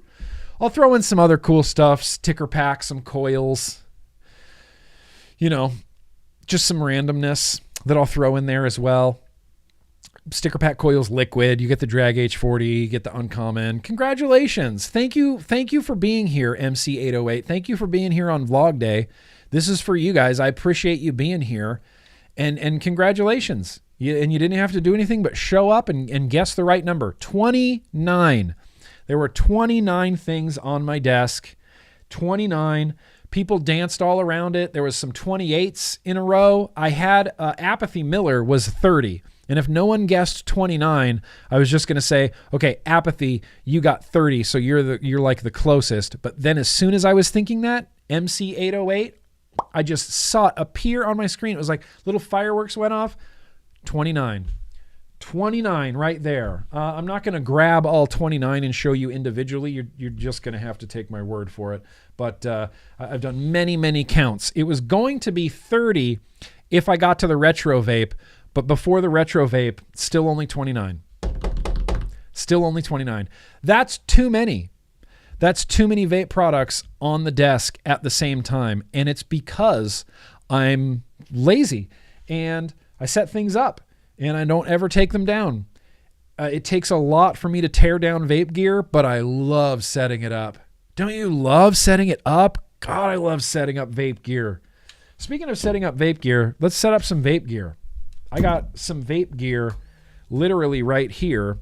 I'll throw in some other cool stuff. Sticker pack, some coils. You know, just some randomness that I'll throw in there as well. Sticker pack coils liquid. You get the Drag H40, you get the Uncommon. Congratulations. Thank you for being here, MC808. Thank you for being here on Vlog Day. This is for you guys. I appreciate you being here. And congratulations. You didn't have to do anything but show up and guess the right number. 29. There were 29 things on my desk. 29. People danced all around it. There was some 28s in a row. I had Apathy Miller was 30. And if no one guessed 29, I was just going to say, okay, Apathy, you got 30, so you're like the closest. But then as soon as I was thinking that, MC808, I just saw it appear on my screen. It was like little fireworks went off. 29. 29 right there. I'm not going to grab all 29 and show you individually. You're just going to have to take my word for it. But I've done many, many counts. It was going to be 30 if I got to the RetroVape. But before the RetroVape, still only 29. Still only 29. That's too many. That's too many vape products on the desk at the same time. And it's because I'm lazy and I set things up and I don't ever take them down. It takes a lot for me to tear down vape gear, but I love setting it up. Don't you love setting it up? God, I love setting up vape gear. Speaking of setting up vape gear, let's set up some vape gear. I got some vape gear literally right here,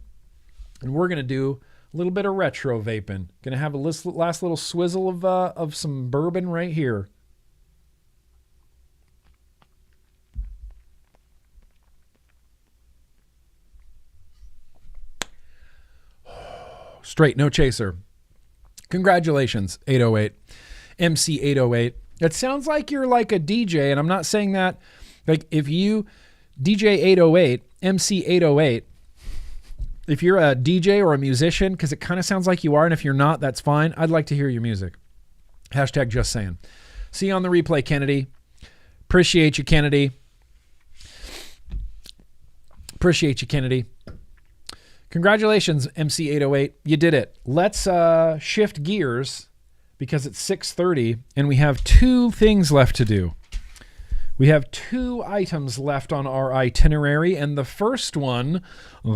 and we're going to do a little bit of retro vaping. Going to have a last little swizzle of some bourbon right here. Straight, no chaser. Congratulations, 808. MC 808. It sounds like you're like a DJ, and I'm not saying that. Like if you... DJ 808, MC 808, if you're a DJ or a musician, because it kind of sounds like you are, and if you're not, that's fine. I'd like to hear your music. Hashtag just saying. See you on the replay, Kennedy. Appreciate you, Kennedy. Appreciate you, Kennedy. Congratulations, MC 808. You did it. Let's shift gears because it's 6:30 and we have 2 things left to do. We have 2 items left on our itinerary, and the first one... You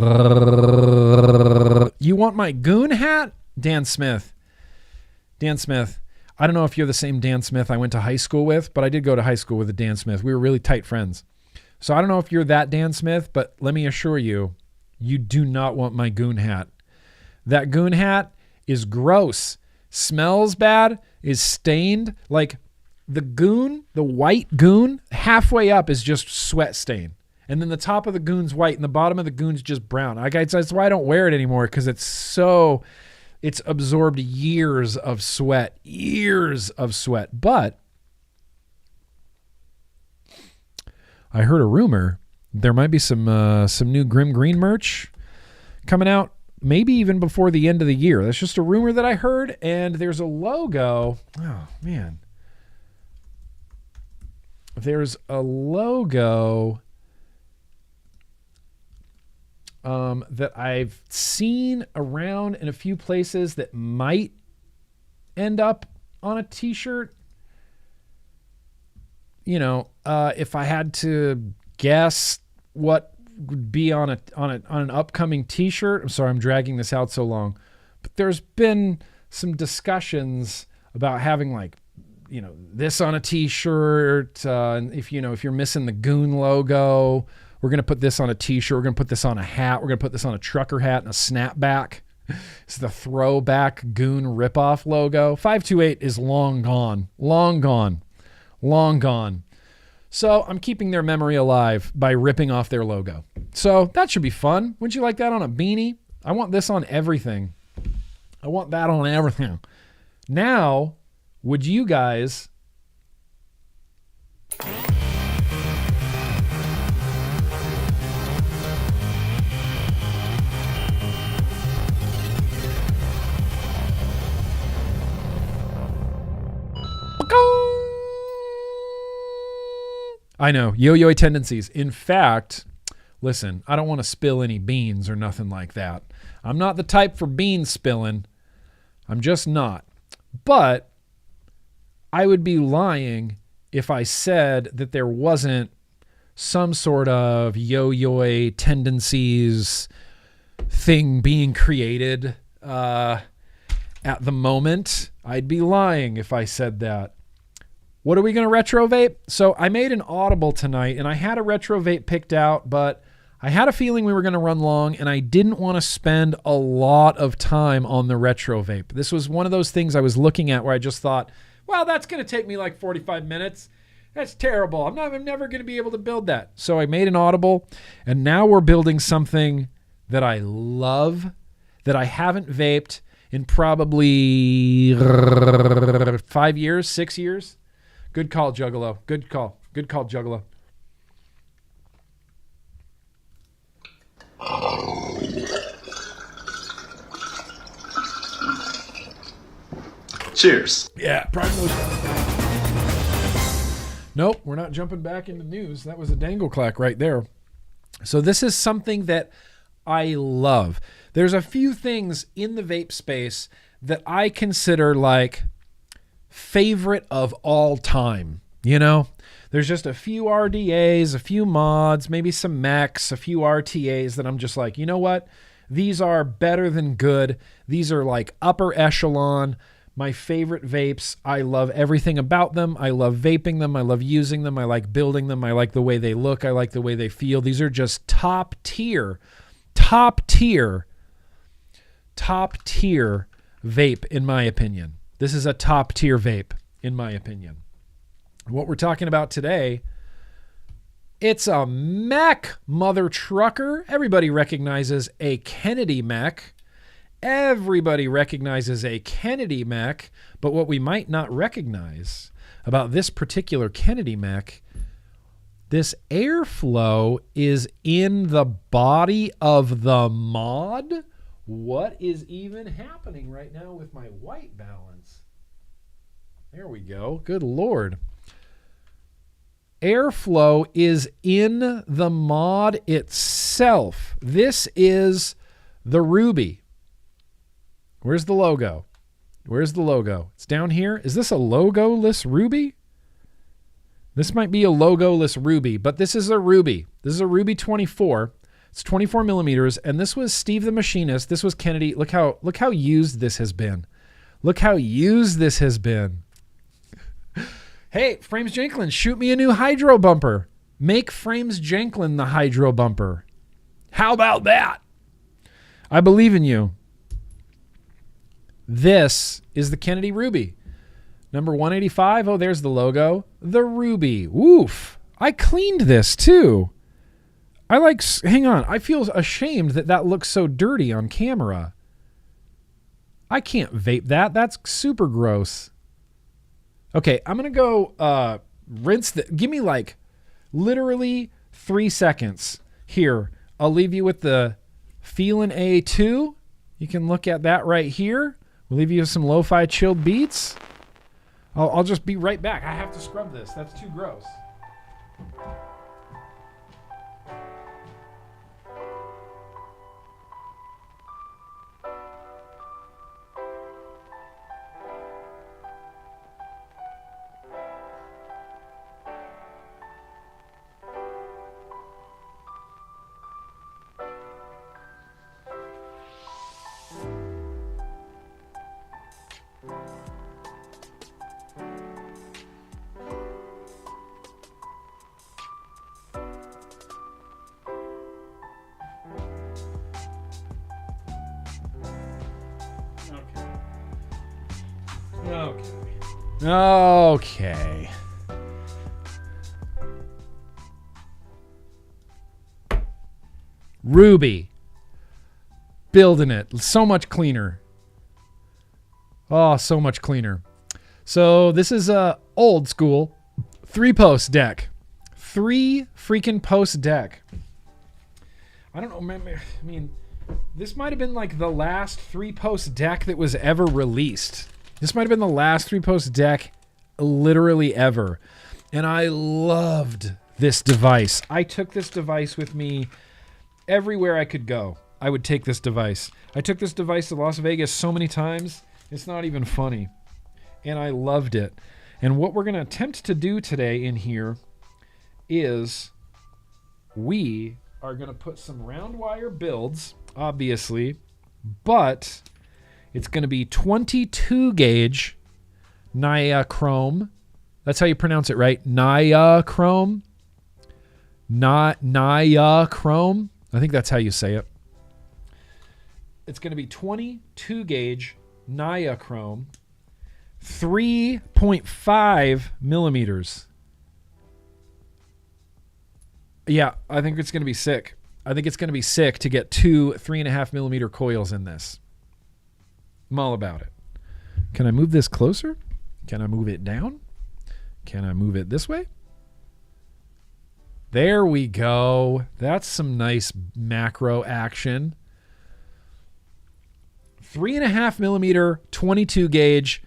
want my goon hat? Dan Smith. Dan Smith. I don't know if you're the same Dan Smith I went to high school with, but I did go to high school with a Dan Smith. We were really tight friends. So I don't know if you're that Dan Smith, but let me assure you, you do not want my goon hat. That goon hat is gross, smells bad, is stained. Like... The goon, the white goon, halfway up is just sweat stain. And then the top of the goon's white and the bottom of the goon's just brown. That's why I don't wear it anymore, because it's absorbed years of sweat. But I heard a rumor there might be some new GrimmGreen merch coming out, maybe even before the end of the year. That's just a rumor that I heard, and there's a logo. Oh, man. There's a logo that I've seen around in a few places that might end up on a t-shirt. You know, if I had to guess what would be on an upcoming t-shirt, I'm sorry I'm dragging this out so long, but there's been some discussions about having like, this on a t-shirt, and if you're missing the goon logo, We're going to put this on a t-shirt. We're going to put this on a hat. We're going to put this on a trucker hat and a snapback. It's the throwback goon ripoff logo. 528 is long gone. Long gone. Long gone. So I'm keeping their memory alive by ripping off their logo. So that should be fun. Wouldn't you like that on a beanie? I want this on everything. I want that on everything. Now, would you guys... I know, yo-yo tendencies. In fact, listen, I don't want to spill any beans or nothing like that. I'm not the type for bean spilling. I'm just not. But I would be lying if I said that there wasn't some sort of yo-yo tendencies thing being created at the moment. I'd be lying if I said that. What are we going to retro vape? So I made an audible tonight, and I had a retro vape picked out, but I had a feeling we were going to run long, and I didn't want to spend a lot of time on the retro vape. This was one of those things I was looking at where I just thought, well, that's going to take me like 45 minutes. That's terrible. I'm never going to be able to build that. So I made an audible, and now we're building something that I love, that I haven't vaped in probably 5 years, 6 years. Good call, Juggalo. Good call. Good call, Juggalo. Cheers. Yeah, prime motion. Nope, we're not jumping back into news. That was a dangle clack right there. So this is something that I love. There's a few things in the vape space that I consider like favorite of all time. You know, there's just a few RDAs, a few mods, maybe some mechs, a few RTAs that I'm just like, you know what? These are better than good. These are like upper echelon. My favorite vapes. I love everything about them. I love vaping them. I love using them. I like building them. I like the way they look. I like the way they feel. These are just top tier vape, in my opinion. This is a top tier vape, in my opinion. What we're talking about today, it's a mech, mother trucker. Everybody recognizes a Kennedy mech. Everybody recognizes a Kennedy mech, but what we might not recognize about this particular Kennedy mech, this airflow is in the body of the mod. What is even happening right now with my white balance? There we go. Good Lord. Airflow is in the mod itself. This is the Ruby. Where's the logo? Where's the logo? It's down here. Is this a logoless Ruby? This might be a logoless Ruby, but this is a Ruby. This is a Ruby 24. It's 24 millimeters, and this was Steve the Machinist. This was Kennedy. Look how used this has been. Look how used this has been. Hey, Frames Janklin, shoot me a new hydro bumper. Make Frames Janklin the hydro bumper. How about that? I believe in you. This is the Kennedy Ruby. Number 185. Oh, there's the logo. The Ruby. Woof. I cleaned this too. Hang on. I feel ashamed that looks so dirty on camera. I can't vape that. That's super gross. Okay, I'm going to go rinse give me like literally 3 seconds. Here, I'll leave you with the Feelin' A2. You can look at that right here. We'll leave you with some lo-fi chilled beats. I'll just be right back. I have to scrub this. That's too gross. Okay. Ruby. Building it. So much cleaner. Oh, so much cleaner. So this is a old school 3-post deck. 3 freaking post deck. I don't know. I mean, this might have been like the last 3-post deck that was ever released. This might have been the last 3-post deck literally ever. And I loved this device. I took this device with me everywhere I could go. I would take this device. I took this device to Las Vegas so many times, it's not even funny. And I loved it. And what we're going to attempt to do today in here is we are going to put some round wire builds, obviously, but it's going to be 22 gauge nichrome. That's how you pronounce it, right? Nichrome. Nichrome. I think that's how you say it. It's going to be 22 gauge nichrome, 3.5 millimeters. Yeah, I think it's going to be sick. I think it's going to be sick to get 2 3.5 millimeter coils in this. I'm all about it. Can I move this closer? Can I move it down? Can I move it this way? There we go. That's some nice macro action. 3.5 millimeter, 22 gauge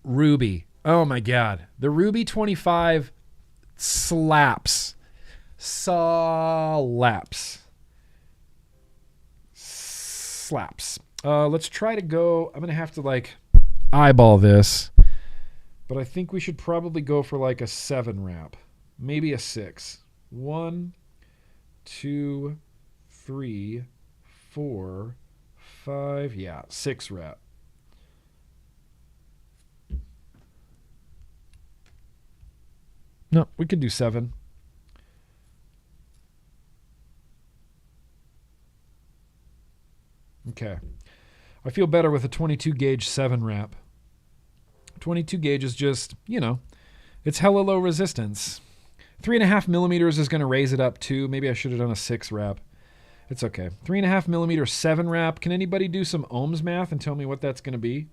Ruby. Oh my God. The Ruby 25 slaps. Slaps. Let's try to go. I'm going to have to like eyeball this, but I think we should probably go for like a 7 wrap, maybe a 6. 1, 2, 3, 4, 5. Yeah, 6 wrap. No, we could do 7. Okay. I feel better with a 22 gauge 7 wrap. 22 gauge is just, it's hella low resistance. 3.5 millimeters is going to raise it up too. Maybe I should have done a 6 wrap. It's okay. 3.5 millimeter 7 wrap. Can anybody do some ohms math and tell me what that's going to be?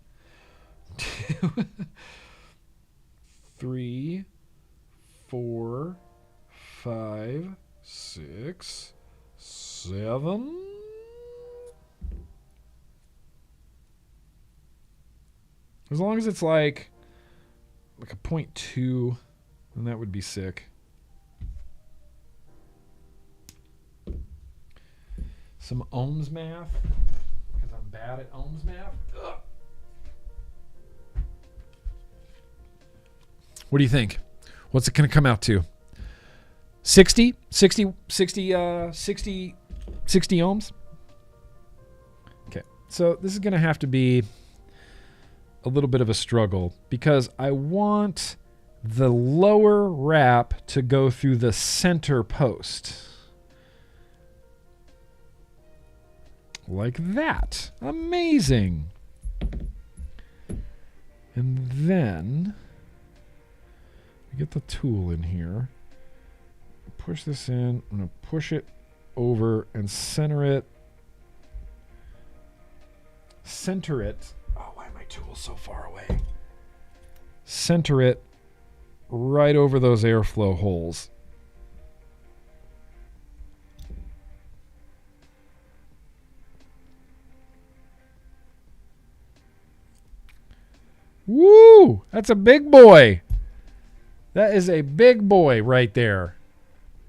3, 4, 5, 6, 7. As long as it's like a 0.2, then that would be sick. Some ohms math, because I'm bad at ohms math. Ugh. What do you think? What's it going to come out to? 60 ohms? Okay, so this is going to have to be a little bit of a struggle because I want the lower wrap to go through the center post. Like that. Amazing. And then we get the tool in here. Push this in. I'm going to push it over and center it. Center it. Oh, why are my tools so far away? Center it right over those airflow holes. Woo! That's a big boy. That is a big boy right there.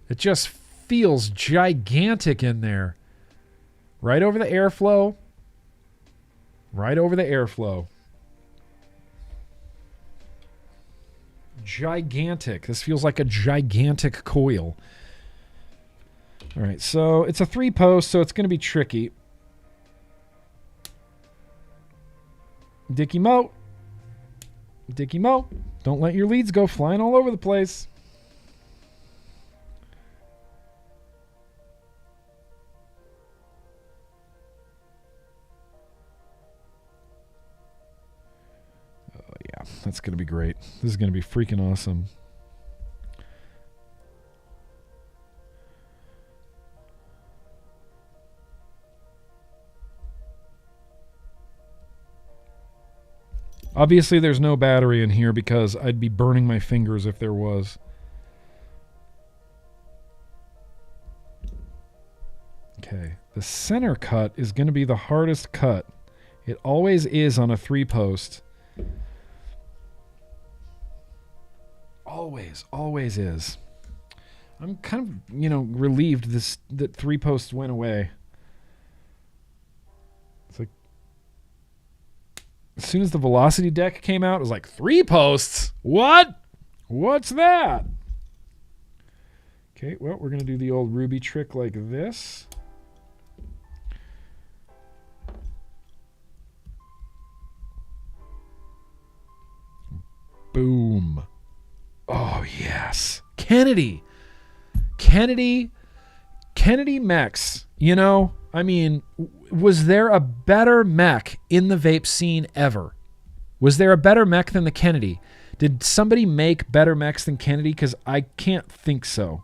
It just feels gigantic in there. Right over the airflow. Right over the airflow. Gigantic. This feels like a gigantic coil. All right, so it's a 3-post, so it's going to be tricky. Dicky Mo. Dicky Mo. Don't let your leads go flying all over the place. Oh, That's going to be great. This is going to be freaking awesome. Obviously, there's no battery in here because I'd be burning my fingers if there was. Okay, the center cut is going to be the hardest cut. It always is on a 3-post. Always is. I'm kind of, relieved that 3-post went away. It's like, as soon as the Velocity deck came out, it was like, 3 posts? What? What's that? Okay, well, we're going to do the old Ruby trick like this. Boom. Oh, yes. Kennedy mechs. I mean, was there a better mech in the vape scene ever? Was there a better mech than the Kennedy? Did somebody make better mechs than Kennedy? Because I can't think so.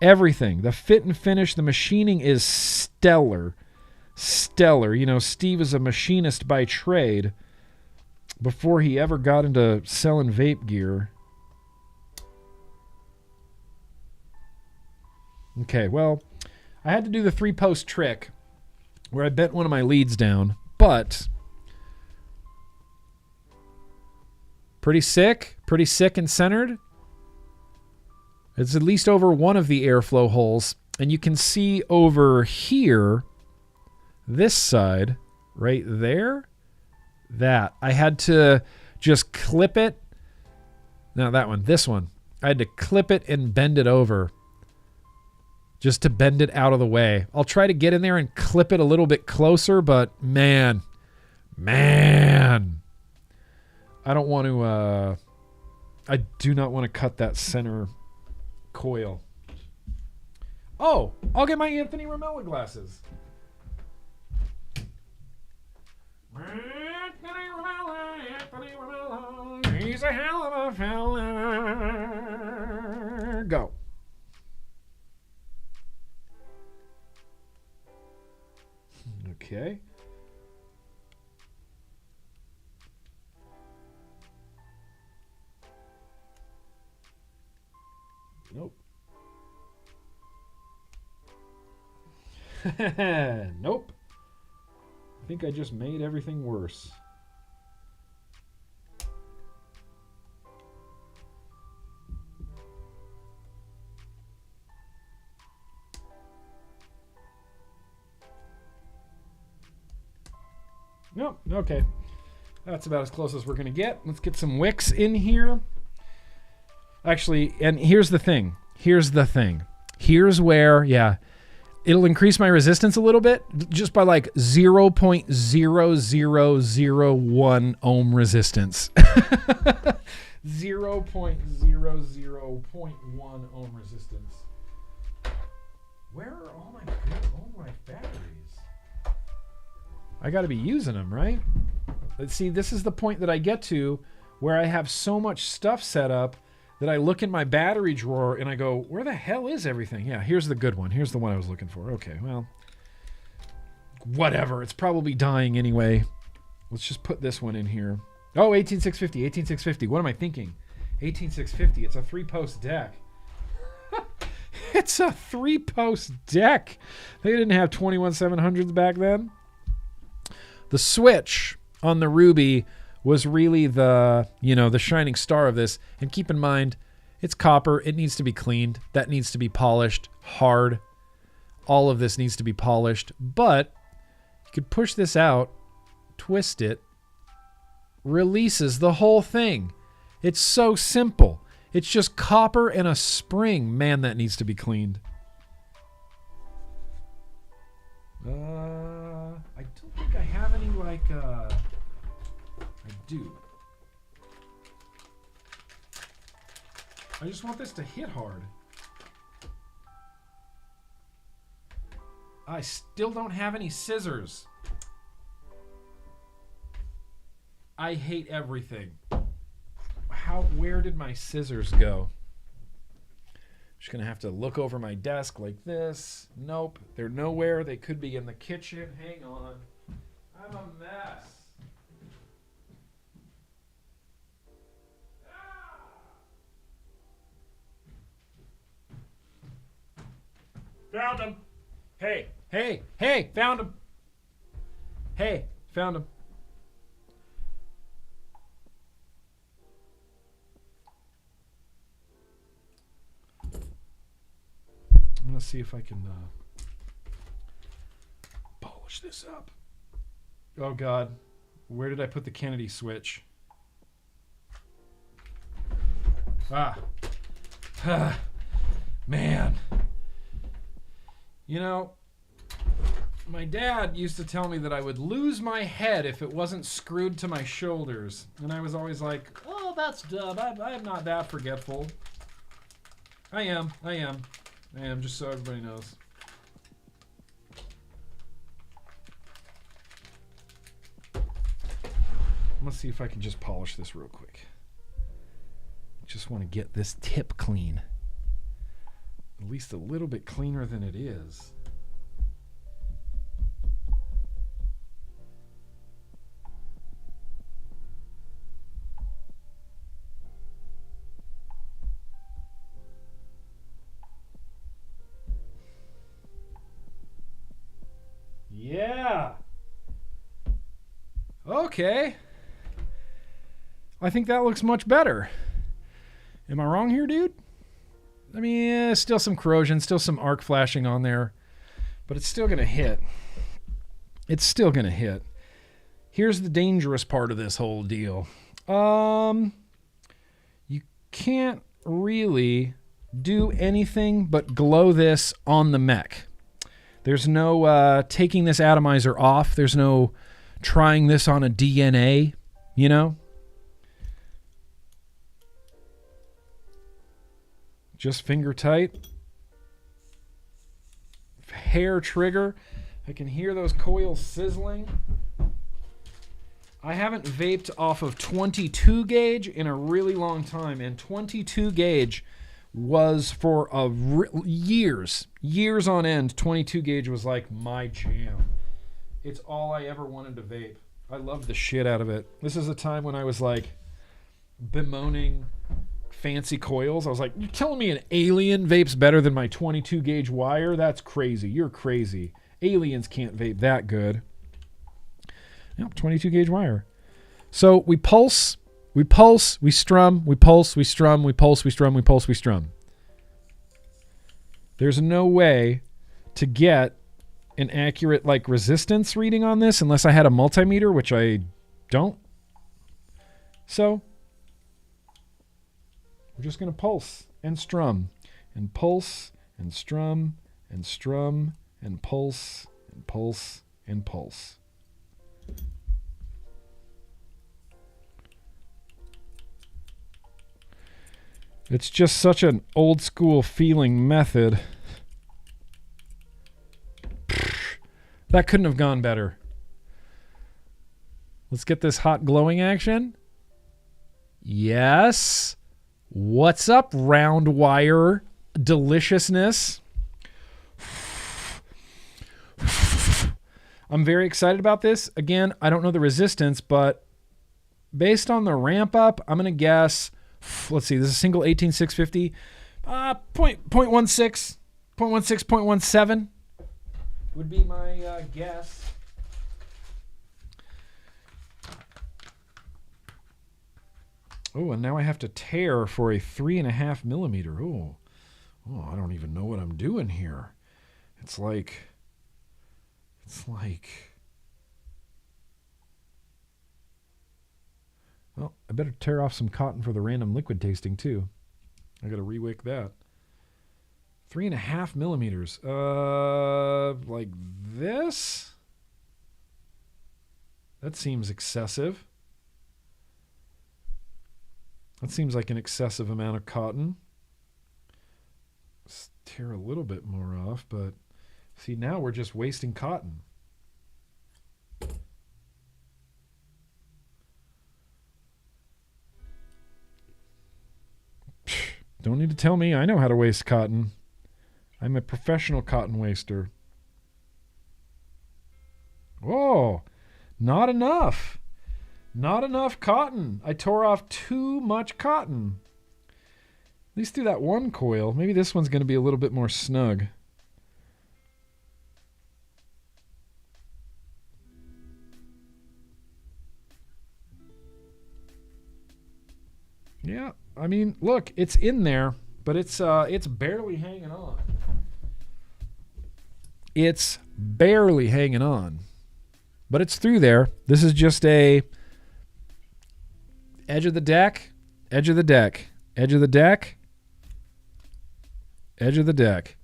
Everything. The fit and finish, the machining is stellar. Steve is a machinist by trade before he ever got into selling vape gear. Okay, well, I had to do the 3-post trick where I bent one of my leads down, but pretty sick and centered. It's at least over one of the airflow holes, and you can see over here, this side, right there, that. I had to just clip it. Not that one, this one. I had to clip it and bend it over just to bend it out of the way. I'll try to get in there and clip it a little bit closer, but man, I don't want to, I do not want to cut that center coil. Oh, I'll get my Anthony Ramella glasses. Anthony Ramella, he's a hell of a fella. Go. Okay. Nope. Nope. I think I just made everything worse. Nope. Okay. That's about as close as we're going to get. Let's get some wicks in here. Actually, and here's the thing. Here's where, yeah, it'll increase my resistance a little bit just by like 0.0001 ohm resistance. 0.00.1 ohm resistance. Where are all my batteries? I got to be using them, right? Let's see, this is the point that I get to where I have so much stuff set up that I look in my battery drawer and I go, where the hell is everything? Yeah, here's the good one. Here's the one I was looking for. Okay, well, whatever. It's probably dying anyway. Let's just put this one in here. Oh, 18650. What am I thinking? 18650. It's a 3-post deck. It's a 3-post deck. They didn't have 21700s back then. The switch on the Ruby was really the shining star of this. And keep in mind, it's copper. It needs to be cleaned. That needs to be polished hard. All of this needs to be polished. But you could push this out, twist it, releases the whole thing. It's so simple. It's just copper and a spring. Man, that needs to be cleaned. I don't think I have any I do. I just want this to hit hard. I still don't have any scissors. I hate everything. Where did my scissors go? Just gonna have to look over my desk like this. Nope, they're nowhere. They could be in the kitchen. Hang on. I'm a mess. Found him. Hey, found him. Hey, found him. I'm going to see if I can polish this up. Oh, God. Where did I put the Kennedy switch? Man. You know, my dad used to tell me that I would lose my head if it wasn't screwed to my shoulders. And I was always like, oh, that's dumb. I'm not that forgetful. I am, just so everybody knows. I'm going to see if I can just polish this real quick. Just want to get this tip clean. At least a little bit cleaner than it is. Yeah. Okay. I think that looks much better. Am I wrong here, dude? I mean, still some corrosion, still some arc flashing on there, but it's still going to hit. It's still going to hit. Here's the dangerous part of this whole deal. You can't really do anything but glow this on the mech. There's no taking this atomizer off. There's no trying this on a DNA, you know? Just finger tight. Hair trigger. I can hear those coils sizzling. I haven't vaped off of 22 gauge in a really long time, and 22 gauge was for years on end. 22 gauge was like my jam. It's all I ever wanted to vape. I love the shit out of it. This is a time when I was like bemoaning fancy coils. I was like, you're telling me an Alien vapes better than my 22 gauge wire? That's crazy. You're crazy. Aliens can't vape that good. Yep, 22 gauge wire. So we pulse, we strum, we pulse, we strum, we pulse, we strum, we pulse, we strum. There's no way to get an accurate like resistance reading on this unless I had a multimeter, which I don't. So we're just going to pulse and strum and pulse and strum and strum and pulse and pulse and pulse. It's just such an old school feeling method. That couldn't have gone better. Let's get this hot glowing action. Yes. What's up, round wire deliciousness? I'm very excited about this. Again, I don't know the resistance, but based on the ramp up, I'm going to guess, let's see, this is a single 18650, 0.16 would be my guess. Oh, and now I have to tear for a 3.5 millimeter. Oh, I don't even know what I'm doing here. It's like, well, I better tear off some cotton for the random liquid tasting too. I got to rewick that. 3.5 millimeters. Like this? That seems excessive. That seems like an excessive amount of cotton. Let's tear a little bit more off, but see, now we're just wasting cotton. Don't need to tell me. I know how to waste cotton. I'm a professional cotton waster. Whoa, not enough. Not enough cotton. I tore off too much cotton. At least through that one coil. Maybe this one's going to be a little bit more snug. Yeah, I mean, look, it's in there, but it's barely hanging on. It's barely hanging on. But it's through there. This is just a edge of the deck, edge of the deck, edge of the deck, edge of the deck.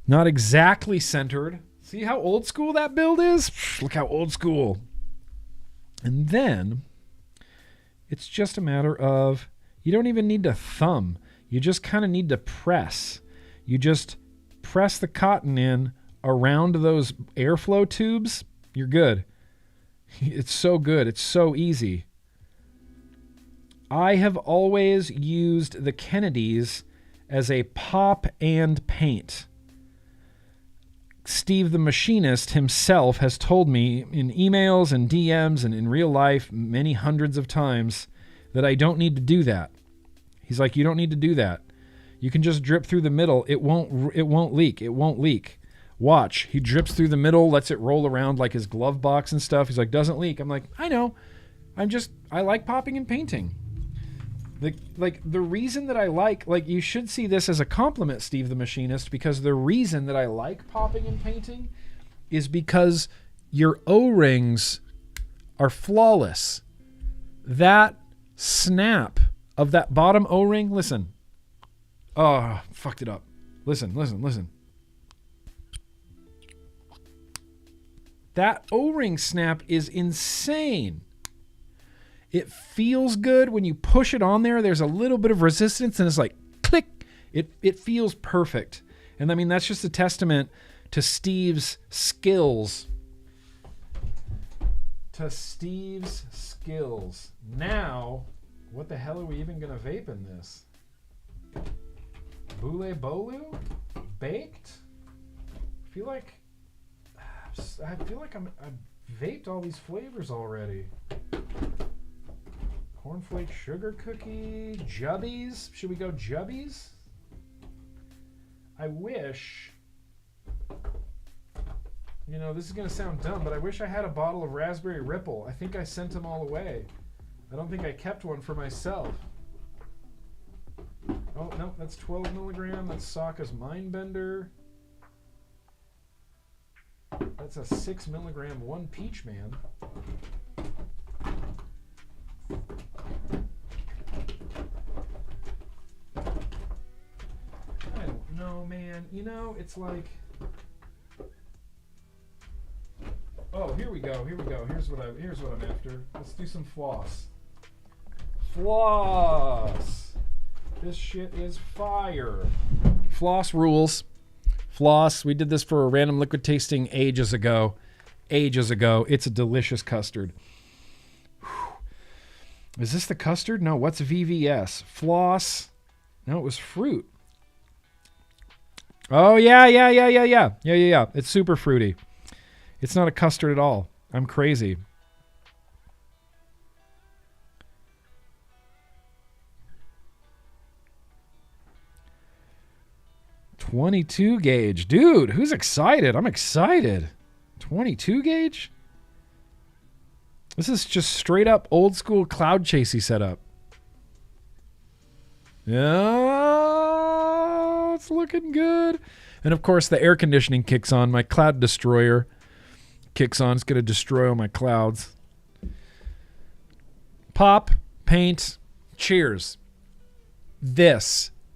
Not exactly centered. See how old school that build is? Look how old school. And then it's just a matter of, you don't even need to thumb. You just kind of need to press. You just press the cotton in around those airflow tubes. You're good. It's so good. It's so easy. I have always used the Kennedys as a pop and paint. Steve the machinist himself has told me in emails and DMs and in real life many hundreds of times that I don't need to do that. He's like, you don't need to do that. You can just drip through the middle. It won't leak. It won't leak. Watch. He drips through the middle, lets it roll around like his glove box and stuff. He's like, doesn't leak. I'm like, I know. I like popping and painting. The reason that I like you should see this as a compliment, Steve the machinist, because the reason that I like popping and painting is because your O-rings are flawless. That snap of that bottom O-ring, listen. Oh, fucked it up. Listen. That O-ring snap is insane. It feels good when you push it on there. There's a little bit of resistance and it's like click. It feels perfect. And I mean, that's just a testament to Steve's skills. Now, what the hell are we even going to vape in this? Boule Bolu? Baked? I feel like I've vaped all these flavors already. Cornflake sugar cookie, Jubbies. Should we go Jubbies? I wish, this is going to sound dumb, but I wish I had a bottle of Raspberry Ripple. I think I sent them all away. I don't think I kept one for myself. Oh, no, that's 12 milligram. That's Sokka's Mindbender. That's a 6 milligram one peach, man. I don't know, man. It's like... Oh, here we go. Here's what I'm after. Let's do some floss. Floss! This shit is fire. Floss rules. Floss. We did this for a random liquid tasting ages ago. It's a delicious custard. Whew. Is this the custard? No, what's VVS? Floss. No, it was fruit. Oh, yeah. It's super fruity. It's not a custard at all. I'm crazy. .22 gauge. Dude, who's excited? I'm excited. 22 gauge? This is just straight up old school cloud chasey setup. Yeah, it's looking good. And of course the air conditioning kicks on. My cloud destroyer kicks on. It's going to destroy all my clouds. Pop, paint, cheers.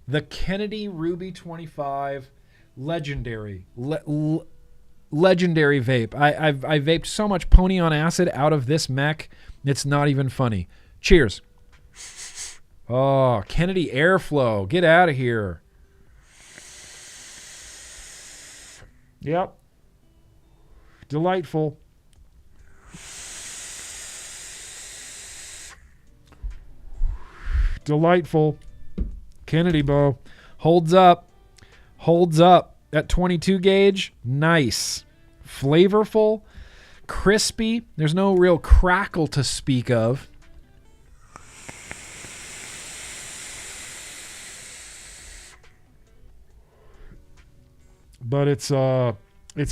The Kennedy Ruby 25, legendary vape. I vaped so much pony on acid out of this mech, it's not even funny. Cheers. Oh, Kennedy Airflow. Get out of here. Yep. Delightful. Delightful. Kennedy bow. Holds up. Holds up. That 22 gauge. Nice. Flavorful. Crispy. There's no real crackle to speak of. But it's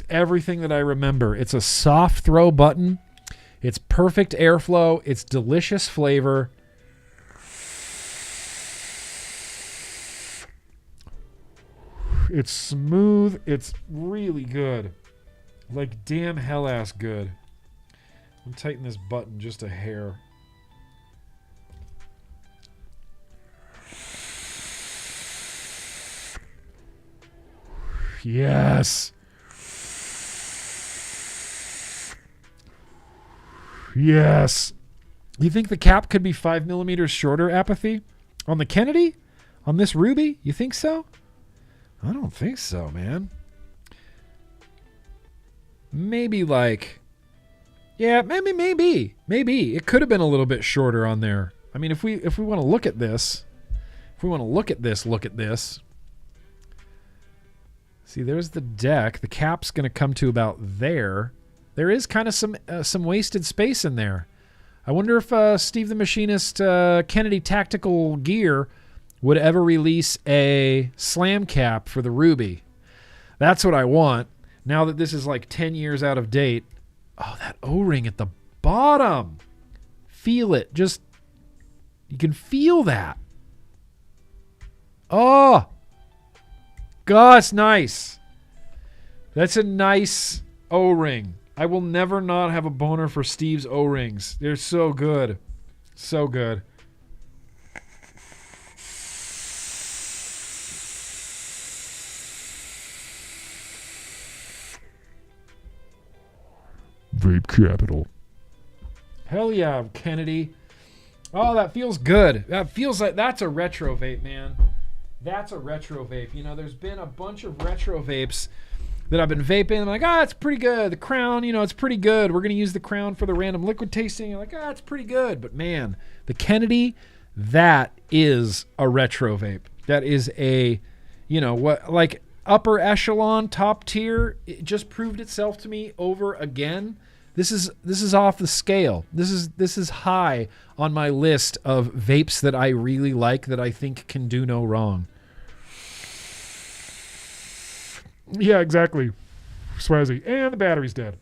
everything that I remember. It's a soft throw button. It's perfect airflow. It's delicious flavor. It's smooth. It's really good. Like damn hell ass good. I'm gonna tighten this button just a hair. Yes. Yes. You think the cap could be 5 millimeters shorter, Apathy? On the Kennedy? On this Ruby? You think so? I don't think so, man. Maybe like... Yeah, maybe. Maybe. It could have been a little bit shorter on there. I mean, if we want to look at this... look at this. See, there's the deck. The cap's going to come to about there. There is kind of some wasted space in there. I wonder if Steve the Machinist Kennedy Tactical Gear would ever release a slam cap for the Ruby. That's what I want. Now that this is like 10 years out of date. Oh, that O-ring at the bottom. Feel it. Just, you can feel that. Oh, God, it's nice. That's a nice O-ring. I will never not have a boner for Steve's O-rings. They're so good. So good. Vape Capital. Hell yeah, Kennedy. Oh, that feels good. That feels like that's a retro vape, man. That's a retro vape. You know, there's been a bunch of retro vapes that I've been vaping. I'm like, it's pretty good. The Crown, it's pretty good. We're going to use the Crown for the random liquid tasting. I'm like, it's pretty good. But man, the Kennedy, that is a retro vape. That is a, like upper echelon, top tier. It just proved itself to me over again. This is off the scale. This is high on my list of vapes that I really like, that I think can do no wrong. Yeah, exactly. Swazzy. And the battery's dead.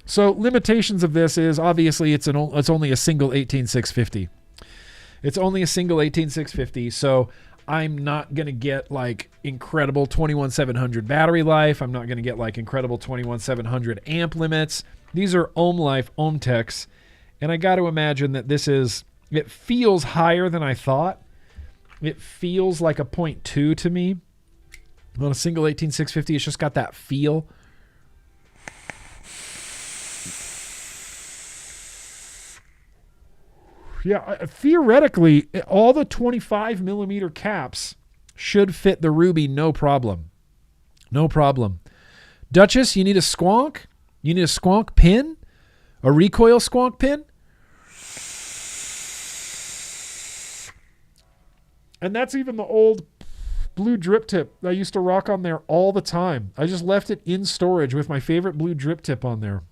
So limitations of this is obviously it's only a single 18650. It's only a single 18650, so I'm not going to get like incredible 21700 battery life. I'm not going to get like incredible 21700 amp limits. These are ohm life, ohm techs, and I got to imagine that it feels higher than I thought. It feels like a 0.2 to me. On a single 18650, it's just got that feel. Yeah, theoretically, all the 25 millimeter caps should fit the Ruby, no problem. No problem. Duchess, you need a squonk? You need a squonk pin? A recoil squonk pin? And that's even the old blue drip tip I used to rock on there all the time. I just left it in storage with my favorite blue drip tip on there.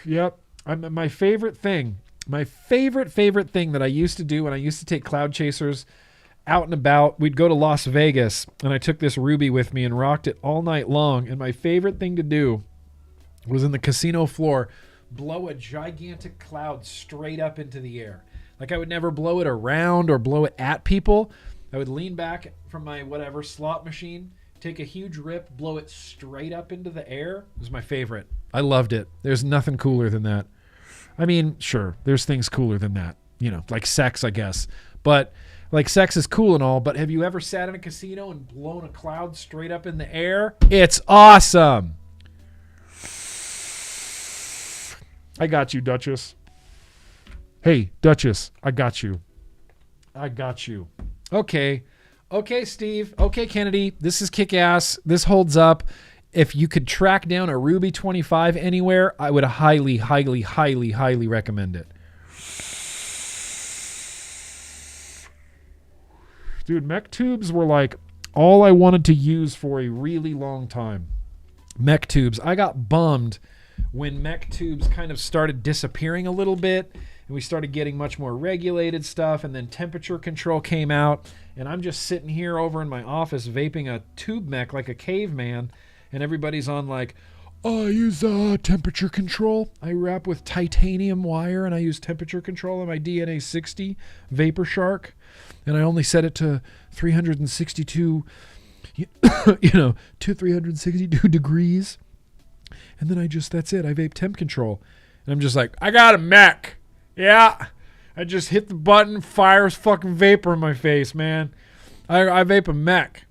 Yep. My favorite thing that I used to do when I used to take cloud chasers out and about, we'd go to Las Vegas and I took this Ruby with me and rocked it all night long. And my favorite thing to do was in the casino floor, blow a gigantic cloud straight up into the air. Like I would never blow it around or blow it at people. I would lean back from my whatever slot machine, take a huge rip, blow it straight up into the air. It was my favorite. I loved it. There's nothing cooler than that. I mean, sure, there's things cooler than that. Like sex, I guess. But like sex is cool and all, but have you ever sat in a casino and blown a cloud straight up in the air? It's awesome. I got you, Duchess. Hey, Duchess, I got you. Okay, Steve. Okay, Kennedy. This is kick-ass. This holds up. if you could track down a Ruby 25 anywhere, I would highly, highly, highly, highly recommend it. Dude, mech tubes were like all I wanted to use for a really long time. Mech tubes. I got bummed when mech tubes kind of started disappearing a little bit and we started getting much more regulated stuff, and then temperature control came out, and I'm just sitting here over in my office vaping a tube mech like a caveman, and everybody's on like, oh, I use temperature control. I wrap with titanium wire and I use temperature control on my DNA 60 Vapor Shark. And I only set it to 362, to 362 degrees. And then that's it. I vape temp control. And I'm just like, I got a mech. Yeah. I just hit the button, fires fucking vapor in my face, man. I vape a mech.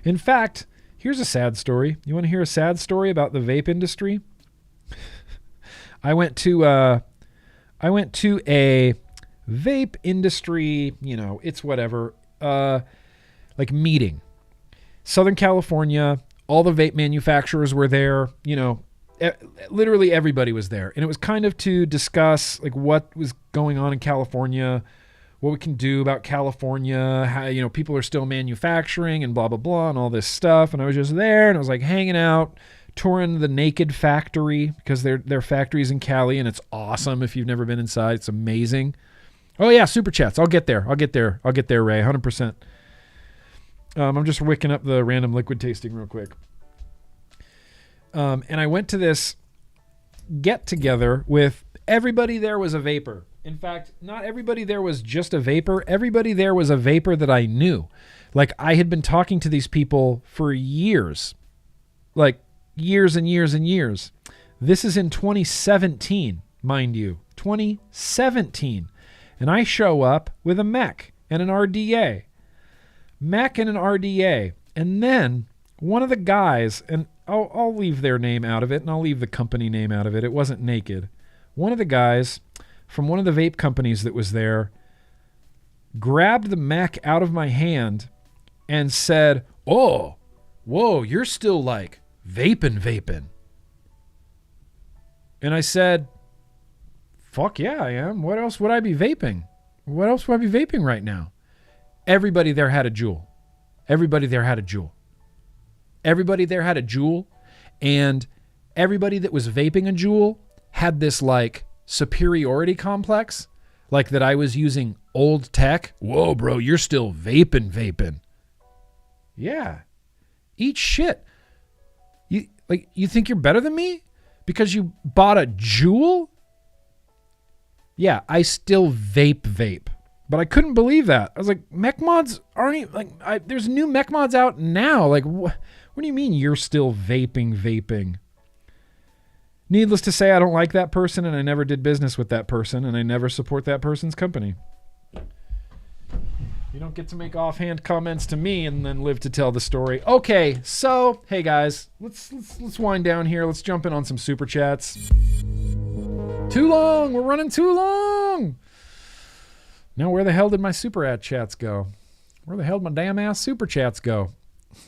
In fact, here's a sad story. You want to hear a sad story about the vape industry? I went to a vape industry, it's whatever, like meeting. Southern California, all the vape manufacturers were there, literally everybody was there. And it was kind of to discuss like what was going on in California, what we can do about California, how, people are still manufacturing and blah, blah, blah, and all this stuff. And I was just there and I was like hanging out, touring the Naked factory because their factory's in Cali and it's awesome. If you've never been inside, it's amazing. Oh yeah, super chats. I'll get there, Ray, 100%. I'm just wicking up the random liquid tasting real quick. And I went to this get together with everybody there was a vapor. In fact, not everybody there was just a vapor. Everybody there was a vapor that I knew. Like I had been talking to these people for years, like years and years and years. This is in 2017, mind you, 2017. And I show up with a mech and an RDA. Mech and an RDA. And then one of the guys, and I'll leave their name out of it, and I'll leave the company name out of it. It wasn't Naked. One of the guys from one of the vape companies that was there grabbed the mech out of my hand and said, oh, whoa, you're still like vaping. And I said, fuck yeah, I am. What else would I be vaping? What else would I be vaping right now? Everybody there had a jewel. Everybody there had a jewel. And everybody that was vaping a jewel had this like superiority complex, like that I was using old tech. Whoa, bro, you're still vaping. Yeah. Eat shit. You think you're better than me because you bought a jewel? Yeah, I still vape. But I couldn't believe that. I was like, mech mods aren't even, like, there's new mech mods out now. Like, what do you mean you're still vaping? Needless to say, I don't like that person, and I never did business with that person, and I never support that person's company. You don't get to make offhand comments to me and then live to tell the story. Okay, so, hey guys, let's wind down here. Let's jump in on some super chats. Too long. We're running too long. Now, where the hell did my super ad chats go? Where the hell did my damn ass super chats go?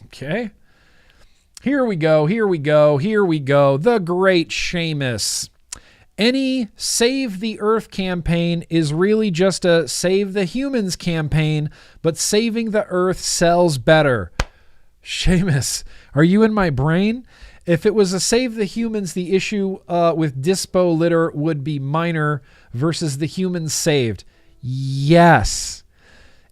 Okay. Here we go. The great Seamus. Any Save the Earth campaign is really just a Save the Humans campaign, but saving the Earth sells better. Seamus, are you in my brain? If it was a Save the Humans, the issue with dispo litter would be minor versus the humans saved. Yes.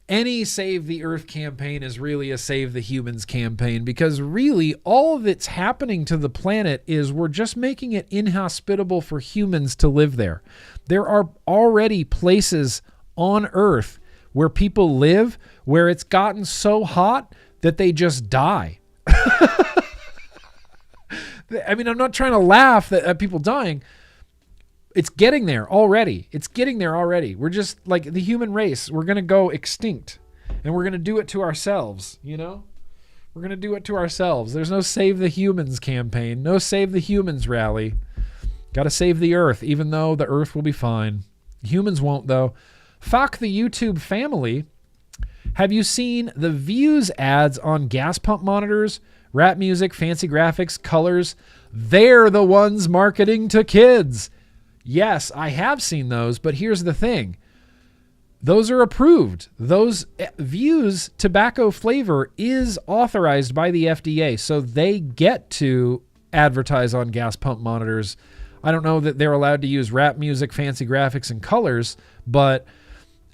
Any Save the Earth campaign is really a Save the Humans campaign, because really all that's happening to the planet is we're just making it inhospitable for humans to live there. There are already places on Earth where people live where it's gotten so hot that they just die. I mean, I'm not trying to laugh at people dying. It's getting there already. We're just like the human race. We're going to go extinct, and we're going to do it to ourselves, you know? We're going to do it to ourselves. There's no Save the Humans campaign, no Save the Humans rally. Got to save the Earth, even though the Earth will be fine. Humans won't, though. Fuck the YouTube family. Have you seen the views ads on gas pump monitors Rap music, fancy graphics, colors, they're the ones marketing to kids. Yes, I have seen those, but here's the thing. Those are approved. Those Vuse tobacco flavor is authorized by the FDA, so they get to advertise on gas pump monitors. I don't know that they're allowed to use rap music, fancy graphics, and colors, but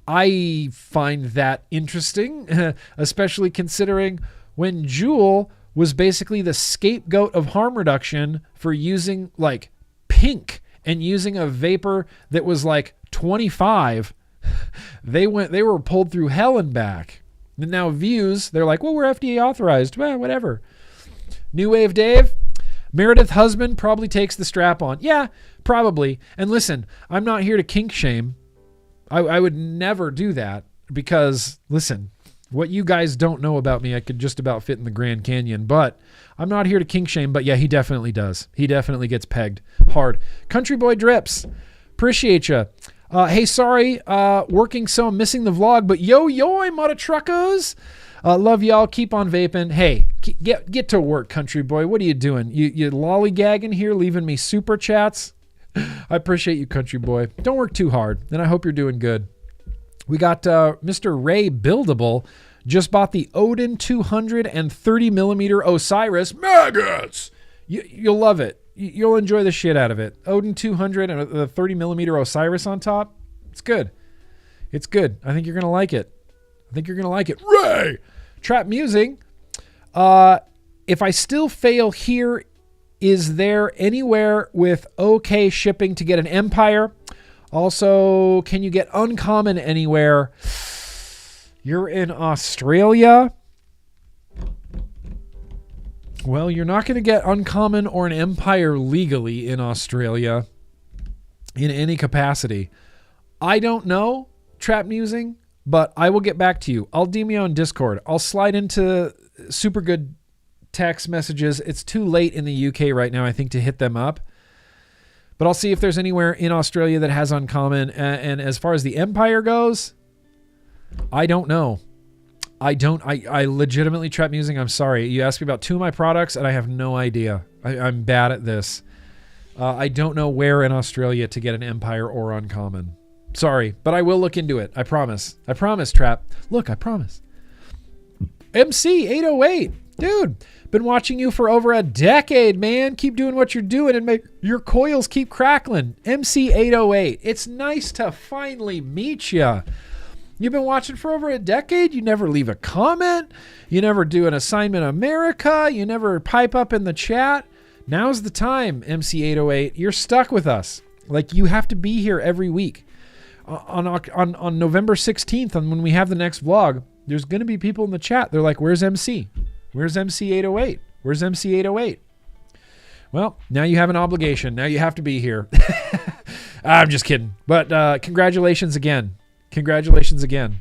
I find that interesting, especially considering when Juul was basically the scapegoat of harm reduction for using like pink and using a vapor that was like 25. They were pulled through hell and back. And now Vuse, they're like, well, we're FDA authorized. Well, whatever. New Wave Dave, Meredith husband probably takes the strap on. Yeah, probably. And listen, I'm not here to kink shame. I would never do that because, listen, what you guys don't know about me, I could just about fit in the Grand Canyon, but I'm not here to kink shame. But yeah, he definitely does. He definitely gets pegged hard. Country Boy Drips, appreciate you. Hey, sorry, working, so I'm missing the vlog, but yo, mother truckers. Love y'all. Keep on vaping. Hey, get to work, Country Boy. What are you doing? You lollygagging here, leaving me super chats? I appreciate you, Country Boy. Don't work too hard, and I hope you're doing good. We got Mr. Ray Buildable. Just bought the Odin 230 millimeter Osiris. Maggots! You'll love it. You'll enjoy the shit out of it. Odin 200 and a 30 millimeter Osiris on top. It's good. It's good. I think you're going to like it. Ray! Trap Musing. If I still fail here, is there anywhere with okay shipping to get an Empire? Also, can you get Uncommon anywhere? You're in Australia? Well, you're not going to get Uncommon or an Empire legally in Australia in any capacity. I don't know, Trap Musing, but I will get back to you. I'll DM you on Discord. I'll slide into SuperGood text messages. It's too late in the UK right now, I think, to hit them up. But I'll see if there's anywhere in Australia that has Uncommon. And as far as the Empire goes, I don't know. I legitimately, Trap Musing, I'm sorry. You asked me about two of my products, and I have no idea. I'm bad at this. I don't know where in Australia to get an Empire or Uncommon. Sorry, but I will look into it. I promise. I promise, Trap. Look, I promise. MC808. Dude, been watching you for over a decade, man. Keep doing what you're doing and make your coils keep crackling. MC808. It's nice to finally meet you. You've been watching for over a decade. You never leave a comment. You never do an Assignment America. You never pipe up in the chat. Now's the time, MC808. You're stuck with us. Like, you have to be here every week. On November 16th, and when we have the next vlog, there's going to be people in the chat. They're like, where's MC? Where's MC808? Where's MC808? Well, now you have an obligation. Now you have to be here. I'm just kidding. But congratulations again. Congratulations again.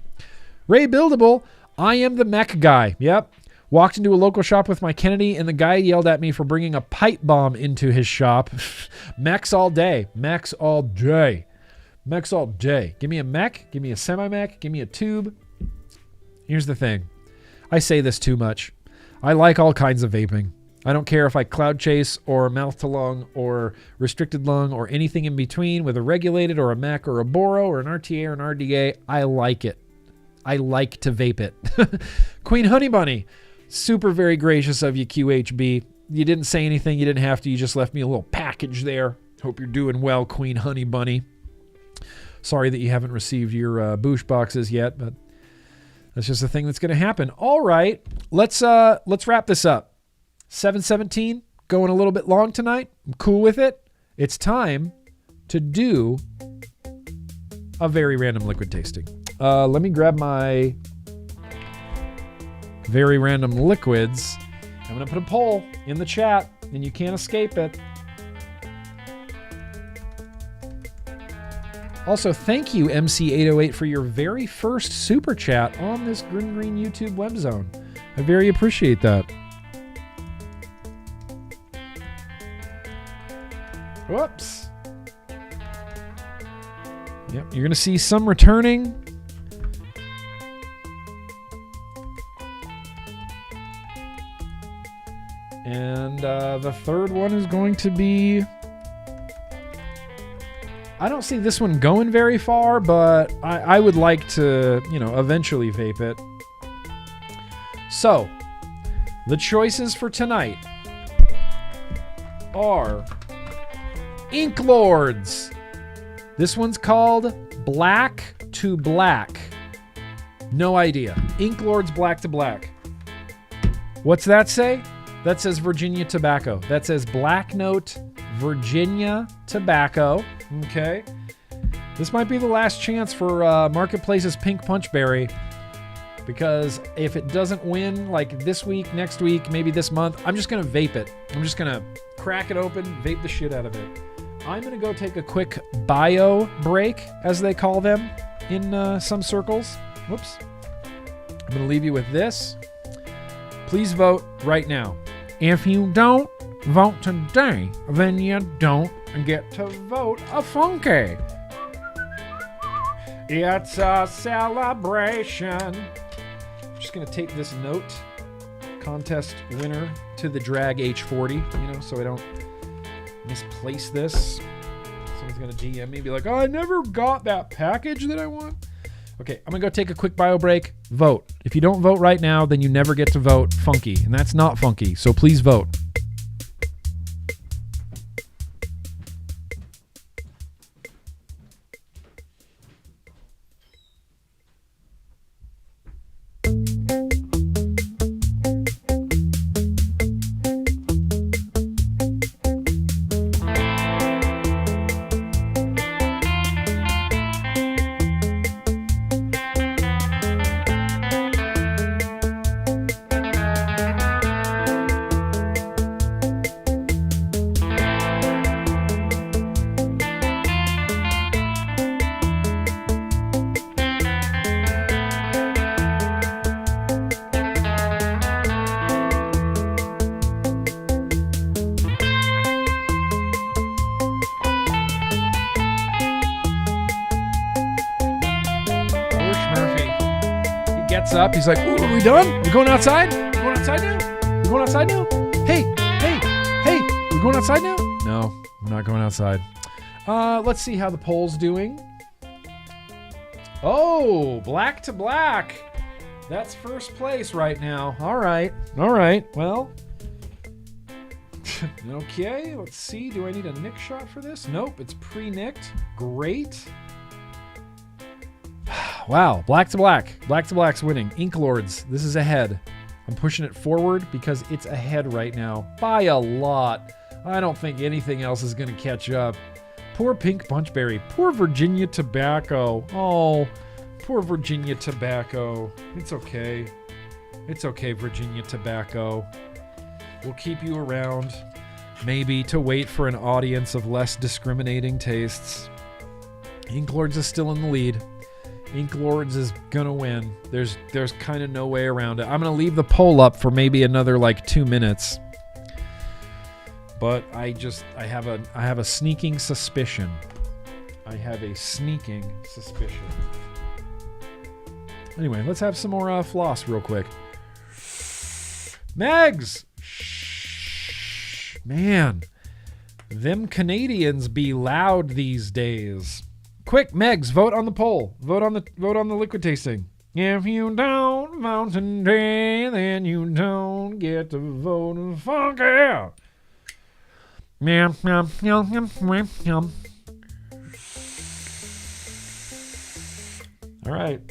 Ray Buildable, I am the mech guy. Yep. Walked into a local shop with my Kennedy, and the guy yelled at me for bringing a pipe bomb into his shop. Mechs all day. Mechs all day. Mechs all day. Give me a mech. Give me a semi-mech. Give me a tube. Here's the thing. I say this too much. I like all kinds of vaping. I don't care if I cloud chase or mouth to lung or restricted lung or anything in between with a regulated or a mech or a Boro or an RTA or an RDA. I like it. I like to vape it. Queen Honey Bunny, super very gracious of you, QHB. You didn't say anything. You didn't have to. You just left me a little package there. Hope you're doing well, Queen Honey Bunny. Sorry that you haven't received your boosh boxes yet, but that's just a thing that's going to happen. All right, let's wrap this up. 7:17, going a little bit long tonight. I'm cool with it. It's time to do a very random liquid tasting. Let me grab my very random liquids. I'm going to put a poll in the chat, and you can't escape it. Also, thank you, MC808, for your very first super chat on this GrimmGreen YouTube web zone. I very appreciate that. Whoops. Yep, you're going to see some returning. And the third one is going to be... I don't see this one going very far, but I would like to, eventually vape it. So, the choices for tonight are Ink Lords. This one's called Black to Black. No idea. Ink Lords Black to Black. What's that say? That says Virginia Tobacco. That says Black Note Virginia Tobacco. Okay. This might be the last chance for Marketplace's Pink Punchberry, because if it doesn't win like this week, next week, maybe this month, I'm just going to vape it. I'm just going to crack it open, vape the shit out of it. I'm going to go take a quick bio break, as they call them in some circles. Whoops. I'm going to leave you with this. Please vote right now. If you don't vote today, then you don't get to vote a funky. It's a celebration. I'm just going to take this note, contest winner, to the Drag H40, so I don't misplace this. Someone's going to DM me and be like, oh, I never got that package that I want. Okay, I'm going to go take a quick bio break. Vote. If you don't vote right now, then you never get to vote funky, and that's not funky, so please vote. Up. He's like, ooh, are we done? We're going outside? We're going outside now? We're going outside now? Hey, we're going outside now? No, we're not going outside. Let's see how the poll's doing. Oh, Black to Black. That's first place right now. All right. Well, okay, let's see. Do I need a nick shot for this? Nope, it's pre-nicked. Great. Wow, Black to Black. Black to Black's winning. Ink Lords, this is ahead. I'm pushing it forward because it's ahead right now by a lot. I don't think anything else is going to catch up. Poor Pink Punchberry. Poor Virginia Tobacco. Oh, poor Virginia Tobacco. It's okay. It's okay, Virginia Tobacco. We'll keep you around, maybe to wait for an audience of less discriminating tastes. Ink Lords is still in the lead. Ink Lords is gonna win. There's kind of no way around it. I'm gonna leave the poll up for maybe another 2 minutes. But I have a sneaking suspicion. Anyway, let's have some more floss real quick. Megs! Shh. Man, them Canadians be loud these days. Quick, Megs, vote on the poll. Vote on the liquid tasting. If you don't vote today, then you don't get to vote funky. Meow, meow, meow, meow, meow, meow. All right.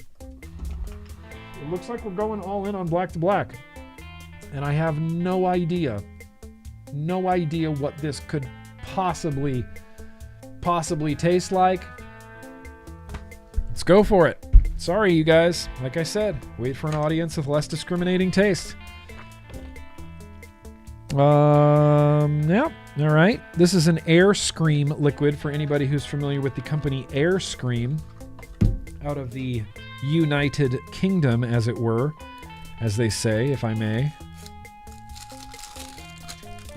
It looks like we're going all in on Black to Black. And I have no idea what this could possibly taste like. Let's go for it. Sorry, you guys. Like I said, wait for an audience with less discriminating taste. Yeah. All right. This is an Air Scream liquid for anybody who's familiar with the company Air Scream, out of the United Kingdom, as it were, as they say, if I may.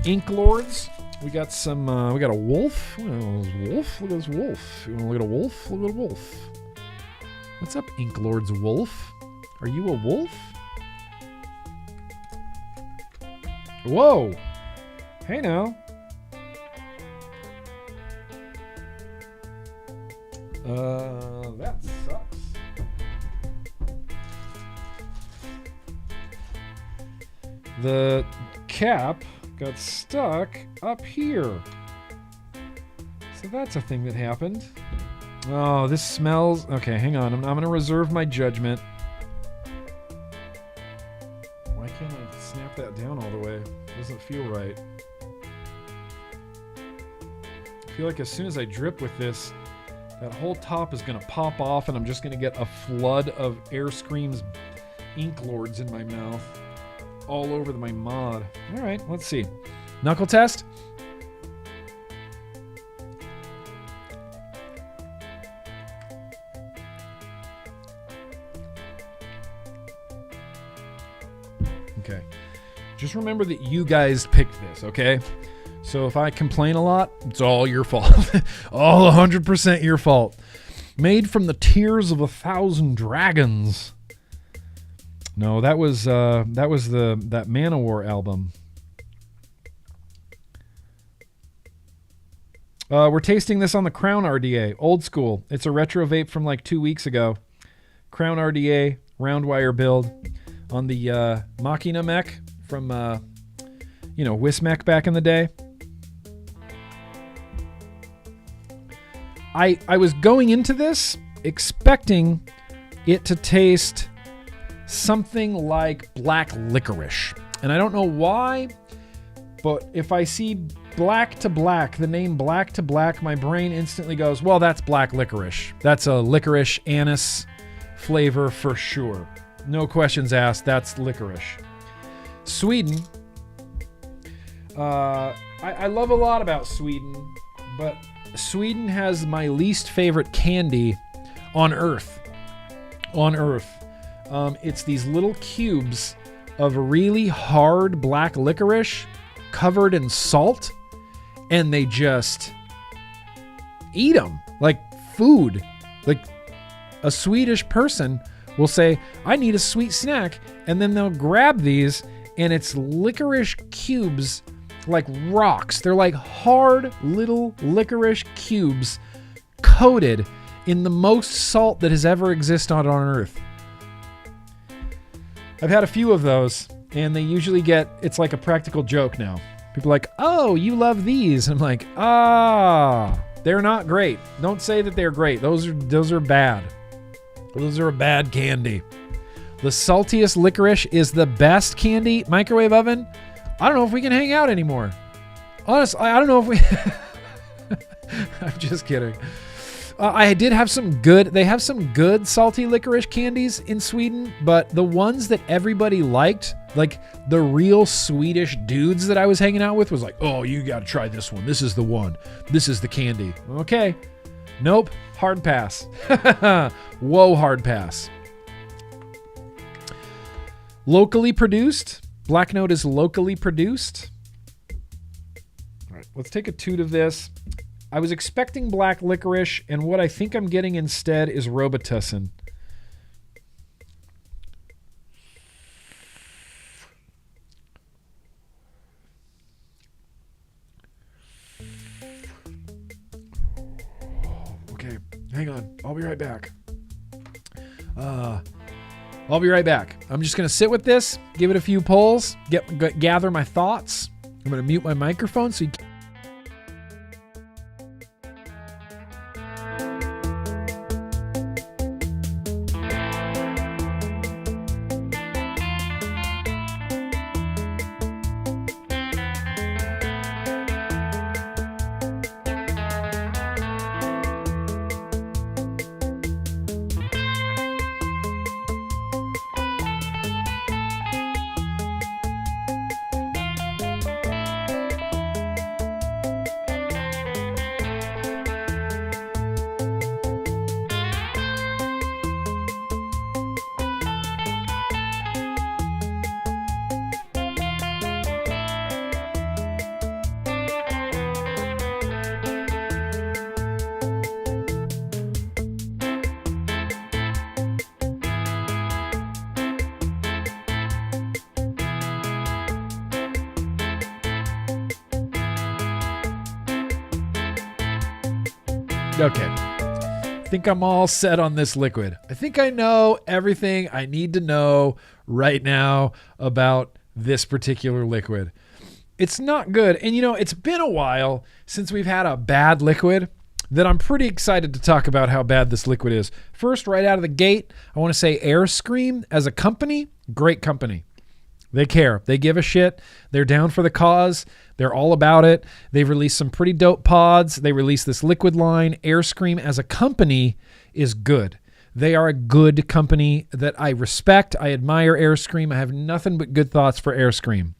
Ink Lords. We got some. We got a wolf. Oh, wolf. Look at this wolf. You want to look at a wolf? Look at a wolf. What's up, Ink Lords wolf? Are you a wolf? Whoa! Hey now. That sucks. The cap got stuck up here. So that's a thing that happened. Oh, this smells... Okay, hang on. I'm going to reserve my judgment. Why can't I snap that down all the way? It doesn't feel right. I feel like as soon as I drip with this, that whole top is going to pop off and I'm just going to get a flood of Air Scream's Ink Lords in my mouth. All over my mod. All right, let's see. Knuckle test. Okay. Just remember that you guys picked this, okay? So if I complain a lot, it's all your fault. All 100% your fault. Made from the tears of 1,000 dragons. No, that was that Manowar album. We're tasting this on the Crown RDA, old school. It's a retro vape from like 2 weeks ago. Crown RDA, round wire build on the Machina mech from Wismech back in the day. I was going into this expecting it to taste something like black licorice. And I don't know why, but if I see black to black, the name black to black, my brain instantly goes, well, that's black licorice. That's a licorice anise flavor for sure. No questions asked, that's licorice. Sweden. I love a lot about Sweden, but Sweden has my least favorite candy on Earth. On Earth. It's these little cubes of really hard black licorice covered in salt, and they just eat them like food. Like a Swedish person will say, I need a sweet snack, and then they'll grab these, and it's licorice cubes like rocks. They're like hard little licorice cubes coated in the most salt that has ever existed on Earth. I've had a few of those, and they usually get, it's like a practical joke now. People are like, oh, you love these. And I'm like, they're not great. Don't say that they're great. Those are bad. Those are a bad candy. The saltiest licorice is the best candy. Microwave oven, I don't know if we can hang out anymore. Honestly, I don't know if we... I'm just kidding. I did have some good... They have some good salty licorice candies in Sweden, but the ones that everybody liked, like the real Swedish dudes that I was hanging out with, was like, oh, you got to try this one. This is the one. This is the candy. Okay. Nope. Hard pass. Whoa, hard pass. Locally produced. Black Note is locally produced. All right, let's take a toot of this. I was expecting black licorice, and what I think I'm getting instead is Robitussin. Okay, hang on. I'll be right back. I'll be right back. I'm just going to sit with this, give it a few pulls, gather my thoughts. I'm going to mute my microphone so you can... Okay. I think I'm all set on this liquid. I think I know everything I need to know right now about this particular liquid. It's not good. And it's been a while since we've had a bad liquid that I'm pretty excited to talk about how bad this liquid is. First, right out of the gate, I want to say Airscream as a company, great company. They care. They give a shit. They're down for the cause. They're all about it. They've released some pretty dope pods. They released this liquid line. Airscream as a company is good. They are a good company that I respect. I admire Airscream. I have nothing but good thoughts for Airscream.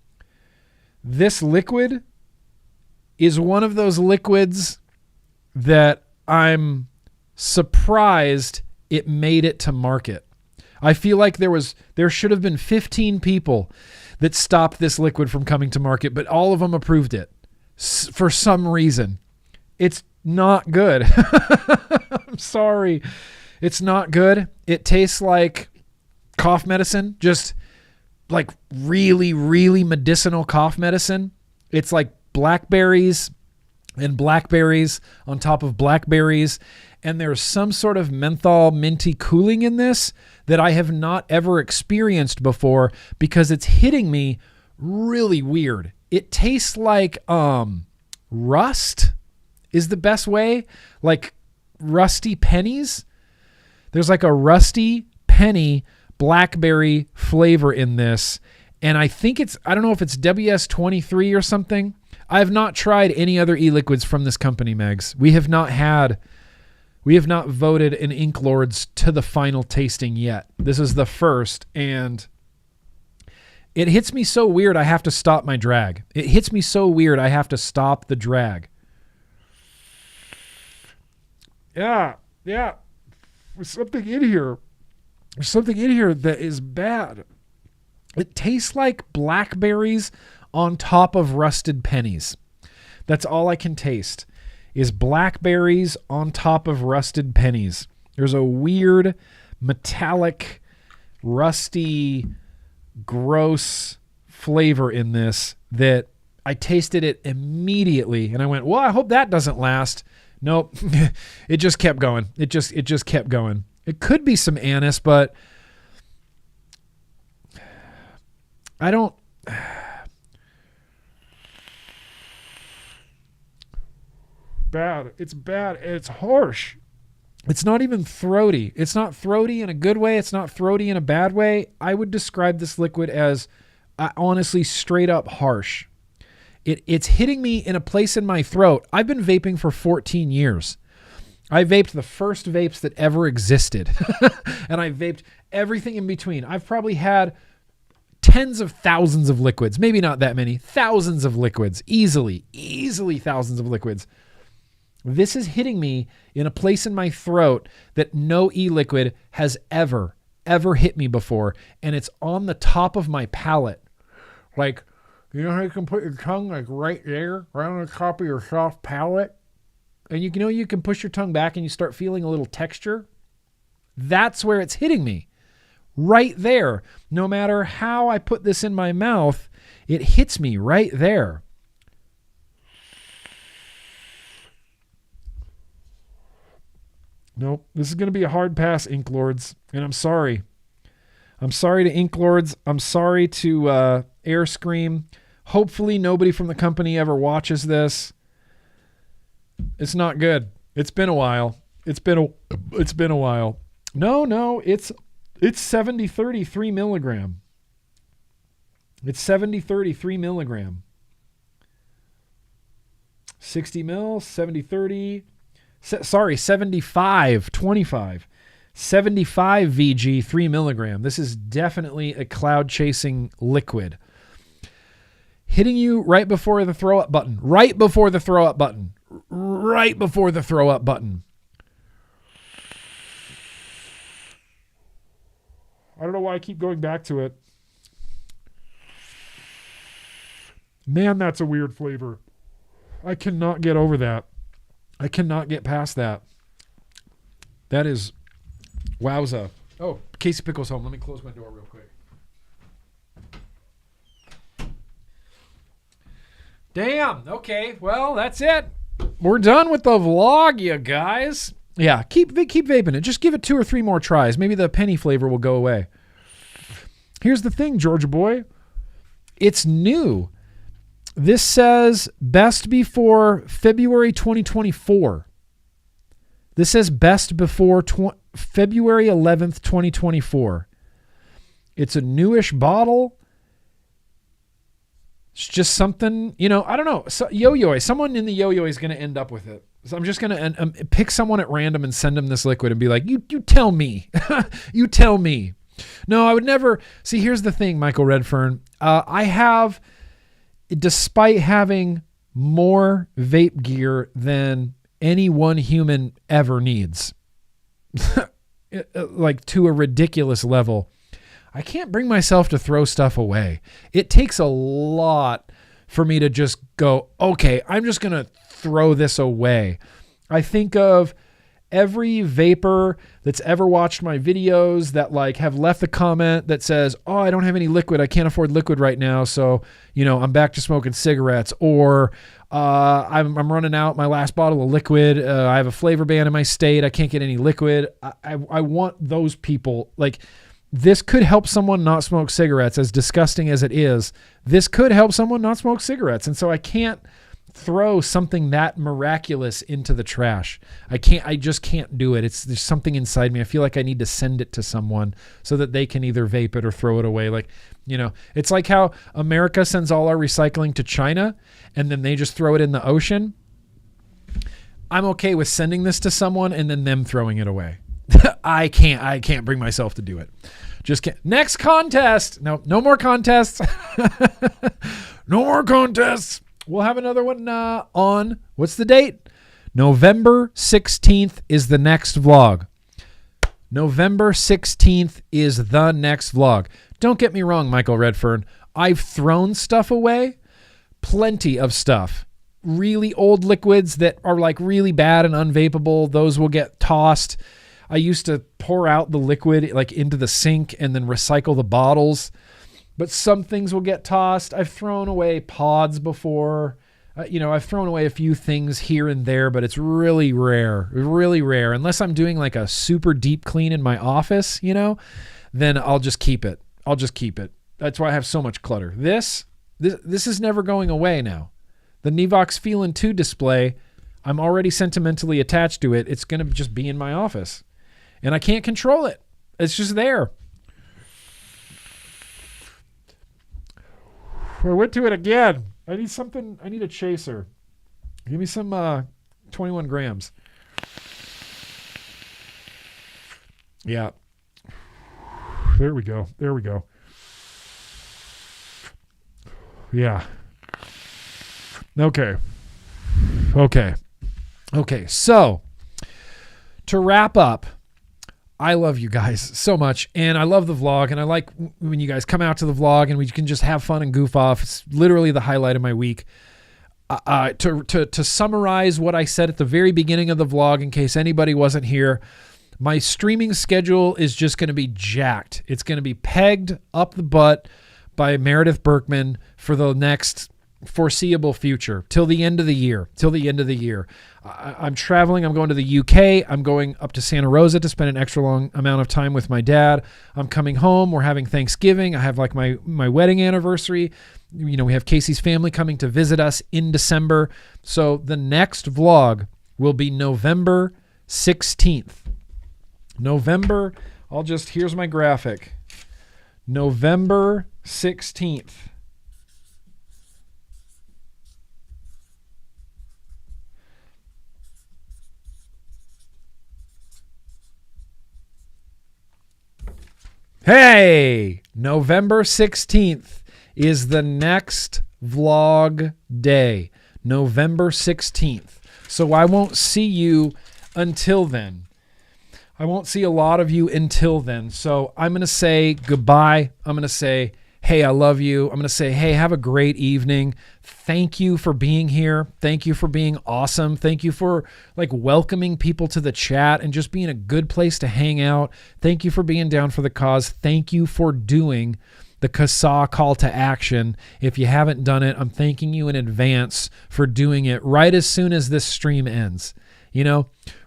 This liquid is one of those liquids that I'm surprised it made it to market. I feel like there should have been 15 people that stopped this liquid from coming to market, but all of them approved it for some reason. It's not good. I'm sorry. It's not good. It tastes like cough medicine, just like really, really medicinal cough medicine. It's like blackberries and blackberries on top of blackberries. And there's some sort of menthol minty cooling in this that I have not ever experienced before because it's hitting me really weird. It tastes like rust is the best way, like rusty pennies. There's like a rusty penny blackberry flavor in this. And I think I don't know if it's WS23 or something. I have not tried any other e-liquids from this company, Megs. We have not voted an Ink Lords to the final tasting yet. This is the first, and it hits me so weird I have to stop my drag. It hits me so weird I have to stop the drag. Yeah. There's something in here. There's something in here that is bad. It tastes like blackberries on top of rusted pennies. That's all I can taste is blackberries on top of rusted pennies. There's a weird, metallic, rusty, gross flavor in this that I tasted it immediately. And I went, well, I hope that doesn't last. Nope. It just kept going. It just kept going. It could be some anise, but I don't... Bad. It's bad. It's harsh. It's not even throaty. It's not throaty in a good way. It's not throaty in a bad way. I would describe this liquid as honestly straight up harsh. It's hitting me in a place in my throat. I've been vaping for 14 years. I vaped the first vapes that ever existed. And I vaped everything in between. I've probably had tens of thousands of liquids. Maybe not that many. Thousands of liquids. Easily thousands of liquids. This is hitting me in a place in my throat that no e-liquid has ever hit me before. And it's on the top of my palate. Like, you know how you can put your tongue like right there, right on the top of your soft palate? And you know you can push your tongue back and you start feeling a little texture? That's where it's hitting me. Right there. No matter how I put this in my mouth, it hits me right there. Nope. This is going to be a hard pass, Ink Lords. And I'm sorry. I'm sorry to Ink Lords. I'm sorry to Airscream. Hopefully nobody from the company ever watches this. It's not good. It's been a while. It's been a while. No, it's 70-30 3 milligram. It's 70-30 3 milligram. 60 mil, 70-30. 75-25. 75 VG 3 milligram. This is definitely a cloud chasing liquid. Hitting you right before the throw up button. Right before the throw up button. Right before the throw up button. I don't know why I keep going back to it. Man, that's a weird flavor. I cannot get over that. I cannot get past that. That is wowza. Oh, Casey Pickle's home. Let me close my door real quick. Damn. Okay. Well, that's it. We're done with the vlog, you guys. Yeah, keep vaping it. Just give it 2 or 3 more tries. Maybe the penny flavor will go away. Here's the thing, Georgia boy. It's new. This says best before February 2024. This says best before February 11th, 2024. It's a newish bottle. It's just something, I don't know. So, yo-yo, someone in the yo-yo is going to end up with it. So I'm just going to pick someone at random and send them this liquid and be like, you tell me. You tell me. No, I would never. See, here's the thing, Michael Redfern. I have, despite having more vape gear than any one human ever needs, like to a ridiculous level, I can't bring myself to throw stuff away. It takes a lot for me to just go, okay, I'm just going to throw this away. I think of every vapor that's ever watched my videos that like have left a comment that says, oh, I don't have any liquid. I can't afford liquid right now. So, I'm back to smoking cigarettes, or I'm running out my last bottle of liquid. I have a flavor ban in my state. I can't get any liquid. I want those people, like, this could help someone not smoke cigarettes, as disgusting as it is. This could help someone not smoke cigarettes. And so I can't throw something that miraculous into the trash. I just can't do it. There's something inside me. I feel like I need to send it to someone so that they can either vape it or throw it away. Like, it's like how America sends all our recycling to China and then they just throw it in the ocean. I'm okay with sending this to someone and then them throwing it away. I can't bring myself to do it. Just can't. Next contest. No more contests. No more contests. We'll have another one on, what's the date? November 16th is the next vlog. November 16th is the next vlog. Don't get me wrong, Michael Redfern. I've thrown stuff away. Plenty of stuff. Really old liquids that are like really bad and unvapable. Those will get tossed. I used to pour out the liquid like into the sink and then recycle the bottles, but some things will get tossed. I've thrown away pods before. I've thrown away a few things here and there, but it's really rare, unless I'm doing like a super deep clean in my office, then I'll just keep it. That's why I have so much clutter. This is never going away now. The Nevox Feelin' 2 display, I'm already sentimentally attached to it. It's going to just be in my office. And I can't control it. It's just there. I went to it again. I need something. I need a chaser. Give me some 21 grams. Yeah. There we go. Yeah. Okay. So, to wrap up, I love you guys so much, and I love the vlog, and I like when you guys come out to the vlog and we can just have fun and goof off. It's literally the highlight of my week. To summarize what I said at the very beginning of the vlog, in case anybody wasn't here, my streaming schedule is just going to be jacked. It's going to be pegged up the butt by Meredith Berkman for the next foreseeable future, till the end of the year. I'm traveling. I'm going to the UK. I'm going up to Santa Rosa to spend an extra long amount of time with my dad. I'm coming home. We're having Thanksgiving. I have like my wedding anniversary. We have Casey's family coming to visit us in December. So the next vlog will be November 16th. Here's my graphic. November 16th. Hey, November 16th is the next vlog day. November 16th. So I won't see you until then. I won't see a lot of you until then. So I'm going to say goodbye. I'm going to say, hey, I love you. I'm going to say, hey, have a great evening. Thank you for being here. Thank you for being awesome. Thank you for welcoming people to the chat and just being a good place to hang out. Thank you for being down for the cause. Thank you for doing the CASA call to action. If you haven't done it, I'm thanking you in advance for doing it right as soon as this stream ends.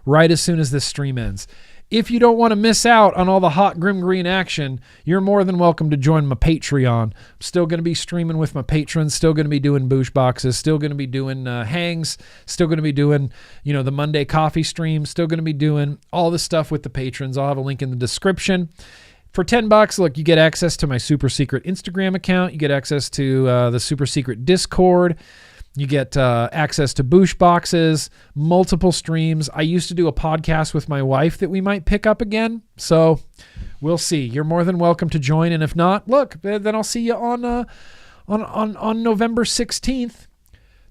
Right as soon as this stream ends. If you don't want to miss out on all the hot GrimmGreen action, you're more than welcome to join my Patreon. I'm still going to be streaming with my patrons, still going to be doing boosh boxes, still going to be doing hangs, still going to be doing, the Monday coffee stream, still going to be doing all the stuff with the patrons. I'll have a link in the description. For $10, look, you get access to my super secret Instagram account. You get access to the super secret Discord. You get access to boosh boxes, multiple streams. I used to do a podcast with my wife that we might pick up again. So we'll see. You're more than welcome to join. And if not, look, then I'll see you on November 16th.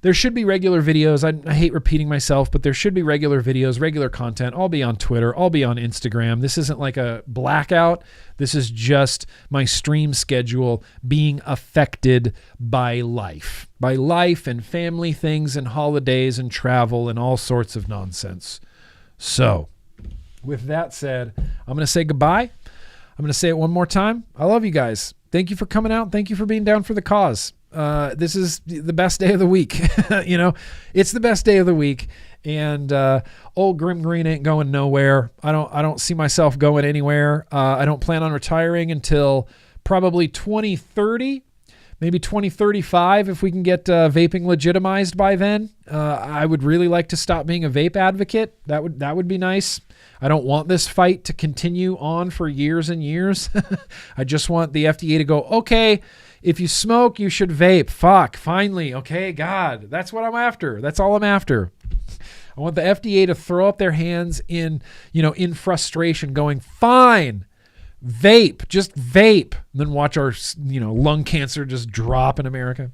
There should be regular videos. I hate repeating myself, but there should be regular videos, regular content. I'll be on Twitter. I'll be on Instagram. This isn't like a blackout. This is just my stream schedule being affected by life and family things and holidays and travel and all sorts of nonsense. So with that said, I'm going to say goodbye. I'm going to say it one more time. I love you guys. Thank you for coming out. Thank you for being down for the cause. This is the best day of the week. It's the best day of the week. And old GrimmGreen ain't going nowhere. I don't see myself going anywhere. I don't plan on retiring until probably 2030, maybe 2035 if we can get vaping legitimized by then. I would really like to stop being a vape advocate. That would be nice. I don't want this fight to continue on for years and years. I just want the FDA to go, okay, if you smoke, you should vape. Fuck, finally. Okay, God, that's what I'm after. That's all I'm after. I want the FDA to throw up their hands in frustration, going, fine, vape, just vape. And then watch our, lung cancer just drop in America.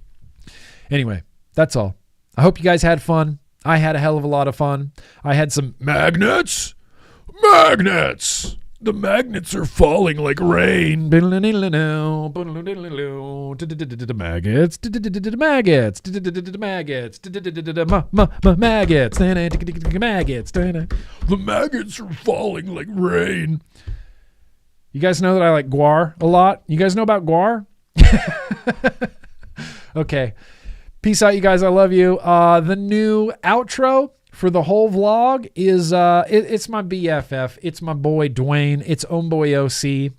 Anyway, that's all. I hope you guys had fun. I had a hell of a lot of fun. I had some magnets. The magnets are falling like rain. Maggots. The maggots are falling like rain. You guys know that I like guar a lot? You guys know about guar? Okay. Peace out, you guys. I love you. The new outro for the whole vlog is it's my BFF. It's my boy Dwayne. It's Homeboy OC.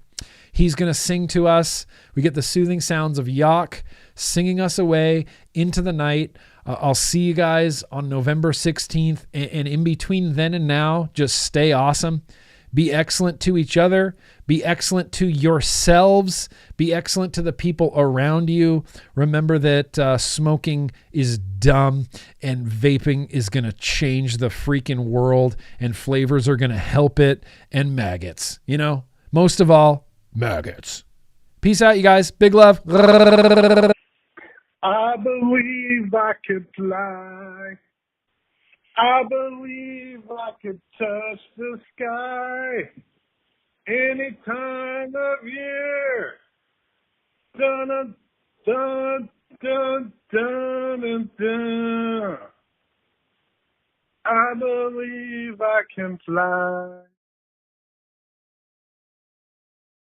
He's going to sing to us. We get the soothing sounds of Yak singing us away into the night. I'll see you guys on November 16th. And in between then and now, just stay awesome. Be excellent to each other. Be excellent to yourselves. Be excellent to the people around you. Remember that smoking is dumb and vaping is going to change the freaking world and flavors are going to help it, and maggots. Most of all, maggots. Peace out, you guys. Big love. I believe I could fly. I believe I could touch the sky any time of year. Dun dun dun dun dun dun. I believe I can fly.